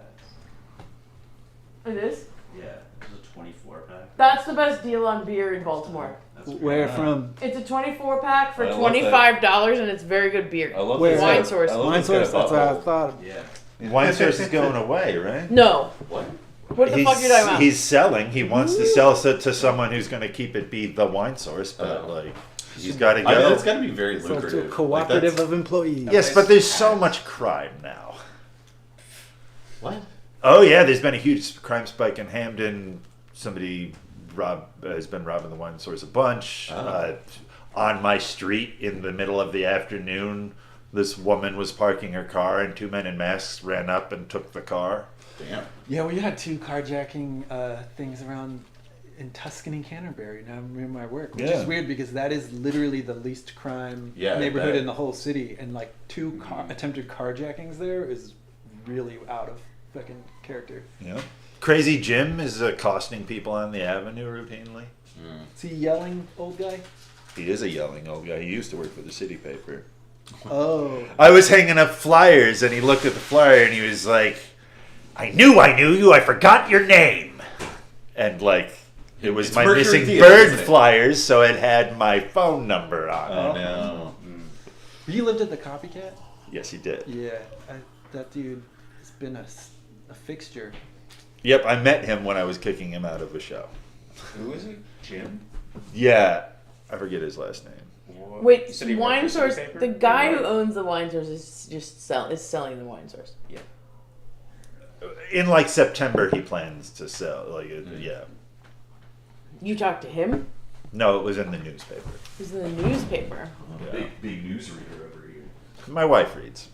It is? Yeah, this is a 24 pack. That's the best deal on beer in Baltimore. That's Where from? It's a 24 pack for I love that. $25 and it's very good beer. I love Where? this Wine guy- source. I love Wine this guy source. That's what I butthole. thought. Yeah. Wine source is going away, right? No. What? What the fuck are you talking about? He's selling. He wants to sell it to someone who's going to keep it be the wine source, but like he's got to go. I mean, it's got to be very So lucrative. to a cooperative Like, of employees. Yes, but there's so much crime now. what? Oh yeah, there's been a huge crime spike in Hamden. Somebody has been robbing the wine source a bunch. Oh. On my street in the middle of the afternoon, this woman was parking her car and two men in masks ran up and took the car. Damn. Yeah, we had two carjacking things around in Tuscany, Canterbury. Now I'm in my work, which Yeah. is weird because that is literally the least crime Yeah, I neighborhood bet. in the whole city, and like two attempted carjackings there is really out of fucking character. Yeah. Crazy Jim is accosting people on the avenue routinely. Is he yelling, old guy? He is a yelling old guy. He used to work for the city paper. Oh, I was hanging up flyers and he looked at the flyer and he was like, I knew you. I forgot your name. And like, it was It's my Mercury missing Theater, bird isn't it? flyers, so it had my phone number on Oh it. no. you lived at the Copycat? Yes, he did. Yeah, that dude has been a fixture. Yep, I met him when I was kicking him out of a show. Who is he? Jim? Yeah, I forget his last name. What? Wait, You said he worked wine for City source. Paper? The guy Or who what? owns the wine source is just selling the wine source. In like September, he plans to sell. Like, yeah. You talked to him? No, it was in the newspaper. He's in the newspaper. Yeah. Big newsreader over here. My wife reads.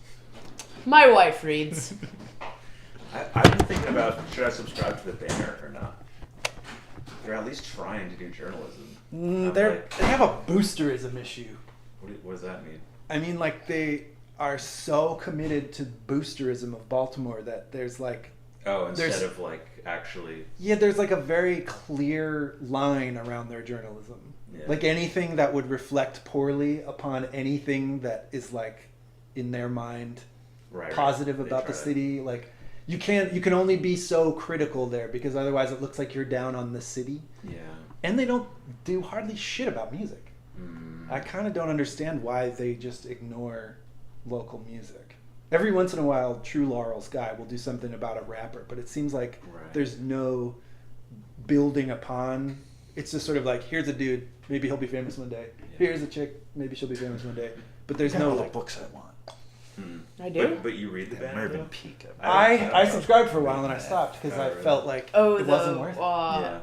My wife reads. I've been thinking about should I subscribe to the Banner or not? They're at least trying to do journalism. I'm They like, have a boosterism issue. what does that mean? I mean, like, they are so committed to boosterism of Baltimore that there's like Oh, instead There's- of like actually. Yeah, there's like a very clear line around their journalism. Yeah. Like anything that would reflect poorly upon anything that is like in their mind Right. positive They about the try to- city. Like you can only be so critical there because otherwise it looks like you're down on the city. Yeah. And they don't do hardly shit about music. Mm. I kind of don't understand why they just ignore local music. Every once in a while, True Laurel's guy will do something about a rapper, but it seems like Right. there's no building upon. It's just sort of like, here's a dude, maybe he'll be famous one day. Yeah. Here's a chick, maybe she'll be famous one day. But there's I got no all the like. books I want. Mm. I do. But you read the band. Mervyn though? Peake. I subscribed for a while and I stopped because I felt like Oh, it wasn't worth it. Yeah.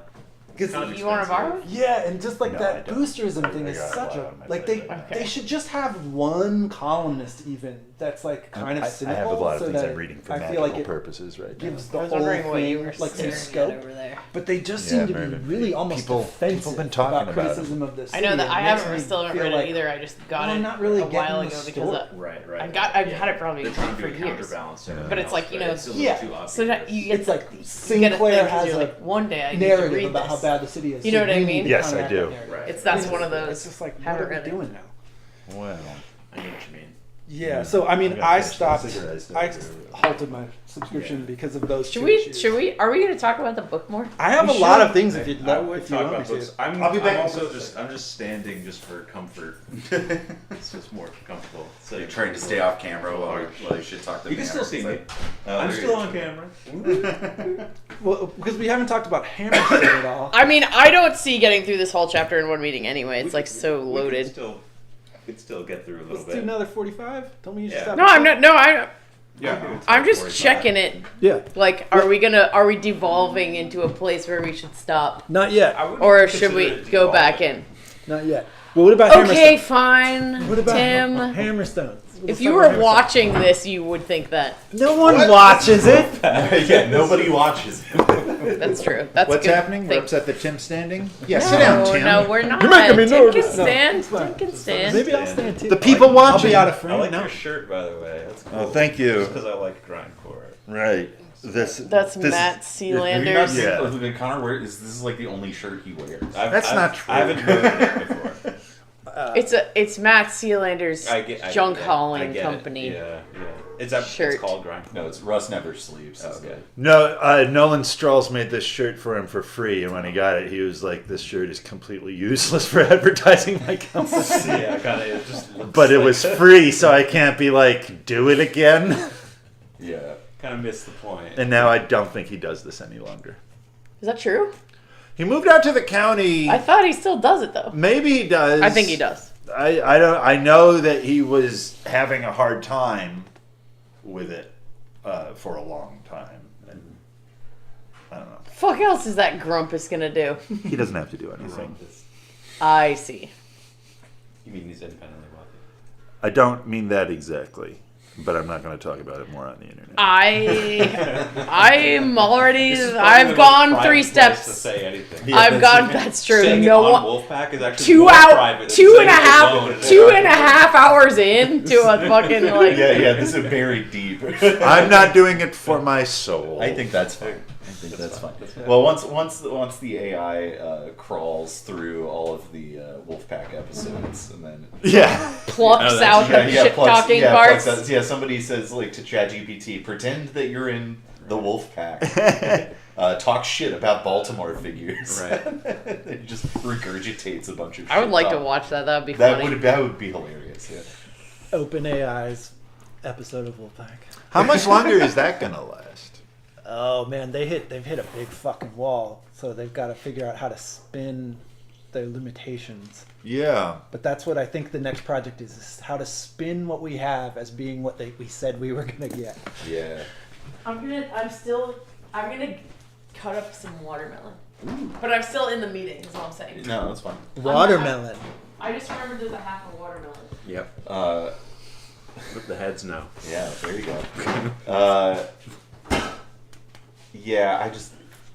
Because Kind of You want to borrow? expensive. yeah, and just like No, I that don't. boosterism I thing is got a such lot a on my like plate. Okay. they should just have one columnist even that's like kind of I cynical. have a lot of so things that I'm reading for I magical feel like it purposes right now. gives the I was whole wondering what you thing were like some staring at scope. over there. But they just Yeah, seem to be Mervyn really Peake. almost People offensive been talking about about criticism of this. I know that I haven't still haven't read it like, either. I just got well, it I'm not really a while getting ago the because story. Right. I've had it probably They're trying to for do a years. counterbalance. to Yeah. everything But it's like, else, you but know, it's a little yeah. too obvious. So that you get It's like you get a thing Sinclair 'cause has you're a like, one day I need to narrative read about this. how bad the city is. You know so what I we mean? need to Yes, counteract I do. that narrative. Right. That's It's one of those. It's just like, what Haven't are we read it. doing now? Well, I know what you mean. Yeah, so I mean, I gotta I finish that stopped. cigarette still I earlier. halted my subscription Yeah. because of those. Should two we? issues. Should we? Are we going to talk about the book more? I have We a lot should. of things if you'd I love. would If you talk want about me books. to. I'm I'll be back I'm in also a just I'm just standing just for comfort. It's just more comfortable. So You're trying to stay off camera while you should talk to You me. can still see me. Oh, I'm there still you on go. camera. Well, because we haven't talked about Hammerstone at all. I mean, I don't see getting through this whole chapter in one meeting anyway. It's like so We loaded. could still get through a little Let's do bit. another 45. Tell me you should Yeah. stop. No, I'm not. No, Yeah, I'm just checking it. Yeah, Like, are we devolving into a place where we should stop, not yet. or should we go back in? Not yet. Well, what about Okay, Hammerstone? fine, What about Tim. Hammerstone? If you were watching this, you would think that. no one watches it. Yeah, nobody watches. That's true. That's what's a good happening? We're thing. upset that Tim's standing? Yeah, No, sit down, Tim. no, we're not. You're making me Tim nervous. can No, stand. it's fine. Tim can stand. Maybe I'll stand too. The people I'll watching. be out of I frame. like No. your shirt, by the way. That's cool. Oh, thank you. Just because I like grindcore. Right. That's this- Matt Have you not Sealander's. seen Yeah. Connor wear? This is like the only shirt he wears. That's not true. I haven't noted it before. It's Matt Sealander's junk hauling get it. company. Yeah. Is that Shirt. It's called grindcore? No, it's Russ never sleeps. is Okay. it? No, Nolan Strauss made this shirt for him for free, and when he got it, he was like, "This shirt is completely useless for advertising my company." Yeah, kind of. It just looks But it like was free, so I can't be like, "Do it again." Yeah. Kind of missed the point. And now I don't think he does this any longer. Is that true? He moved out to the county. I thought he still does it though. Maybe he does. I think he does. I don't. I know that he was having a hard time with it for a long time, and I don't know. Fuck else is that Grumpus gonna do? He doesn't have to do anything. I see. You mean he's independently wealthy? I don't mean that exactly, but I'm not going to talk about it more on the internet. I'm already. This is probably I've the gone most 3 private place steps. to say anything. I've gone. That's true. Saying No it one. on Wolfpack is actually 2 more hours. private than 2 saying and a it half. alone. 2.5 hours into a fucking like. Yeah, this is very deep. I'm not doing it for my soul. I think that's fine. I think that's fine. Well, once the AI crawls through all of the Wolfpack episodes, and then Yeah. Plucks out the shit talking parts. somebody says like to ChatGPT, pretend that you're in the Wolfpack. Talk shit about Baltimore figures. Right. It just regurgitates a bunch of. I would shit like to talk. watch that. That'd be That funny. would be hilarious. Yeah. OpenAI's episode of Wolfpack. How much longer is that going to last? Oh man, they've hit a big fucking wall, so they've got to figure out how to spin their limitations. Yeah. But that's what I think the next project is how to spin what we have as being what we said we were gonna get. Yeah. I'm gonna cut up some watermelon. But I'm still in the meeting. Is what I'm saying. No, that's fine. Watermelon. I just remembered there's a half a watermelon. Yep. The heads know. Yeah, there you go. Yeah,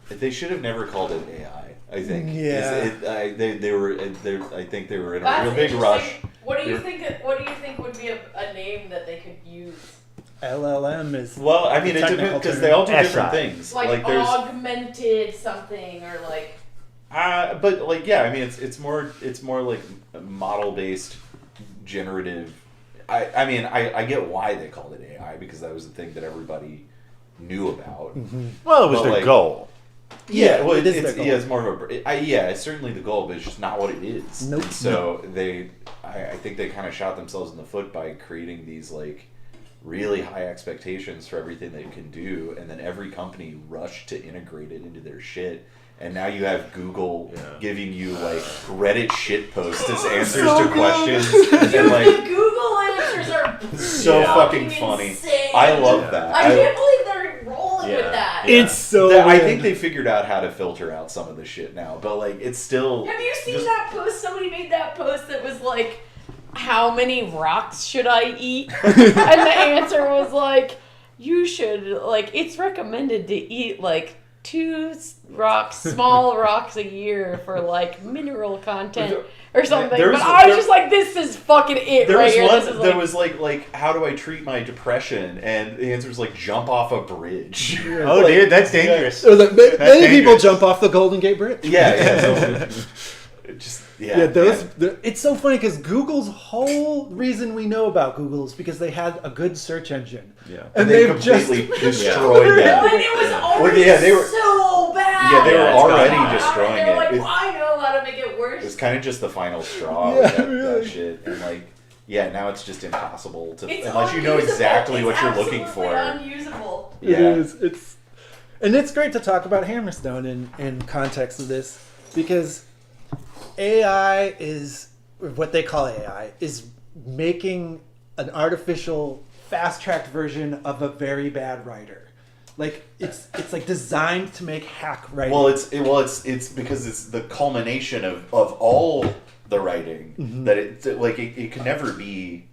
they should have never called it AI. I think. Yeah. I think they were in a real big rush. What do you They're- think? What do you think would be a name that they could use? LLM is. Well, I mean, it technical depends because term. they all do different SI. things. Like there's, augmented something or like. but like yeah, I mean, it's more like model based generative. I mean, I get why they called it AI because that was the thing that everybody knew about. Well, it was But, their like, goal. Yeah, well, it is it's, their goal. yeah, it's more of a. Yeah, it's certainly the goal, but it's just not what it is. Nope. And so I think they kind of shot themselves in the foot by creating these like really high expectations for everything they can do, and then every company rushed to integrate it into their shit. And now you have Google giving you like Reddit shit posts as answers to questions, and like The Google answers are so fucking funny. insane. I love that. I can't believe they're rolling with that. It's so. I weird. think they figured out how to filter out some of the shit now, but like it's still. Have you seen just- that post? Somebody made that post that was like, "How many rocks should I eat?" And the answer was like, "You should like. It's recommended to eat like 2 small rocks a year for like mineral content or something." There But was- I was there- just like, "This is fucking it There right was here." one This is that like, was like, how do I treat my depression? And the answer was like, jump off a bridge. Oh, dude, that's dangerous. Or like, many That's people dangerous. jump off the Golden Gate Bridge. Yeah. So, just Yeah, it's so funny because Google's whole reason we know about Google is because they had a good search engine. Yeah. And they they've just completely destroyed and that. it was already yeah, they were- so bad. Yeah, they were Yeah, it's already gone. destroying They're like, it. well, I know how to make it worse. It's kind of just the final straw Yeah, with that really. shit. And like, yeah, now it's just impossible to It's unless you know unusable. exactly It's what you're looking absolutely for. Unusable. It Yeah. is. And it's great to talk about Hammerstone in context of this because AI is what they call AI is making an artificial fast-tracked version of a very bad writer. Like it's like designed to make hack writing. Well, it's because it's the culmination of all the writing that it can never be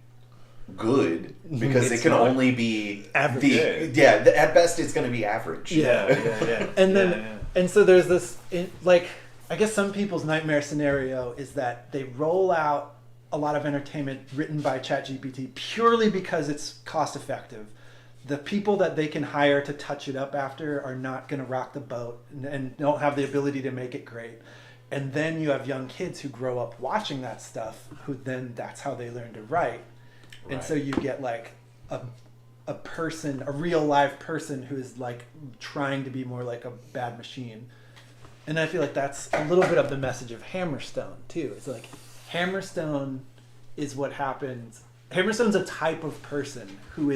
good because It's it can not. only be Average. at best it's going to be average. Yeah. And then and so there's this like I guess some people's nightmare scenario is that they roll out a lot of entertainment written by ChatGPT purely because it's cost effective. The people that they can hire to touch it up after are not going to rock the boat and don't have the ability to make it great. And then you have young kids who grow up watching that stuff, who then that's how they learn to write. And so you get like a person, a real live person who is like trying to be more like a bad machine. And I feel like that's a little bit of the message of Hammerstone too. It's like Hammerstone is what happens. Hammerstone's a type of person who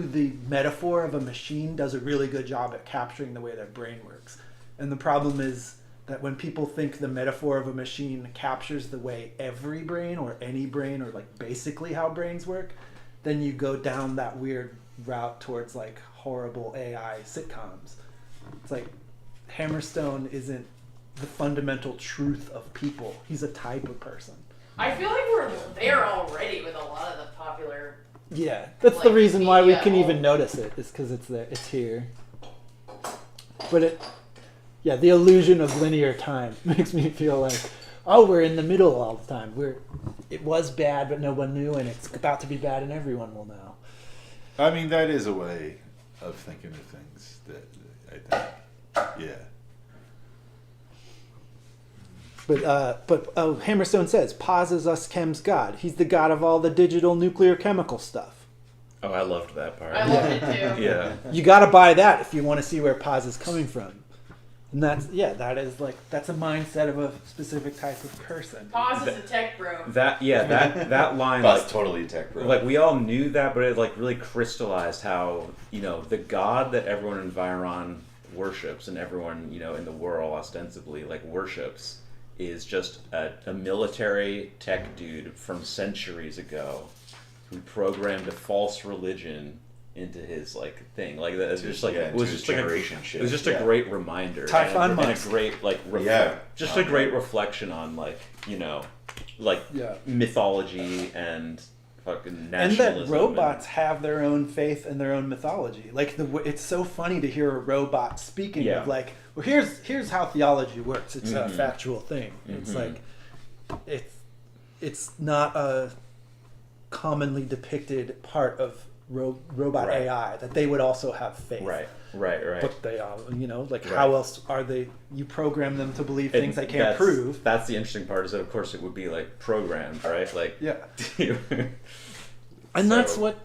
the metaphor of a machine does a really good job at capturing the way their brain works. And the problem is that when people think the metaphor of a machine captures the way every brain or any brain or like basically how brains work, then you go down that weird route towards like horrible AI sitcoms. It's like Hammerstone isn't the fundamental truth of people. He's a type of person. I feel like we're there already with a lot of the popular. Yeah, that's the Like, reason why we yeah. can even notice it. Is because it's there. It's here. But the illusion of linear time makes me feel like, oh, we're in the middle all the time. It was bad, but no one knew, and it's about to be bad, and everyone will know. I mean, that is a way of thinking of things that I think, yeah. But Hammerstone says, Paz is us chem's god. He's the god of all the digital nuclear chemical stuff. Oh, I loved that part. I love it too. Yeah. You got to buy that if you want to see where Paz is coming from. And that's a mindset of a specific type of person. Paz is a tech bro. That line That's like, totally a tech bro. like we all knew that, but it like really crystallized how the god that everyone in Viron worships and everyone in the world ostensibly like worships is just a military tech dude from centuries ago who programmed a false religion into his like thing. Like that. It's just like it was just like generation shit. It was just a great reminder. Typhon and a Musk. great like just a great reflection on like mythology and fucking And nationalism. that robots have their own faith and their own mythology. Like it's so funny to hear a robot speaking of like, well, here's how theology works. It's a factual thing. It's like it's not a commonly depicted part of robot Right. AI, that they would also have faith. Right. But they, like, Right. how else are they? You program them to believe things they can't that's, prove. That's the interesting part, is that of course it would be like programmed, right? Like, Yeah. And that's what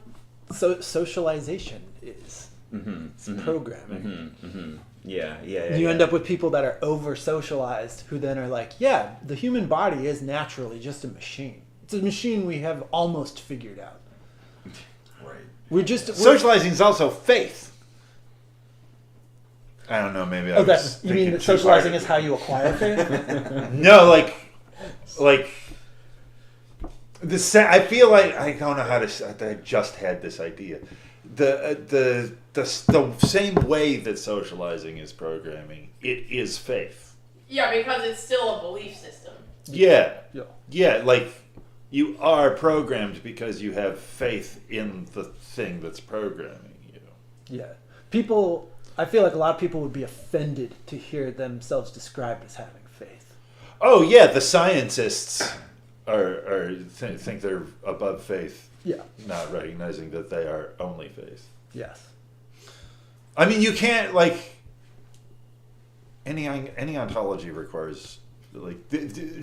socialization is. It's programming. Yeah. You end up with people that are over socialized, who then are like, yeah, the human body is naturally just a machine. It's a machine we have almost figured out. Right. We're Socializing is also faith. I don't know. Maybe I Oh, was that you thinking mean that too socializing hard. is how you acquire faith? No, like I feel like I don't know how to. I just had this idea. The same way that socializing is programming, it is faith. Yeah, because it's still a belief system. Yeah. Yeah. Yeah, like you are programmed because you have faith in the thing that's programming you. Yeah. I feel like a lot of people would be offended to hear themselves described as having faith. Oh yeah, the scientists think they're above faith, Yeah. not recognizing that they are only faith. Yes. I mean, you can't, like, any ontology requires, like,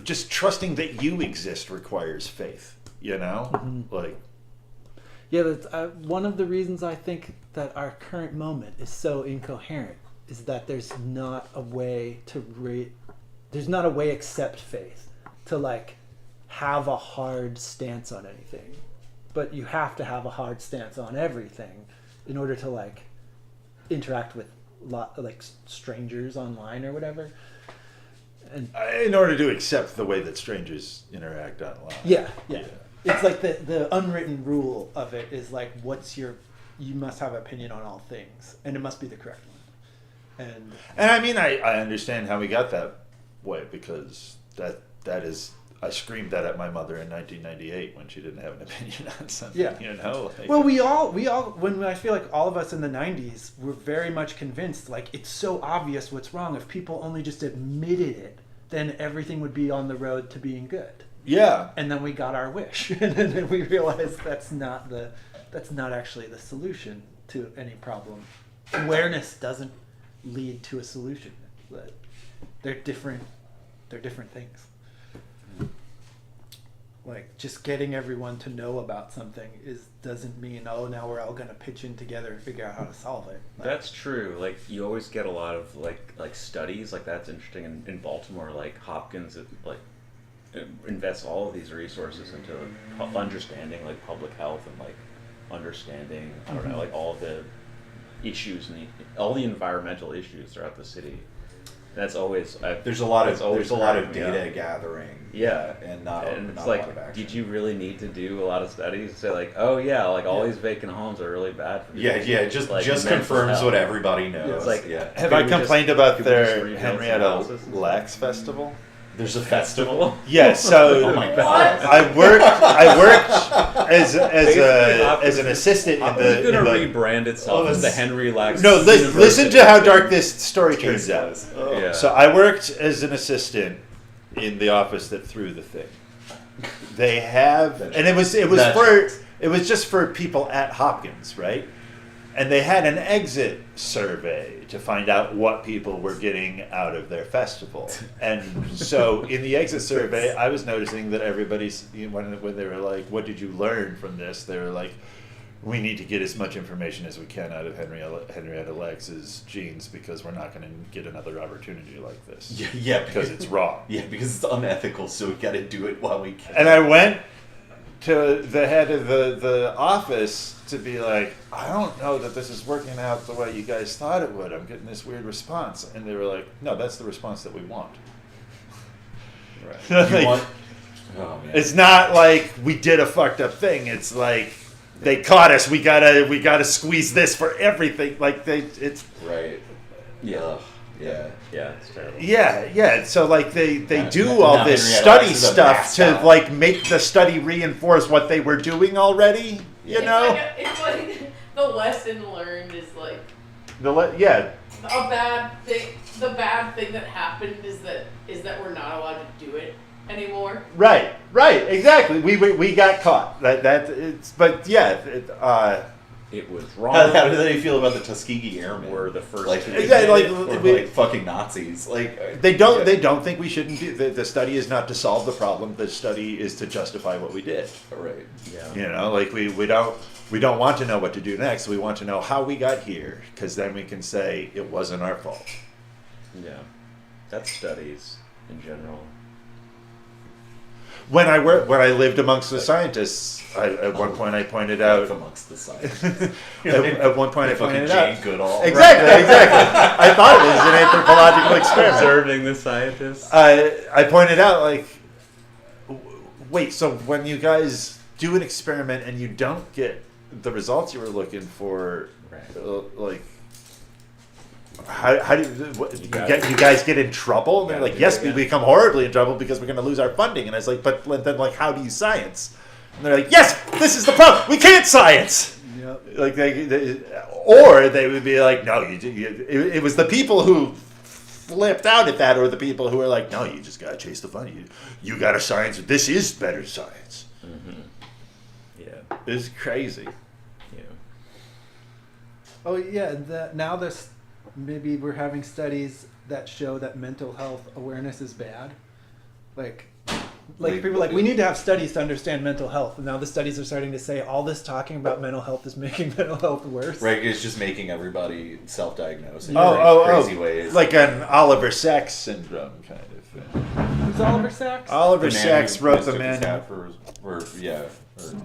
just trusting that you exist requires faith, you know? Like, Yeah, that's one of the reasons I think that our current moment is so incoherent is that there's not a way except faith to, like, have a hard stance on anything. But you have to have a hard stance on everything in order to, like, interact with strangers online or whatever. And in order to accept the way that strangers interact online. yeah. It's like the unwritten rule of it is like, you must have an opinion on all things, and it must be the correct one. And I mean, I understand how we got that way, because that is, I screamed that at my mother in 1998 when she didn't have an opinion on something, Yeah. you know? Like, Well, we all, when I feel like all of us in the 90s were very much convinced, like, it's so obvious what's wrong. If people only just admitted it, then everything would be on the road to being good. yeah. And then we got our wish. And then we realized that's not actually the solution to any problem. Awareness doesn't lead to a solution. But they're different things. Like, just getting everyone to know about something doesn't mean, now we're all going to pitch in together and figure out how to solve it. Like, That's true. Like, you always get a lot of like studies, like, that's interesting in Baltimore. Like, Hopkins invests all of these resources into understanding, like, public health and, like, understanding, I don't know, like, all of the issues and all the environmental issues throughout the city. That's always There's a lot of cracked me data up. gathering. Yeah, and not it's not like, a lot of action. did you really need to do a lot of studies to say, like, oh yeah, like, all these vacant homes are really bad for people? Yeah, just like, just mental confirms health. what everybody knows. It's like, yeah. Have Could I we just- complained about could we just their rebuild Henrietta some houses and Lacks Festival? There's a festival. Yeah, so Oh my God. I worked as an assistant in It's the. gonna in the rebrand itself as the Henry Lax. no, listen to how dark this story turns out. Yeah. So I worked as an assistant in the office that threw the thing. They have, and it was just for people at Hopkins, right? And they had an exit survey to find out what people were getting out of their festival. And so in the exit survey, I was noticing that everybody's, when they were like, what did you learn from this? They were like, we need to get as much information as we can out of Henrietta Lax's genes, because we're not going to get another opportunity like this. Yeah, Because it's wrong. Yeah, because it's unethical, so we got to do it while we can. And I went to the head of the office to be like, I don't know that this is working out the way you guys thought it would. I'm getting this weird response. And they were like, no, that's the response that we want. Right. You Like, want- oh, man. it's not like we did a fucked up thing. It's like, they caught us. We gotta squeeze this for everything. Like, it's Right. Yeah. Yeah. Yeah, it's terrible. yeah. So like they Now- do now all this Henrietta study Lacks is a stuff to mascot. like make the study reinforce what they were doing already. You know. It's like the lesson learned is like Yeah. a bad thing. The bad thing that happened is that we're not allowed to do it anymore. Right, exactly. We got caught. But yeah, it was wrong. How do they feel about the Tuskegee Airmen? Were the first like, to like fucking Nazis. Like They don't think we shouldn't do. The study is not to solve the problem. The study is to justify what we did. right. Yeah. You know, like we don't want to know what to do next. We want to know how we got here, because then we can say it wasn't our fault. Yeah. That's studies in general. When I lived amongst the scientists, at one point I pointed out. Amongst the scientists. At one point I Fucking pointed Jane out. Goodall. Exactly. I thought it was an anthropological experiment. Observing the scientists. I pointed out, like, wait, so when you guys do an experiment and you don't get the results you were looking for, like, how do you guys get in trouble? And they're like, yes, we become horribly in trouble because we're going to lose our funding. And I was like, but then, like, how do you science? And they're like, yes, this is the problem. We can't science. Yep. Like or they would be like, no, it was the people who flipped out at that, or the people who were like, no, you just gotta chase the fun. You gotta science. This is better science. Mm-hmm. Yeah. It's crazy. Yeah. Oh yeah, now this maybe we're having studies that show that mental health awareness is bad. Like people are like, we need to have studies to understand mental health. And now the studies are starting to say all this talking about mental health is making mental health worse. Right, it's just making everybody self-diagnose in crazy ways. Like an Oliver Sacks syndrome kind of thing. Who's Oliver Sacks? Oliver The man Sacks who wrote the mistook his man. hat for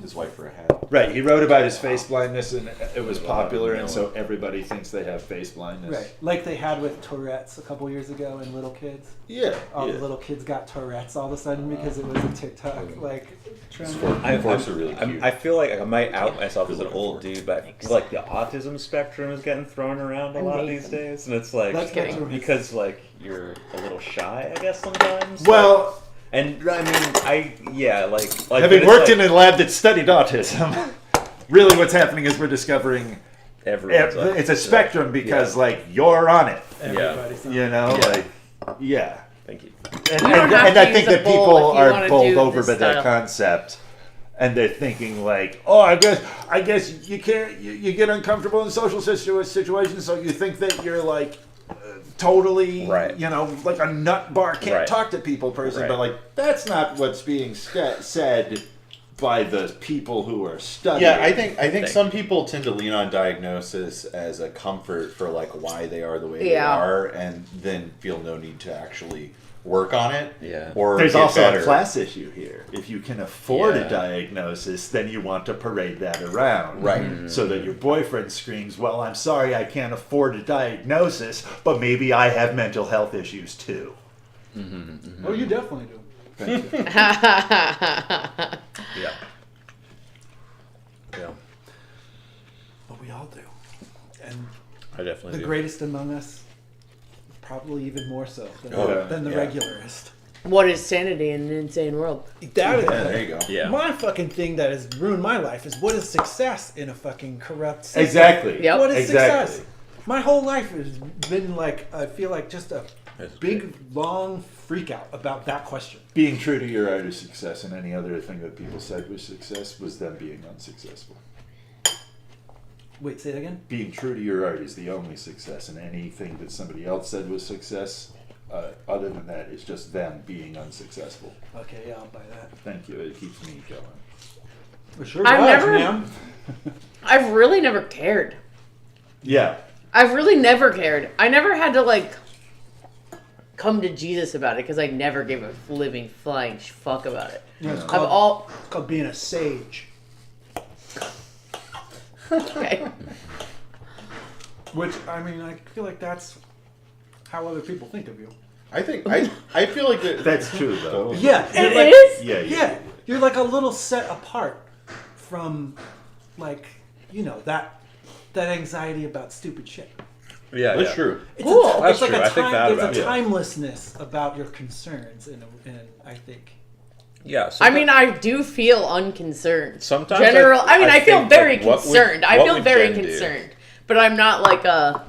his wife for a hat. Right, he wrote about his face blindness, and it was popular, and so everybody thinks they have face blindness. Right, like they had with Tourette's a couple years ago in little kids. Yeah. All the little kids got Tourette's all of a sudden because it was a TikTok like trend. Forks are really cute. I feel like I might out myself as an old dude, but I feel like the autism spectrum is getting thrown around a lot these days, and it's like That's kidding. because like you're a little shy, I guess sometimes. Well, and I mean, like having worked in a lab that studied autism, really what's happening is we're discovering it's a spectrum because like you're on it. Everybody's on You know, like Thank you. And You don't have I to think use a that bowl people if you are wanna bowled do over this by that style. concept, and they're thinking like, oh, I guess you can't. You get uncomfortable in social situations, so you think that you're like totally, Right. you know, like a nut bar can't Right. talk to people person, Right. but like that's not what's being said by the people who are studying. Yeah, I think some people tend to lean on diagnosis as a comfort for like why they are the way they are, and then feel no need to actually work on it. Yeah. Or There's get also better. a class issue here. If you can afford Yeah. a diagnosis, then you want to parade that around. Right. So that your boyfriend screams, well, I'm sorry I can't afford a diagnosis, but maybe I have mental health issues too. Oh, you definitely do. Thank you. Yeah. Yeah. But we all do. And I definitely the do. greatest among us, probably even more so than, Oh, than the yeah. regularist. What is sanity in an insane world? That is Yeah, there you go. Yeah. my fucking thing that has ruined my life is what is success in a fucking corrupt system? Exactly. Yep. What is Exactly. success? My whole life has been like, I feel like just a That's big, long freak out about that question. Being true to your art is success, and any other thing that people said was success was them being unsuccessful. Wait, say it again? Being true to your art is the only success, and anything that somebody else said was success, other than that, is just them being unsuccessful. Okay, yeah, I'll buy that. Thank you. It keeps me going. For sure I've does, never- man. I've really never cared. Yeah. I've really never cared. I never had to like come to Jesus about it because I never gave a living flying fuck about it. Yeah, it's I've called, it's called being a sage. okay. Which, I mean, I feel like that's how other people think of you. I think I feel like that. That's true, though. Yeah, It like, is? Yeah. yeah, you're like a little set apart from, like, you know, that anxiety about stupid shit. Yeah, That's yeah. true. It's Cool. A, That's it's like true. a I think that there's about a it. timelessness about your concerns, and I think. Yeah. I mean, I do feel unconcerned. Sometimes General. I mean, I feel think, very like, what would- concerned. I what feel would very Jen do? concerned. But I'm not like a.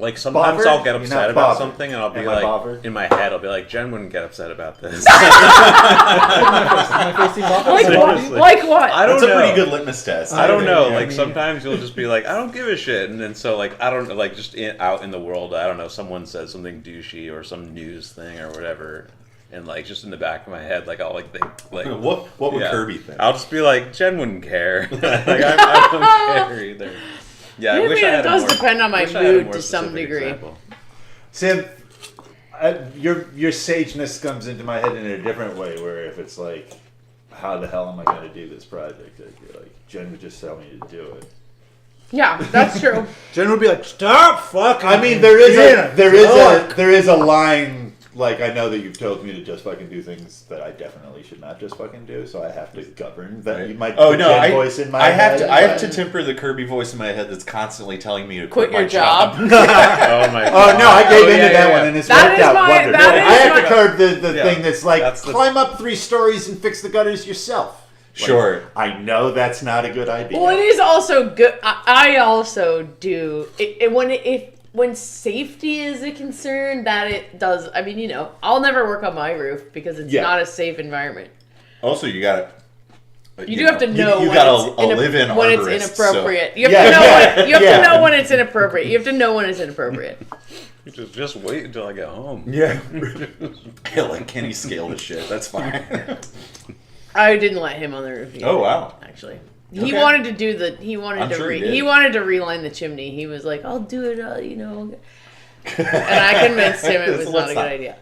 Like sometimes Bother? I'll get You're upset not about bothered. something, and I'll be Am I like, bothered? in my head, I'll be like, Jen wouldn't get upset about this. Like what? Seriously. Like what? I don't That's a know. pretty good litmus test. I don't know. Yeah, I Like mean- sometimes you'll just be like, I don't give a shit, and then so like I don't like just out in the world. I don't know. Someone says something douchey or some news thing or whatever, and like just in the back of my head, like I'll like think like What would yeah. Kirby think? I'll just be like, Jen wouldn't care. Like I don't care either. Yeah, I Yeah, wish I mean, I had it does a more, depend on my wish I had a mood more to some specific degree. example. Sam, your sageness comes into my head in a different way. Where if it's like, how the hell am I going to do this project? Like Jen would just tell me to do it. Yeah, that's true. Jen would be like, "Stop fucking." I mean, there is a line. Like I know that you've told me to just fucking do things that I definitely should not just fucking do, so I have to govern that. Right. You might Oh put no! Jen voice in my I have head, to. I have but- to temper the Kirby voice in my head that's constantly telling me to Quit my your job. Oh my god. Oh no, I gave Oh, into yeah, that yeah. one and it's That worked is out my- wonderful. that I is have to my- curb the Yeah. thing that's like That's the- climb up 3 stories and fix the gutters yourself. Like, Sure. I know that's not a good idea. Well, it is also good. I also do when safety is a concern, that it does. I mean, I'll never work on my roof because it's Yeah. not a safe environment. Also, you gotta. You do have to know You when got it's a live-in when it's arborist, inappropriate. so- You have Yeah, to know yeah, when, you have yeah. to know when it's inappropriate. You have to know when it's inappropriate. You just wait until I get home. Yeah. Yeah, like, can he scale the shit? That's fine. I didn't let him on the roof. Either, Oh, wow. Actually, he Okay. wanted to do the. He wanted I'm to. sure he did. He wanted to reline the chimney. He was like, "I'll do it." And I convinced him it was So not let's a good idea.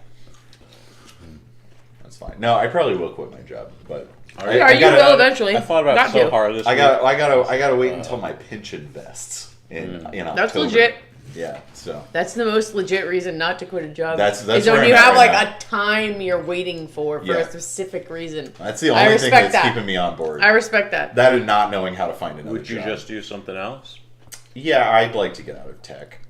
That's fine. No, I probably will quit my job, but Yeah, you will eventually. I thought about Not it so to. hard this I week. gotta wait until my pension vests in October. That's legit. Yeah, so That's the most legit reason not to quit a job. That's is where when I'm you at have right like now. a time you're waiting for Yeah. a specific reason. that's the I only thing respect that's that. keeping me on board. I respect that. That and not knowing how to find another Would you job. just do something else? Yeah, I'd like to get out of tech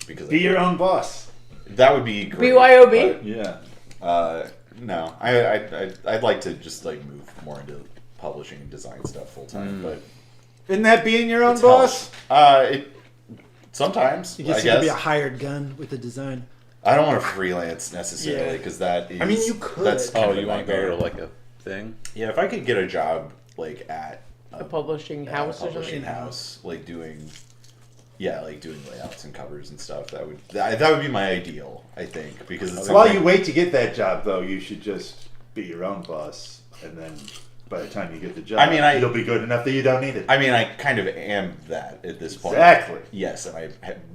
because Be your own boss. That would be great. BYOB? Yeah. but, no, I'd like to just like move more into publishing and design stuff full time, but Isn't that being your own it's boss? it sometimes You I just need to be a guess hired gun with the design. I don't want to freelance necessarily Yeah. because that is. I mean, you could. That's kind Oh, of a you want to go nightmare. to like a thing? Yeah, if I could get a job like at A publishing at a house or publishing something. house, like doing layouts and covers and stuff, that would be my ideal, I think, because it's While something- you wait to get that job, though, you should just be your own boss, and then by the time you get the job, I mean, you'll be good enough that you don't need it. I mean, I kind of am that at this point. Exactly. Yes, and I'm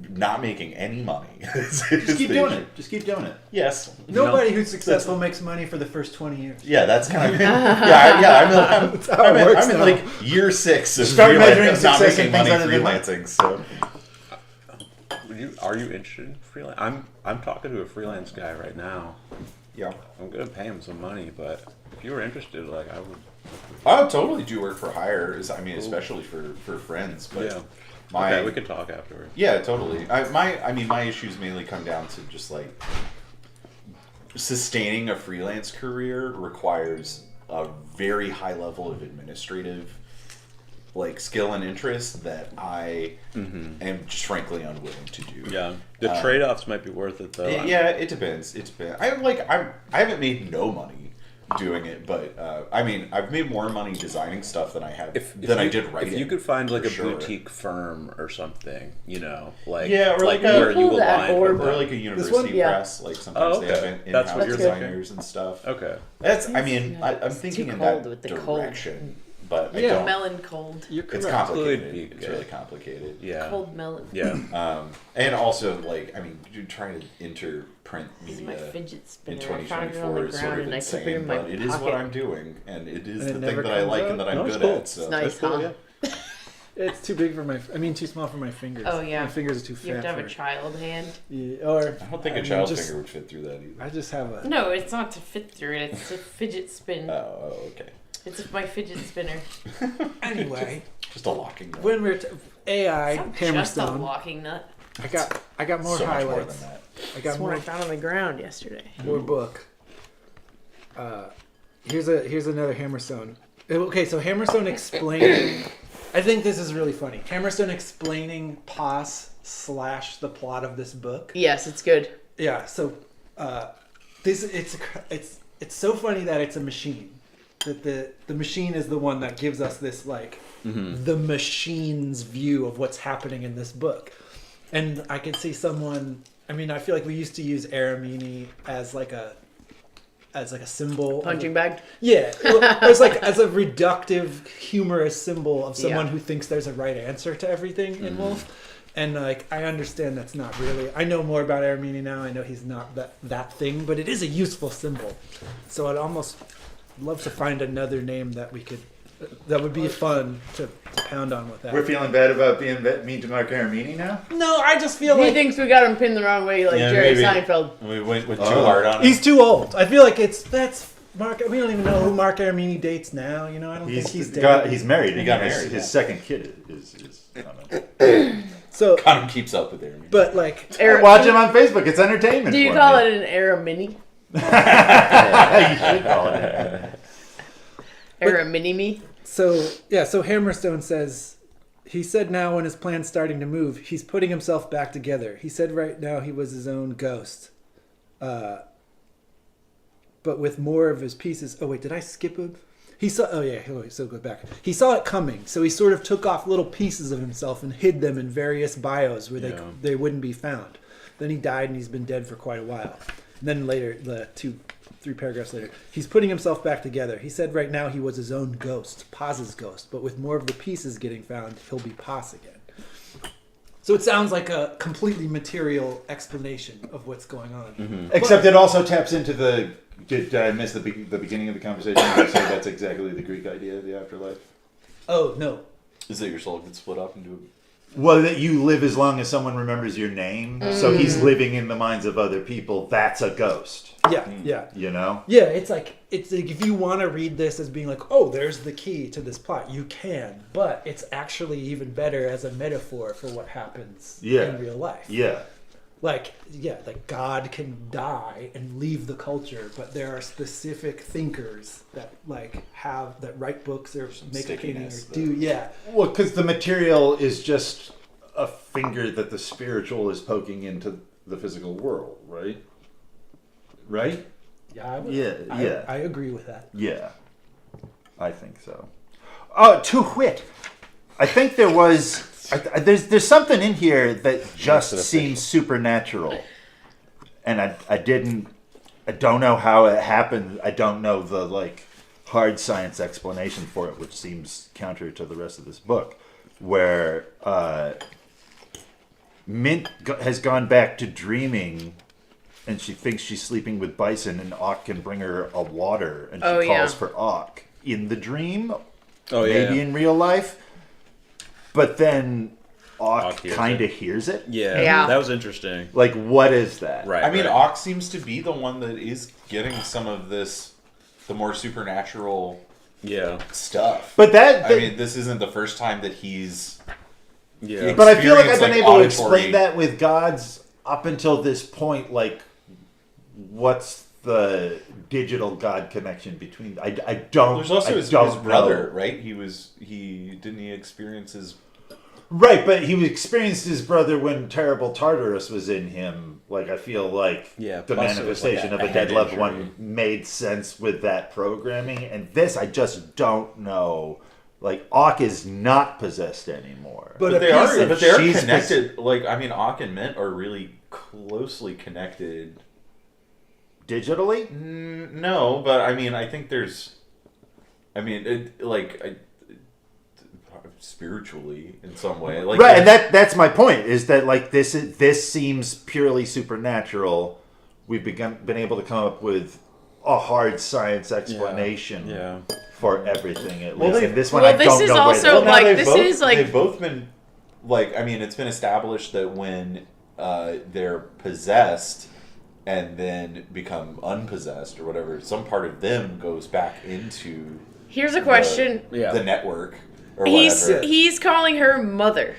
not making any money. Just keep doing it. Just keep doing it. Yes. Nobody who's successful makes money for the first 20 years. Yeah, that's kind of I'm how it works I'm in now. like year 6 of Start measuring of not success making in things money other than money. freelancing. So Are you interested in freelance? I'm talking to a freelance guy right now. yeah, I'm gonna pay him some money, but if you were interested, like I would. I would totally do work for hire. I mean, especially for friends. But Yeah. my Okay, we could talk afterwards. yeah, totally. My issues mainly come down to just like sustaining a freelance career requires a very high level of administrative like skill and interest that I am just frankly unwilling to do. Yeah, the trade-offs might be worth it though. It depends. It depends. I haven't made no money doing it, but I mean, I've made more money designing stuff than I have I did writing. If you could find like for a sure. boutique firm or something, like Yeah, or like a- where you Pull that, align or- with or them. like a university Yeah. press, like sometimes Oh, they okay. have in-house That's what you're designers and stuff. Okay. That's I mean, I'm It's thinking too in cold that with the cold. direction, but I Yeah. don't. Melon cold. You're It's correct. complicated. Could be It's good. really complicated. Yeah. Cold melon. Yeah. And also like I mean, you're trying to enter print This is media my fidget spinner. in I found it on 2024 the is sort ground of and I took it insane, in my but it is what pocket. I'm doing, and it is And it the never thing that I comes like out? and that I'm No, it's good cool. at. So It's nice, That's cool, huh? yeah. It's too big for too small for my fingers. Oh, yeah. My fingers are too You have fat to have for a it. child hand. Yeah, or I don't think I a mean, child just- finger would fit through that either. I just have a. No, it's not to fit through it. It's to fidget spin. Oh, okay. It's my fidget spinner. Anyway, Just a locking nut. when we're AI It's not just a Hammerstone, locking nut. I got more so much more highlights. than that. I That's got what I more found on the ground yesterday. more book. Here's another Hammerstone. Okay, so Hammerstone explained I think this is really funny. Hammerstone explaining Pos / the plot of this book. Yes, it's good. Yeah, so it's so funny that it's a machine. That the machine is the one that gives us this like the machine's view of what's happening in this book. And I can see someone. I mean, I feel like we used to use Aramini as like a symbol. Punching bag. Yeah, as like as a reductive, humorous symbol of someone Yeah. who thinks there's a right answer to everything in Wolf. And like, I understand that's not really. I know more about Aramini now. I know he's not that thing, but it is a useful symbol. So I'd almost love to find another name that we could. That would be fun to pound on with that. We're feeling bad about being mean to Mark Aramini now? No, I just feel He like thinks we got him pinned the wrong way, like Yeah, Jerry maybe. Seinfeld. We went too hard on it. he's too old. I feel like that's Mark. We don't even know who Mark Aramini dates now. You know, I don't think he's dating. He's married. He and got his, married, His yeah. second kid is coming. So, Kind of keeps up with it. but like, Watch him on Facebook. It's entertainment. Do you for call me. it an Aramini? You should call it. Aramini-me? so Hammerstone says. He said now when his plan's starting to move, he's putting himself back together. He said right now he was his own ghost. But with more of his pieces. Oh, wait, did I skip him? He saw. Oh, yeah. So go back. He saw it coming. So he sort of took off little pieces of himself and hid them in various bios where they wouldn't be found. Then he died and he's been dead for quite a while. And then later, 3 paragraphs later, he's putting himself back together. He said right now he was his own ghost, Paz's ghost. But with more of the pieces getting found, he'll be Paz again. So it sounds like a completely material explanation of what's going on. Except it also taps into the. Did I miss the beginning of the conversation? You said that's exactly the Greek idea of the afterlife. Oh, no. Is that your soul gets split up into? Well, that you live as long as someone remembers your name. So he's living in the minds of other people. That's a ghost. Yeah. You know? Yeah, it's like if you want to read this as being like, oh, there's the key to this plot, you can. But it's actually even better as a metaphor for what happens in real life. Yeah. Like God can die and leave the culture, but there are specific thinkers that write books or make a painting or do. Yeah. Well, because the material is just a finger that the spiritual is poking into the physical world, right? Right? Yeah. I agree with that. Yeah. I think so. Oh, to wit, I think there was... there's something in here that just seems supernatural, and I don't know how it happened. I don't know the hard science explanation for it, which seems counter to the rest of this book, where Mint has gone back to dreaming, and she thinks she's sleeping with Bison, and Auk can bring her a water, and she calls for Auk in the dream, maybe in real life. But then Auk kind of hears it. Yeah, that was interesting. Like, what is that? Right. I mean, Auk seems to be the one that is getting some of this, the more supernatural stuff. But I mean, this isn't the first time that he's. Yeah. But I feel like I've been able to auditory. explain that with gods up until this point. Like, what's the digital god connection between? I don't. There's also his brother, right? Didn't he experience his. Right, but he experienced his brother when terrible Tartarus was in him. Like, I feel like the manifestation of a dead loved one made sense with that programming. And this, I just don't know. Like, Auk is not possessed anymore. But they are connected. Auk and Mint are really closely connected. Digitally? No, but I mean, I think there's. I mean, spiritually in some way, right, and that's my point. Is that this seems purely supernatural. We've been able to come up with a hard science explanation for everything. At least, and this one I don't know. Also they've both been I mean, it's been established that when they're possessed and then become unpossessed or whatever, some part of them goes back into. Here's a question. The network. He's calling her mother.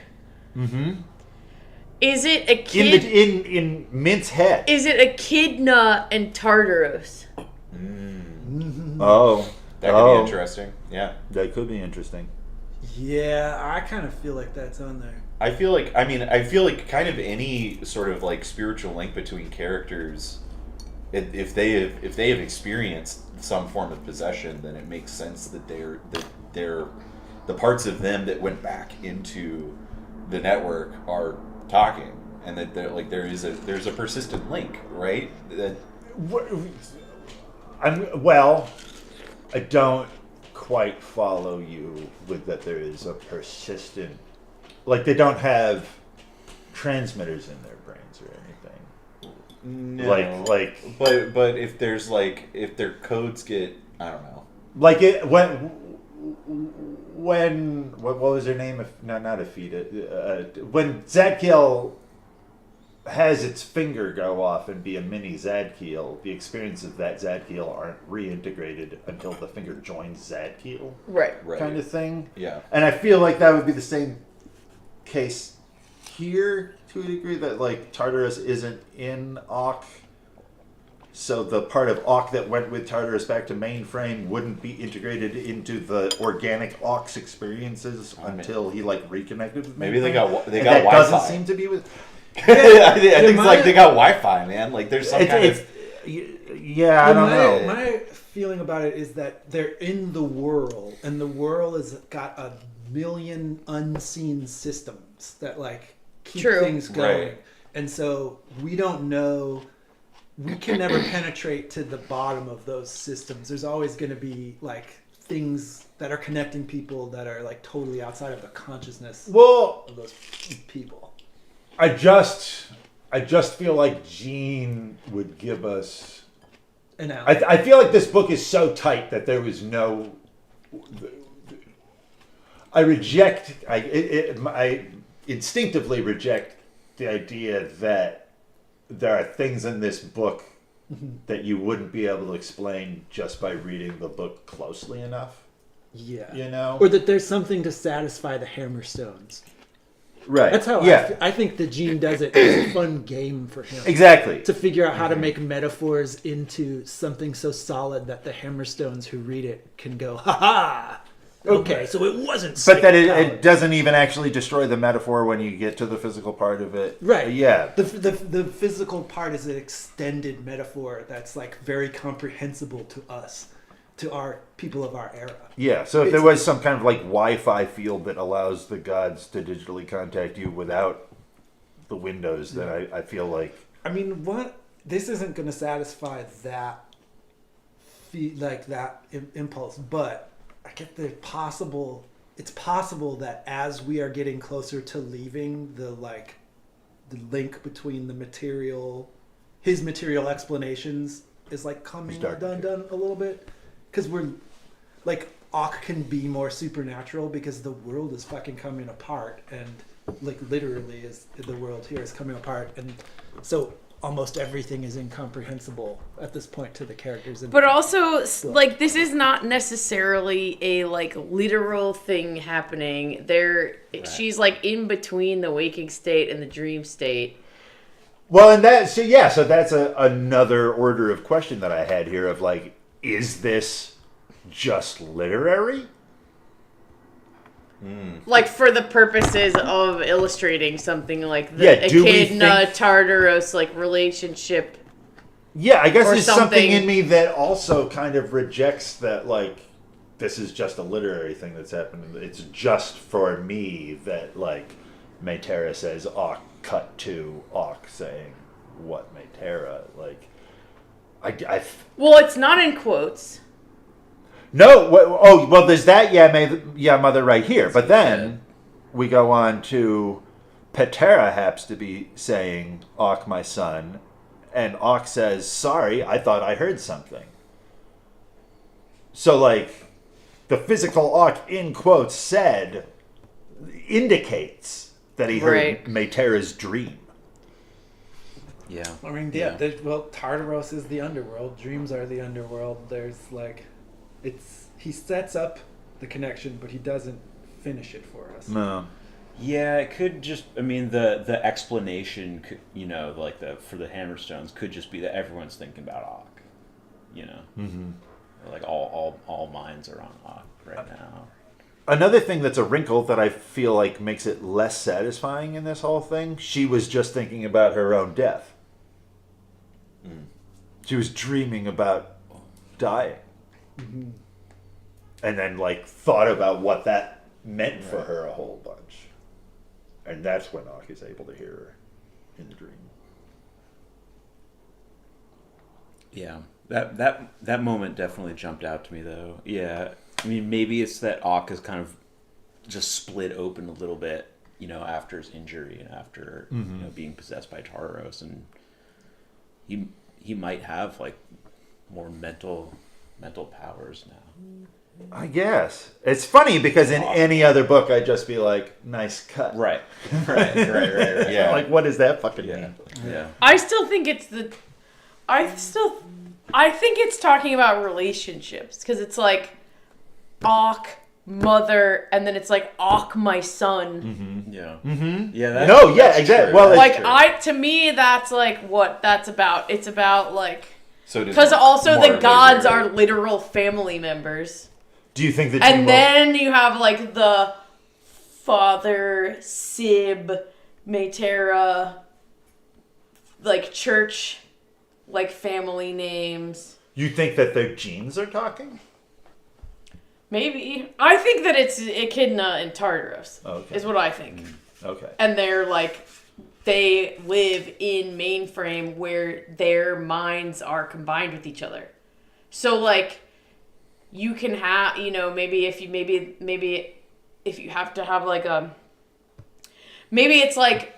Mm-hmm. Is it a kid in Mint's head? Is it Echidna and Tartaros? Oh, that could be interesting. Yeah, that could be interesting. Yeah, I kind of feel like that's on there. I feel like kind of any sort of like spiritual link between characters, if they have experienced some form of possession, then it makes sense that they're the parts of them that went back into the network are talking, and that there's a persistent link, right? That I don't quite follow you with that. There is a persistent, like they don't have transmitters in their brains or anything. no, Like, but if their codes get, I don't know. like it when what was her name? Not Afida. When Zadkiel has its finger go off and be a mini Zadkiel, the experience of that Zadkiel aren't reintegrated until the finger joins Zadkiel, Right. kind of thing. Yeah. And I feel like that would be the same case here to a degree, that like Tartarus isn't in Auk. So the part of Auk that went with Tartarus back to mainframe wouldn't be integrated into the organic Auk's experiences until he like reconnected with Maybe they mainframe. got And Wi-Fi. that doesn't seem to be with. I think it's like they got Wi-Fi, man. Like there's some kind of. Yeah, I don't know. My feeling about it is that they're in the whirl, and the whirl has got a million unseen systems that like keep True. things going, Right. and so we don't know. We can never penetrate to the bottom of those systems. There's always going to be like things that are connecting people that are like totally outside of the consciousness Well, of those people. I just feel like Gene would give us. And now, I feel like this book is so tight that there was no. I instinctively reject the idea that there are things in this book that you wouldn't be able to explain just by reading the book closely enough. yeah, You know? or that there's something to satisfy the Hammerstones. Right. That's how I think the Gene does it. It's a fun game for him. Exactly. To figure out how to make metaphors into something so solid that the Hammerstones who read it can go, ha ha! Okay, so it wasn't But that Satan it doesn't even actually destroy the metaphor when you get to the physical part of it. Right. Yeah. The physical part is an extended metaphor that's like very comprehensible to us, to our people of our era. Yeah, so if there was some kind of like Wi-Fi field that allows the gods to digitally contact you without the windows, then I feel like... I mean, this isn't going to satisfy that, impulse, but I get the possible. It's possible that as we are getting closer to leaving, the link between his material explanations is like coming undone a little bit, because we're like Auk can be more supernatural because the world is fucking coming apart, and like literally is the world here is coming apart, and so almost everything is incomprehensible at this point to the characters. But also, like, this is not necessarily a like literal thing happening. She's like in between the waking state and the dream state. Well, and so that's another order of question that I had here of like, is this just literary? Like for the purposes of illustrating something like the do we Echidna think- Tartaros like relationship. Yeah, I guess Or there's something something. in me that also kind of rejects that, like, this is just a literary thing that's happened. It's just for me that, like, Maytera says, Auk, cut to Auk saying, what Maytera? Like, Well, it's not in quotes. No, well, there's that, mother, right here. But then we go on to Petera happens to be saying, Auk, my son, and Auk says, sorry, I thought I heard something. So, like, the physical Auk, in quotes, said, indicates that he heard Maytera's dream. Yeah. I mean, Tartaros is the underworld. Dreams are the underworld. There's like, he sets up the connection, but he doesn't finish it for us. No. Yeah, it could just. I mean, the explanation, could, for the Hammerstones could just be that everyone's thinking about Auk. Like all minds are on Auk right now. another thing that's a wrinkle that I feel like makes it less satisfying in this whole thing, she was just thinking about her own death. She was dreaming about dying. And then, like, thought about what that meant for her a whole bunch. And that's when Ock is able to hear her in the dream. Yeah, that moment definitely jumped out to me, though. Yeah, I mean, maybe it's that Ock is kind of just split open a little bit, you know, after his injury and after you know, being possessed by Tartaros, and he might have like more mental powers now. I guess. It's funny because in any other book I'd just be like, nice cut. Right. Yeah. Like, what does that fucking mean? Yeah. I still think I think it's talking about relationships, because it's like Ock, mother, and then it's like Ock, my son. Yeah. Yeah. No, yeah, exactly. Well, Like, to me, that's like what that's about. It's about like, So because also the gods are literal family members. do you think that? And then you have like the father, Sib, Maytera, like church, like family names. You think that their genes are talking? Maybe. I think that it's Echidna and Tartaros. Okay. Is what I think. Okay. And they're like, they live in Mainframe where their minds are combined with each other. So like, you can have, you know, maybe if you have to have like maybe it's like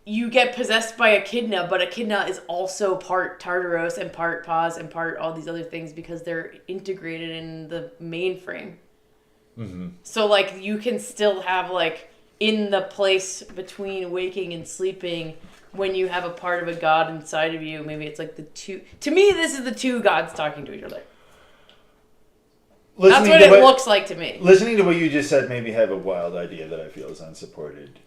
you get possessed by Echidna, but Echidna is also part Tartaros and part Paz and part all these other things because they're integrated in the Mainframe. So like, you can still have like, in the place between waking and sleeping, when you have a part of a god inside of you, maybe it's like the two. To me, this is the two gods talking to each other. That's what it looks like to me. Listening to what you just said made me have a wild idea that I feel is unsupported.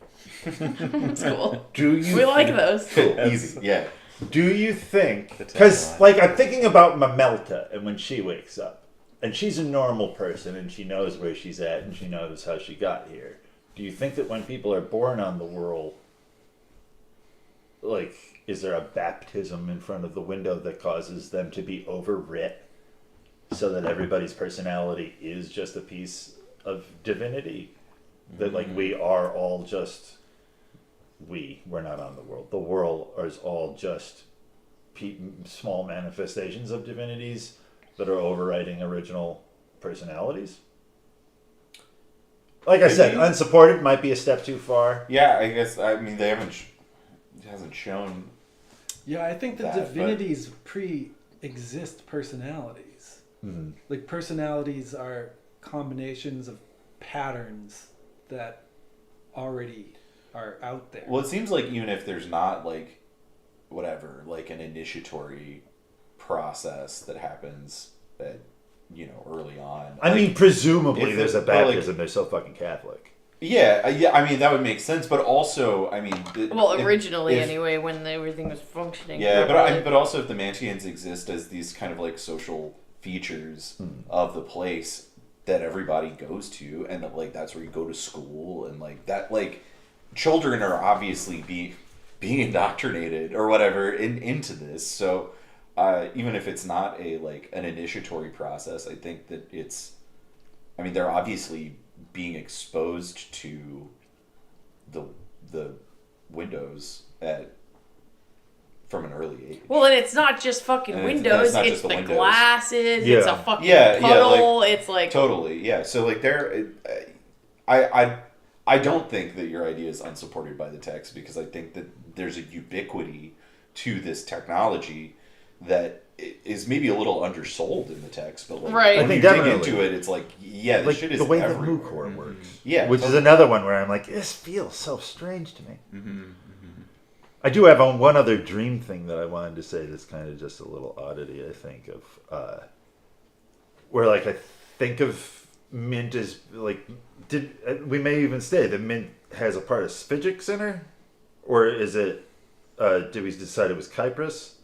It's cool. We like those. Cool, easy, yeah. Do you think? Because like, I'm thinking about Mamelta and when she wakes up, and she's a normal person and she knows where she's at and she knows how she got here. Do you think that when people are born on the world, like, is there a baptism in front of the window that causes them to be overwrit so that everybody's personality is just a piece of divinity? That, like, we are all just, we're not on the world. The world is all just small manifestations of divinities that are overriding original personalities? Like I said, unsupported might be a step too far. Yeah, I guess, I mean, it hasn't shown. Yeah, I think the divinities pre-exist personalities. Like, personalities are combinations of patterns that already are out there. Well, it seems like even if there's not, like, whatever, like an initiatory process that happens at, you know, early on. I mean, presumably if there's a it- but, like- baptism. They're so fucking Catholic. Yeah, I mean, that would make sense, but also, I mean... Well, originally, if- anyway, when everything was functioning. Yeah, properly. but also if the Mantians exist as these kind of, like, social features of the place that everybody goes to, and that, like, that's where you go to school, and, like, that, like, children are obviously being indoctrinated or whatever into this, so even if it's not an initiatory process, I think that they're obviously being exposed to the windows from an early age. Well, and it's not just fucking And windows. it's not It's just the the windows. glasses. Yeah. It's a fucking Yeah, puddle. It's like Totally, yeah. So like I don't think that your idea is unsupported by the text, because I think that there's a ubiquity to this technology that is maybe a little undersold in the text, but like Right. I when think you dig definitely. into it, it's like, yeah, this Like shit is the way that everywhere. Mookor works. Yeah, Which is totally. another one where I'm like, this feels so strange to me. I do have one other dream thing that I wanted to say that's kind of just a little oddity, I think, of where, like, I think of Mint as, like, we may even say that Mint has a part of Spigix in her? Or is it, did we decide it was Kypris?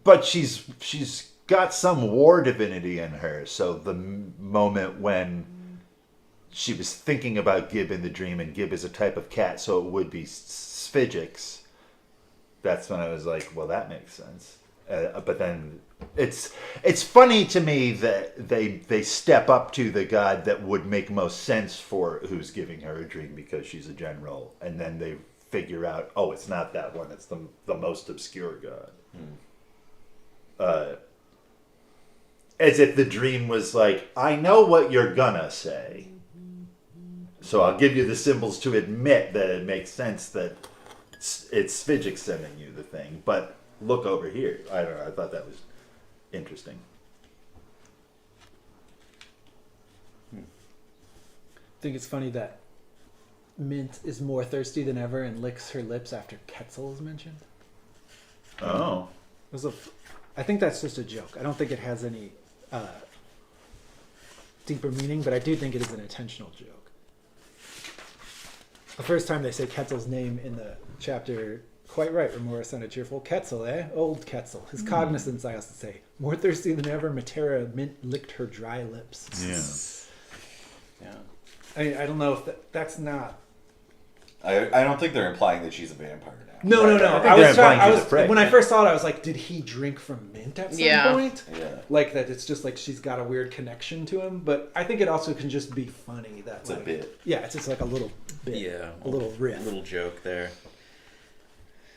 But she's got some war divinity in her. So the moment when she was thinking about Gib in the dream, and Gib is a type of cat, so it would be Sphygix. That's when I was like, well, that makes sense. But then it's funny to me that they step up to the god that would make most sense for who's giving her a dream because she's a general, and then they figure out, oh, it's not that one, it's the most obscure god. As if the dream was like, I know what you're gonna say, so I'll give you the symbols to admit that it makes sense that it's Sphygix sending you the thing, but look over here. I don't know, I thought that was interesting. I think it's funny that Mint is more thirsty than ever and licks her lips after Quetzal is mentioned. Oh. I think that's just a joke. I don't think it has any deeper meaning, but I do think it is an intentional joke. The first time they say Quetzal's name in the chapter, quite right, Remora sounded cheerful. Quetzal, eh? Old Quetzal. His cognizance, I have to say. More thirsty than ever, Matera Mint licked her dry lips. Yeah. I don't know if that's not... I don't think they're implying that she's a vampire now. No. When I first saw it, I was like, did he drink from Mint at some point? Yeah. Like that it's just like she's got a weird connection to him. But I think it also can just be funny. That It's a bit. Yeah, it's just like a little bit. Yeah, A little riff. a little joke there.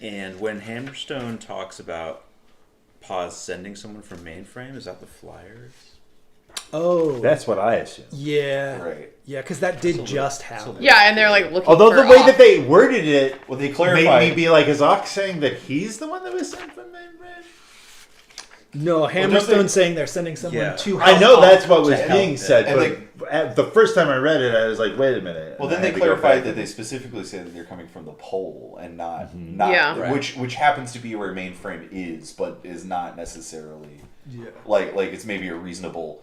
And when Hammerstone talks about Paz sending someone from Mainframe, is that the Flyers? Oh. That's what I assume. Yeah. Right. Yeah, because that did just happen. Yeah, and they're like looking. Although for the way off- that they worded it Well, they made clarified. me be like, is Ox saying that he's the one that was sent from Mainframe? No, Hammerstone saying they're sending someone to help. I know that's what was help being it. said, And but the first time I read it, I was like, wait a minute. Well, And then I they had to go clarified back that and- they specifically say that they're coming from the pole and not Yeah. Right. which happens to be where Mainframe is, but is not necessarily Yeah. like it's maybe a reasonable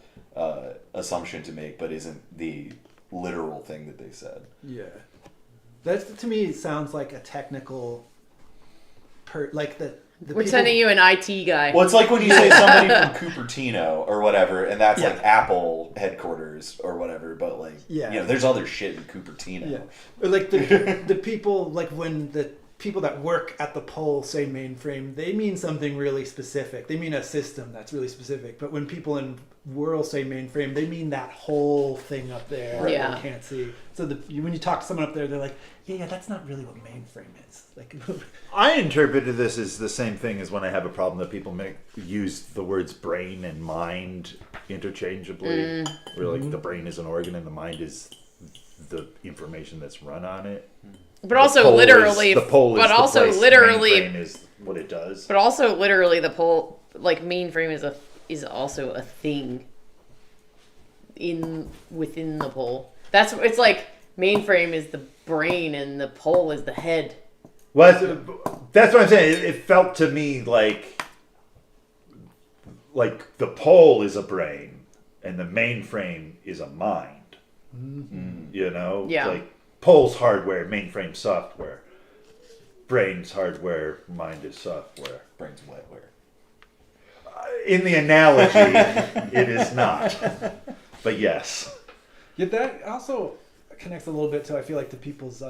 assumption to make, but isn't the literal thing that they said. Yeah. That to me sounds like a technical like the We're sending you an IT guy. Well, it's like when you say somebody from Cupertino or whatever, and that's Yeah. like Apple headquarters or whatever, but like, Yeah. there's other shit in Cupertino. Yeah. Or like the people, like when the people that work at the pole say Mainframe, they mean something really specific. They mean a system that's really specific. But when people in Whirl say Mainframe, they mean that whole thing up there that Yeah. you can't see. So when you talk to someone up there, they're like, yeah, that's not really what Mainframe is. Like, I interpreted this as the same thing as when I have a problem that people use the words brain and mind interchangeably. Where like the brain is an organ and the mind is the information that's run on it. But also literally, the pole is but the also place, literally, mainframe is what it does. but also literally, the pole, like Mainframe, is also a thing within the pole. It's like Mainframe is the brain and the pole is the head. Well, that's what I'm saying. It felt to me like the pole is a brain and the mainframe is a mind. You know, Yeah. like pole's hardware, mainframe software. Brain's hardware, mind is software. Brains wetware. In the analogy, it is not. But yes. yeah, that also connects a little bit to, I feel like, the people's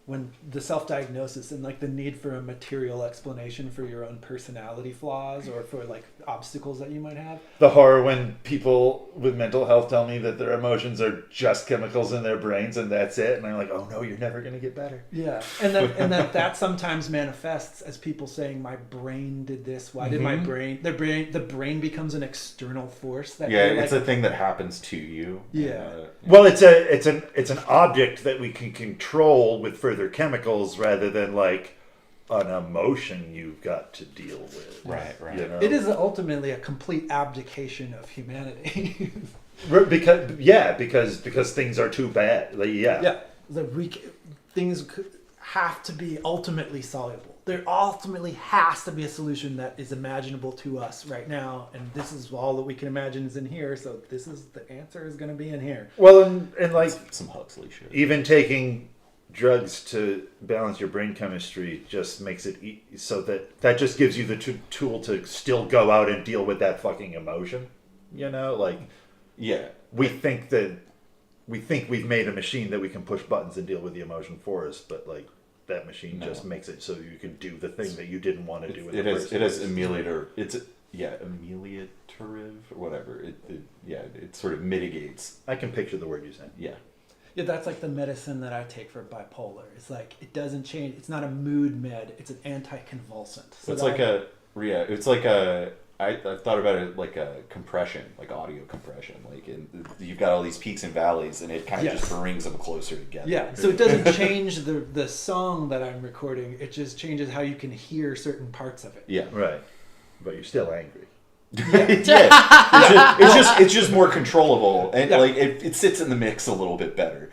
when the self-diagnosis and like the need for a material explanation for your own personality flaws or for like obstacles that you might have. The horror when people with mental health tell me that their emotions are just chemicals in their brains and that's it, and I'm like, oh no, you're never gonna get better. Yeah, and that sometimes manifests as people saying, "My brain did this. Why did my brain?" The brain becomes an external force that Yeah, you're, it's like, a thing that happens to you. Yeah. Well, it's an object that we can control with further chemicals rather than like an emotion you've got to deal with. Right. You know? It is ultimately a complete abdication of humanity. because things are too bad. Like, Yeah, things have to be ultimately soluble. There ultimately has to be a solution that is imaginable to us right now, and this is all that we can imagine is in here. So this is the answer is going to be in here. Well, and like Some Huxley shit. even taking drugs to balance your brain chemistry just makes it so that just gives you the tool to still go out and deal with that fucking emotion. You know, like Yeah. we think we've made a machine that we can push buttons and deal with the emotion for us, but like that machine just makes it so you can do the thing that you didn't want to do. It has ameliorator. Ameliorative or whatever. It sort of mitigates. I can picture the word you said. Yeah. Yeah, that's like the medicine that I take for bipolar. It's like it doesn't change. It's not a mood med. It's an anticonvulsant. So I thought about it like a compression, like audio compression. Like you've got all these peaks and valleys, and it kind of just brings them closer together. Yeah, so it doesn't change the song that I'm recording. It just changes how you can hear certain parts of it. Yeah. Right. But you're still angry. It's just more controllable, and like it sits in the mix a little bit better.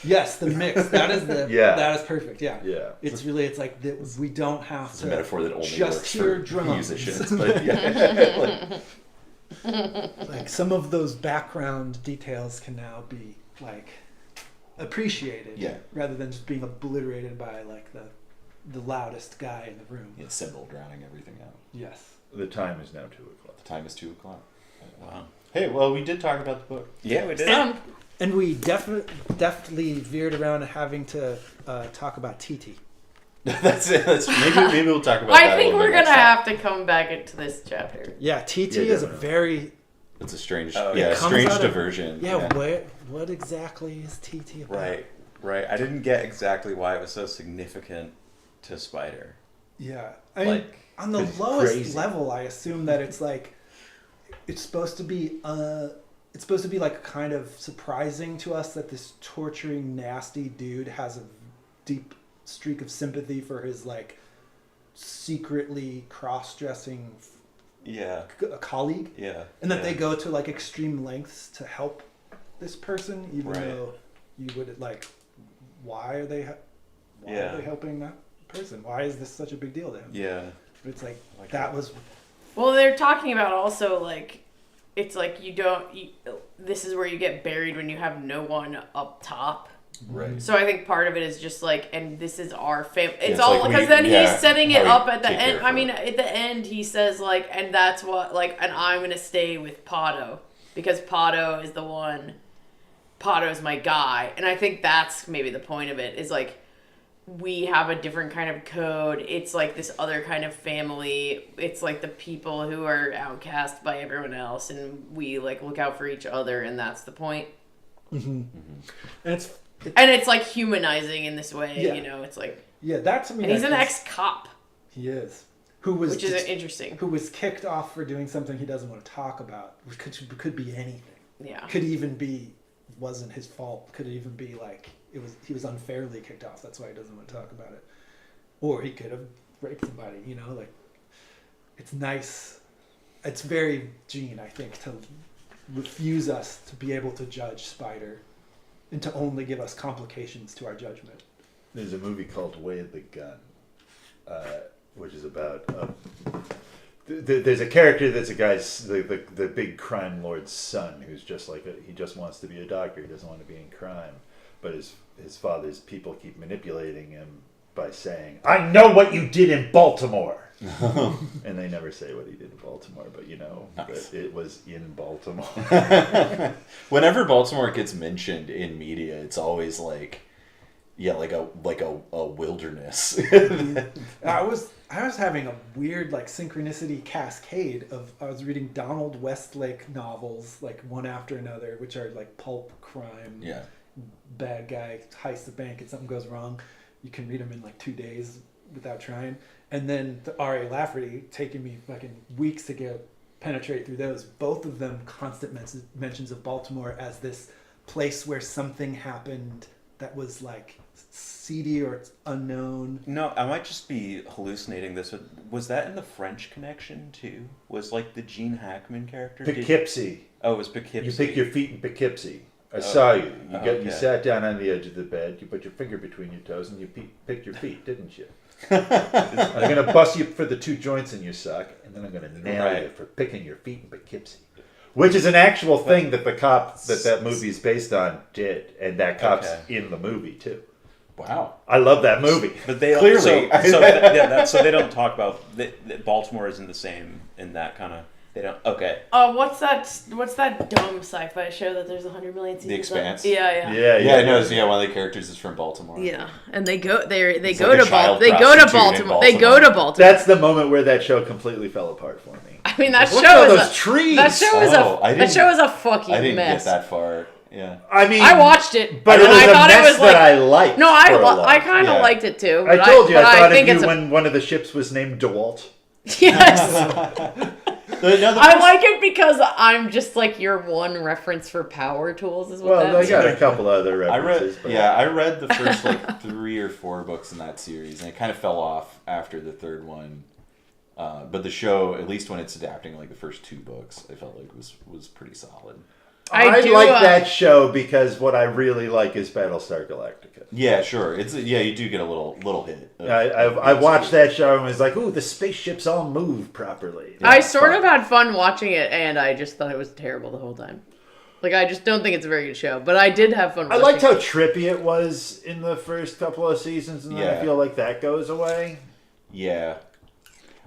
Yes, the mix. That is that is perfect. Yeah. It's really like that. We don't have It's to a metaphor that only just works hear for drums. musicians. But Like some of those background details can now be like appreciated, rather than just being obliterated by like the loudest guy in the room. Yeah, cymbal drowning everything out. Yes. The time is now 2:00. The time is 2:00. Wow. Hey, well, we did talk about the book. Yeah, we did. And we definitely veered around having to talk about TT. That's it. Maybe we'll talk about that. I think we're gonna have to come back into this chapter. Yeah, TT is a very It's a strange, strange diversion. What exactly is TT about? Right. I didn't get exactly why it was so significant to Spider. Yeah, I mean, on the lowest level, I assume that it's like it's supposed to be like kind of surprising to us that this torturing, nasty dude has a deep streak of sympathy for his like secretly cross-dressing colleague. Yeah, and that they go to like extreme lengths to help this person, even though you would like, why are they helping that person? Why is this such a big deal to him? Yeah, it's like that was. Well, they're talking about also like it's like this is where you get buried when you have no one up top. Right. So I think part of it is just like, and this is our family. It's it's all like because then he's setting it up at the take end. care I of mean, her. at the end he says like, and that's what like, and I'm gonna stay with Pato because Pato is the one. Pato's my guy, and I think that's maybe the point of it is like. We have a different kind of code. It's like this other kind of family. It's like the people who are outcast by everyone else, and we like look out for each other, and that's the point. Mm-hmm. And it's like humanizing in this way, you know. It's like that's I mean. And he's an ex-cop. He is. Which is interesting. Who was kicked off for doing something he doesn't want to talk about, which could be anything. Yeah. Could even be wasn't his fault. Could even be like. He was unfairly kicked off. That's why he doesn't want to talk about it. Or he could have raped somebody. You know, like it's nice. It's very Gene, I think, to refuse us to be able to judge Spider, and to only give us complications to our judgment. There's a movie called Way of the Gun, which is about. There's a character that's a guy's the big crime lord's son who's just like he just wants to be a doctor. He doesn't want to be in crime. But his father's people keep manipulating him by saying, "I know what you did in Baltimore," and they never say what he did in Baltimore. But you know that it was in Baltimore. Whenever Baltimore gets mentioned in media, it's always like, like a wilderness. I was having a weird like synchronicity cascade of I was reading Donald Westlake novels like one after another, which are like pulp crime. Yeah. Bad guy heists the bank and something goes wrong. You can read them in like 2 days without trying. And then the R.A. Lafferty taking me fucking weeks to penetrate through those. Both of them constant mentions of Baltimore as this place where something happened that was like seedy or it's unknown. No, I might just be hallucinating this. Was that in the French Connection too? Was like the Gene Hackman character? Poughkeepsie. Oh, it was Poughkeepsie. You pick your feet in Poughkeepsie. I saw you. You sat down on the edge of the bed. You put your finger between your toes, and you picked your feet, didn't you? I'm going to bust you for the 2 joints in your sock, and then I'm going to nail you for picking your feet in Poughkeepsie. Which is an actual thing that the cop that movie's based on did, and that cop's Okay. in the movie too. Wow. I love that movie. But they Clearly. so they don't talk about that Baltimore isn't the same in that kind of. They don't. Okay. What's that dumb sci-fi show that there's 100 million seasons The Expanse? of? Yeah. Yeah, I noticed. Yeah, one of the characters is from Baltimore. Yeah, and they go they It's go like a to child They go to prostitute in Baltimore. They go to Baltimore. That's the moment where that show completely fell apart for me. I mean, that Look show at is those trees. That show is a fucking I didn't mess. get that far. Yeah. I mean, I watched it, but and it was I a thought mess it was that like I liked. No, for a lot. I kind of Yeah. liked it too. I But told you, I thought think of it's you when one of the ships was named DeWalt. Yes. I like it because I'm just like your one reference for power tools is what Well, that I got a means. couple other I references. read. Yeah, I read the first like 3 or 4 books in that series, and it kind of fell off after the third one. But the show, at least when it's adapting like the first 2 books, I felt like was pretty solid. I I do, like that show because what I really like is Battlestar Galactica. Yeah, sure. You do get a little hit. I watched that show and was like, ooh, the spaceships all move properly. I sort of had fun watching it, and I just thought it was terrible the whole time. Like, I just don't think it's a very good show, but I did have fun I watching liked how it. trippy it was in the first couple of seasons, and then I Yeah. feel like that goes away. Yeah.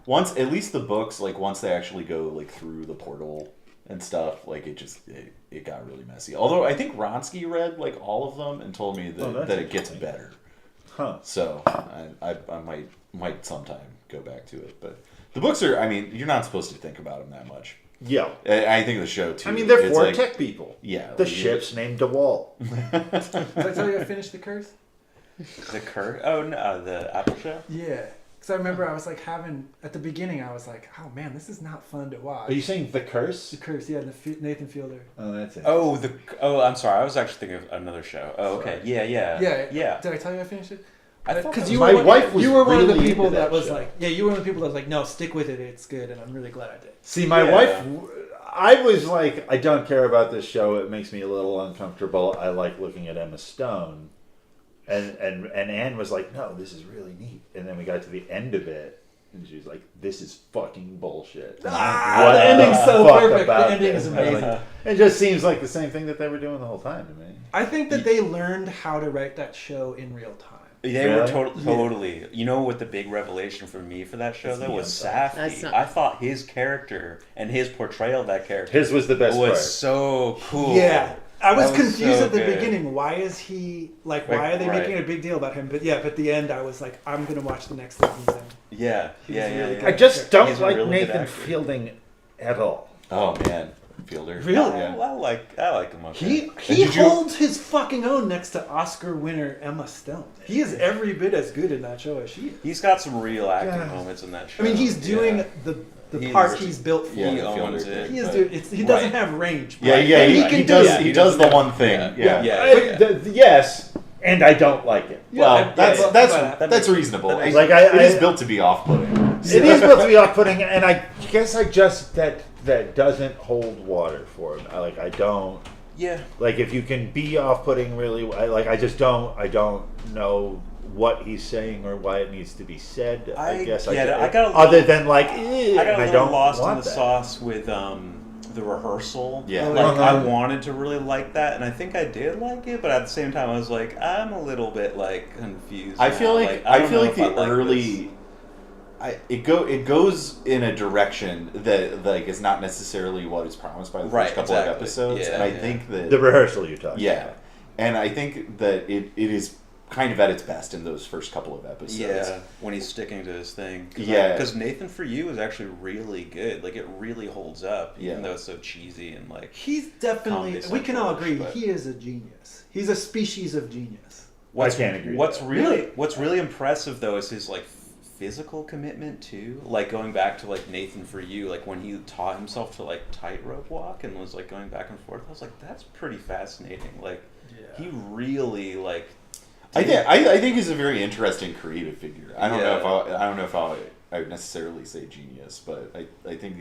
Once, at least the books, like once they actually go like through the portal and stuff, like it got really messy. Although I think Ronsky read like all of them and told me that it gets better. Huh. So I might sometime go back to it. But the books are, I mean, you're not supposed to think about them that much. Yeah. I think the show too. I mean, they're it's for like- tech people. Yeah. The like, ship's named DeWalt. Did I tell you I finished The Curse? The Curse? Oh no, the Apple show. Yeah. Because I remember I was like at the beginning, I was like, oh man, this is not fun to watch. Are you saying The Curse? The Curse, yeah, Nathan Fielder. Oh, that's it. I'm sorry. I was actually thinking of another show. Oh, okay. Yeah. Did I tell you I finished it? I thought Because that you was- were My wife was you were one of the really people into that that was show. like, yeah, you were one of the people that was like, no, stick with it, it's good, and I'm really glad I did. See, my Yeah. wife, I was like, I don't care about this show. It makes me a little uncomfortable. I like looking at Emma Stone. And Anne was like, no, this is really neat. And then we got to the end of it, and she was like, this is fucking bullshit. The ending's so fuck perfect. The about ending this? is And I was amazing. like, it just seems like the same thing that they were doing the whole time to me. I think that they learned how to write that show in real time. They were Really? totally. You know what the big revelation for me for that show It's though was Neon That's Safdie. not- I thought his character and his portrayal of that character His was the best was part. so cool. Yeah. I was That was confused so at the good. beginning. Why is he like? Why are they Right. making a big deal about him? But at the end, I was like, I'm gonna watch the next thing he's in. Yeah. really Yeah. good. I just don't He's a like really good Nathan actor. Fielding at all. Oh man, Fielder. Really? Yeah. I like him. Okay. He did you- holds his fucking own next to Oscar winner Emma Stone. He is every bit as good in that show as she is. He's got some real acting God. moments in that show. I mean, he's doing Yeah. the He's- part he's built for. Yeah, He the owns Fielder it. He is but- doing. He doesn't Right. have range. Yeah, but yeah, he he can do does. it. He does the one thing. Yeah. Yes, and I don't like it. Well, Yeah, that's reasonable. that makes Like, it is I- built to be off-putting. It is supposed to be off-putting, and I guess I just that doesn't hold water for me. I don't Yeah. like if you can be off-putting really. I just don't. I don't know what he's saying or why it needs to be said. I guess I got a other little- than like, I got a and I little don't lost in want the that. sauce with the rehearsal. Yeah. Like I wanted to really like that, and I think I did like it, but at the same time, I was like, I'm a little bit like confused. I feel now. like I I don't feel know like if I the like early. It goes in a direction that like is not necessarily what is promised by the Right, first couple of exactly. episodes, Yeah, and I yeah. think that The rehearsal you're talking yeah, about. and I think that it is kind of at its best in those first couple of episodes. Yeah, when he's sticking to his thing. Yeah. Because Nathan For You is actually really good. Like, it really holds up, even Yeah. though it's so cheesy and, like... He's definitely. Comedy We can all Central-ish, agree but- he is a genius. He's a species of genius. I can't agree with What's that. really what's really impressive though is his like physical commitment too. Like going back to like Nathan For You, like when he taught himself to like tightrope walk and was like going back and forth. I was like, that's pretty fascinating. Like he really like. I think he's a very interesting creative figure. I don't know if I would necessarily say genius, but I think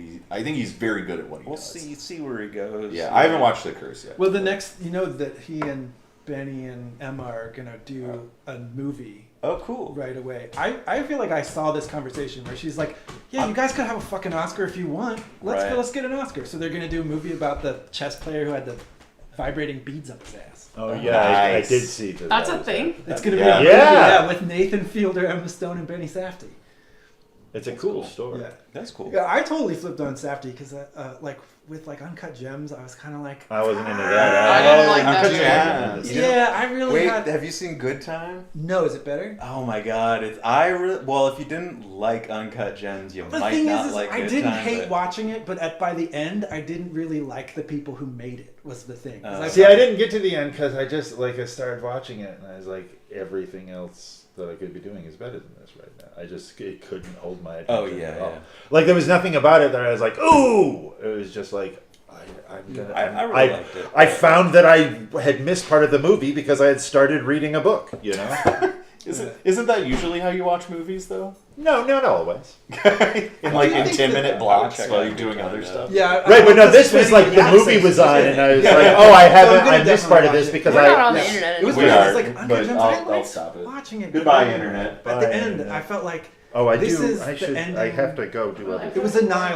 he's very good at what he We'll does. see where he goes. Yeah, I haven't watched The Curse yet. Well, the next, that he and Benny and Emma are gonna do a movie Oh, cool. right away. I feel like I saw this conversation where she's like, "Yeah, you guys could have a fucking Oscar if you want. Right. Let's get an Oscar." So they're gonna do a movie about the chess player who had the vibrating beads up his ass. Oh yeah, I Nice. did see that. That's that a was thing. It's gonna be Yeah. a movie, Yeah. with Nathan Fielder, Emma Stone, and Benny Safdie. It's a cool story. Yeah. That's cool. Yeah, I totally flipped on Safdie because, like, with like Uncut Gems, I was kind of like, I wasn't into that. I didn't like Uncut that Gems. yeah, I really Wait, had. have you seen Good Time? No, is it better? Oh my god, well, if you didn't like Uncut Gems, you The might thing not is like I Good didn't Time, hate but- watching it, but by the end, I didn't really like the people who made it. Was the thing. 'Cause See, I didn't get to the end because I just I started watching it and I was like, everything else that I could be doing is better than this right now. It couldn't hold my attention. Oh, yeah, at all. yeah. Like there was nothing about it that I was like, ooh. It was just like I'm gonna. I really liked it. I found that I had missed part of the movie because I had started reading a book. You know. Isn't that usually how you watch movies, though? No, not always. In I think 10-minute that- blocks check while out you're doing Good Time, other yeah. stuff. Yeah, Right, but no, this was spending like the access movie was to on, it. and I was Yeah, like, yeah. oh, I So haven't. I'm gonna I missed part of definitely this watch it. because We're not on I. the internet It was anymore. We weird. are, It's like Uncut but Gems. I I'll didn't like stop it. watching it. Goodbye, but internet. At Bye, the end, internet. I felt like Oh, I this do. is I the should. I ending. have to go do other it was a nihilist.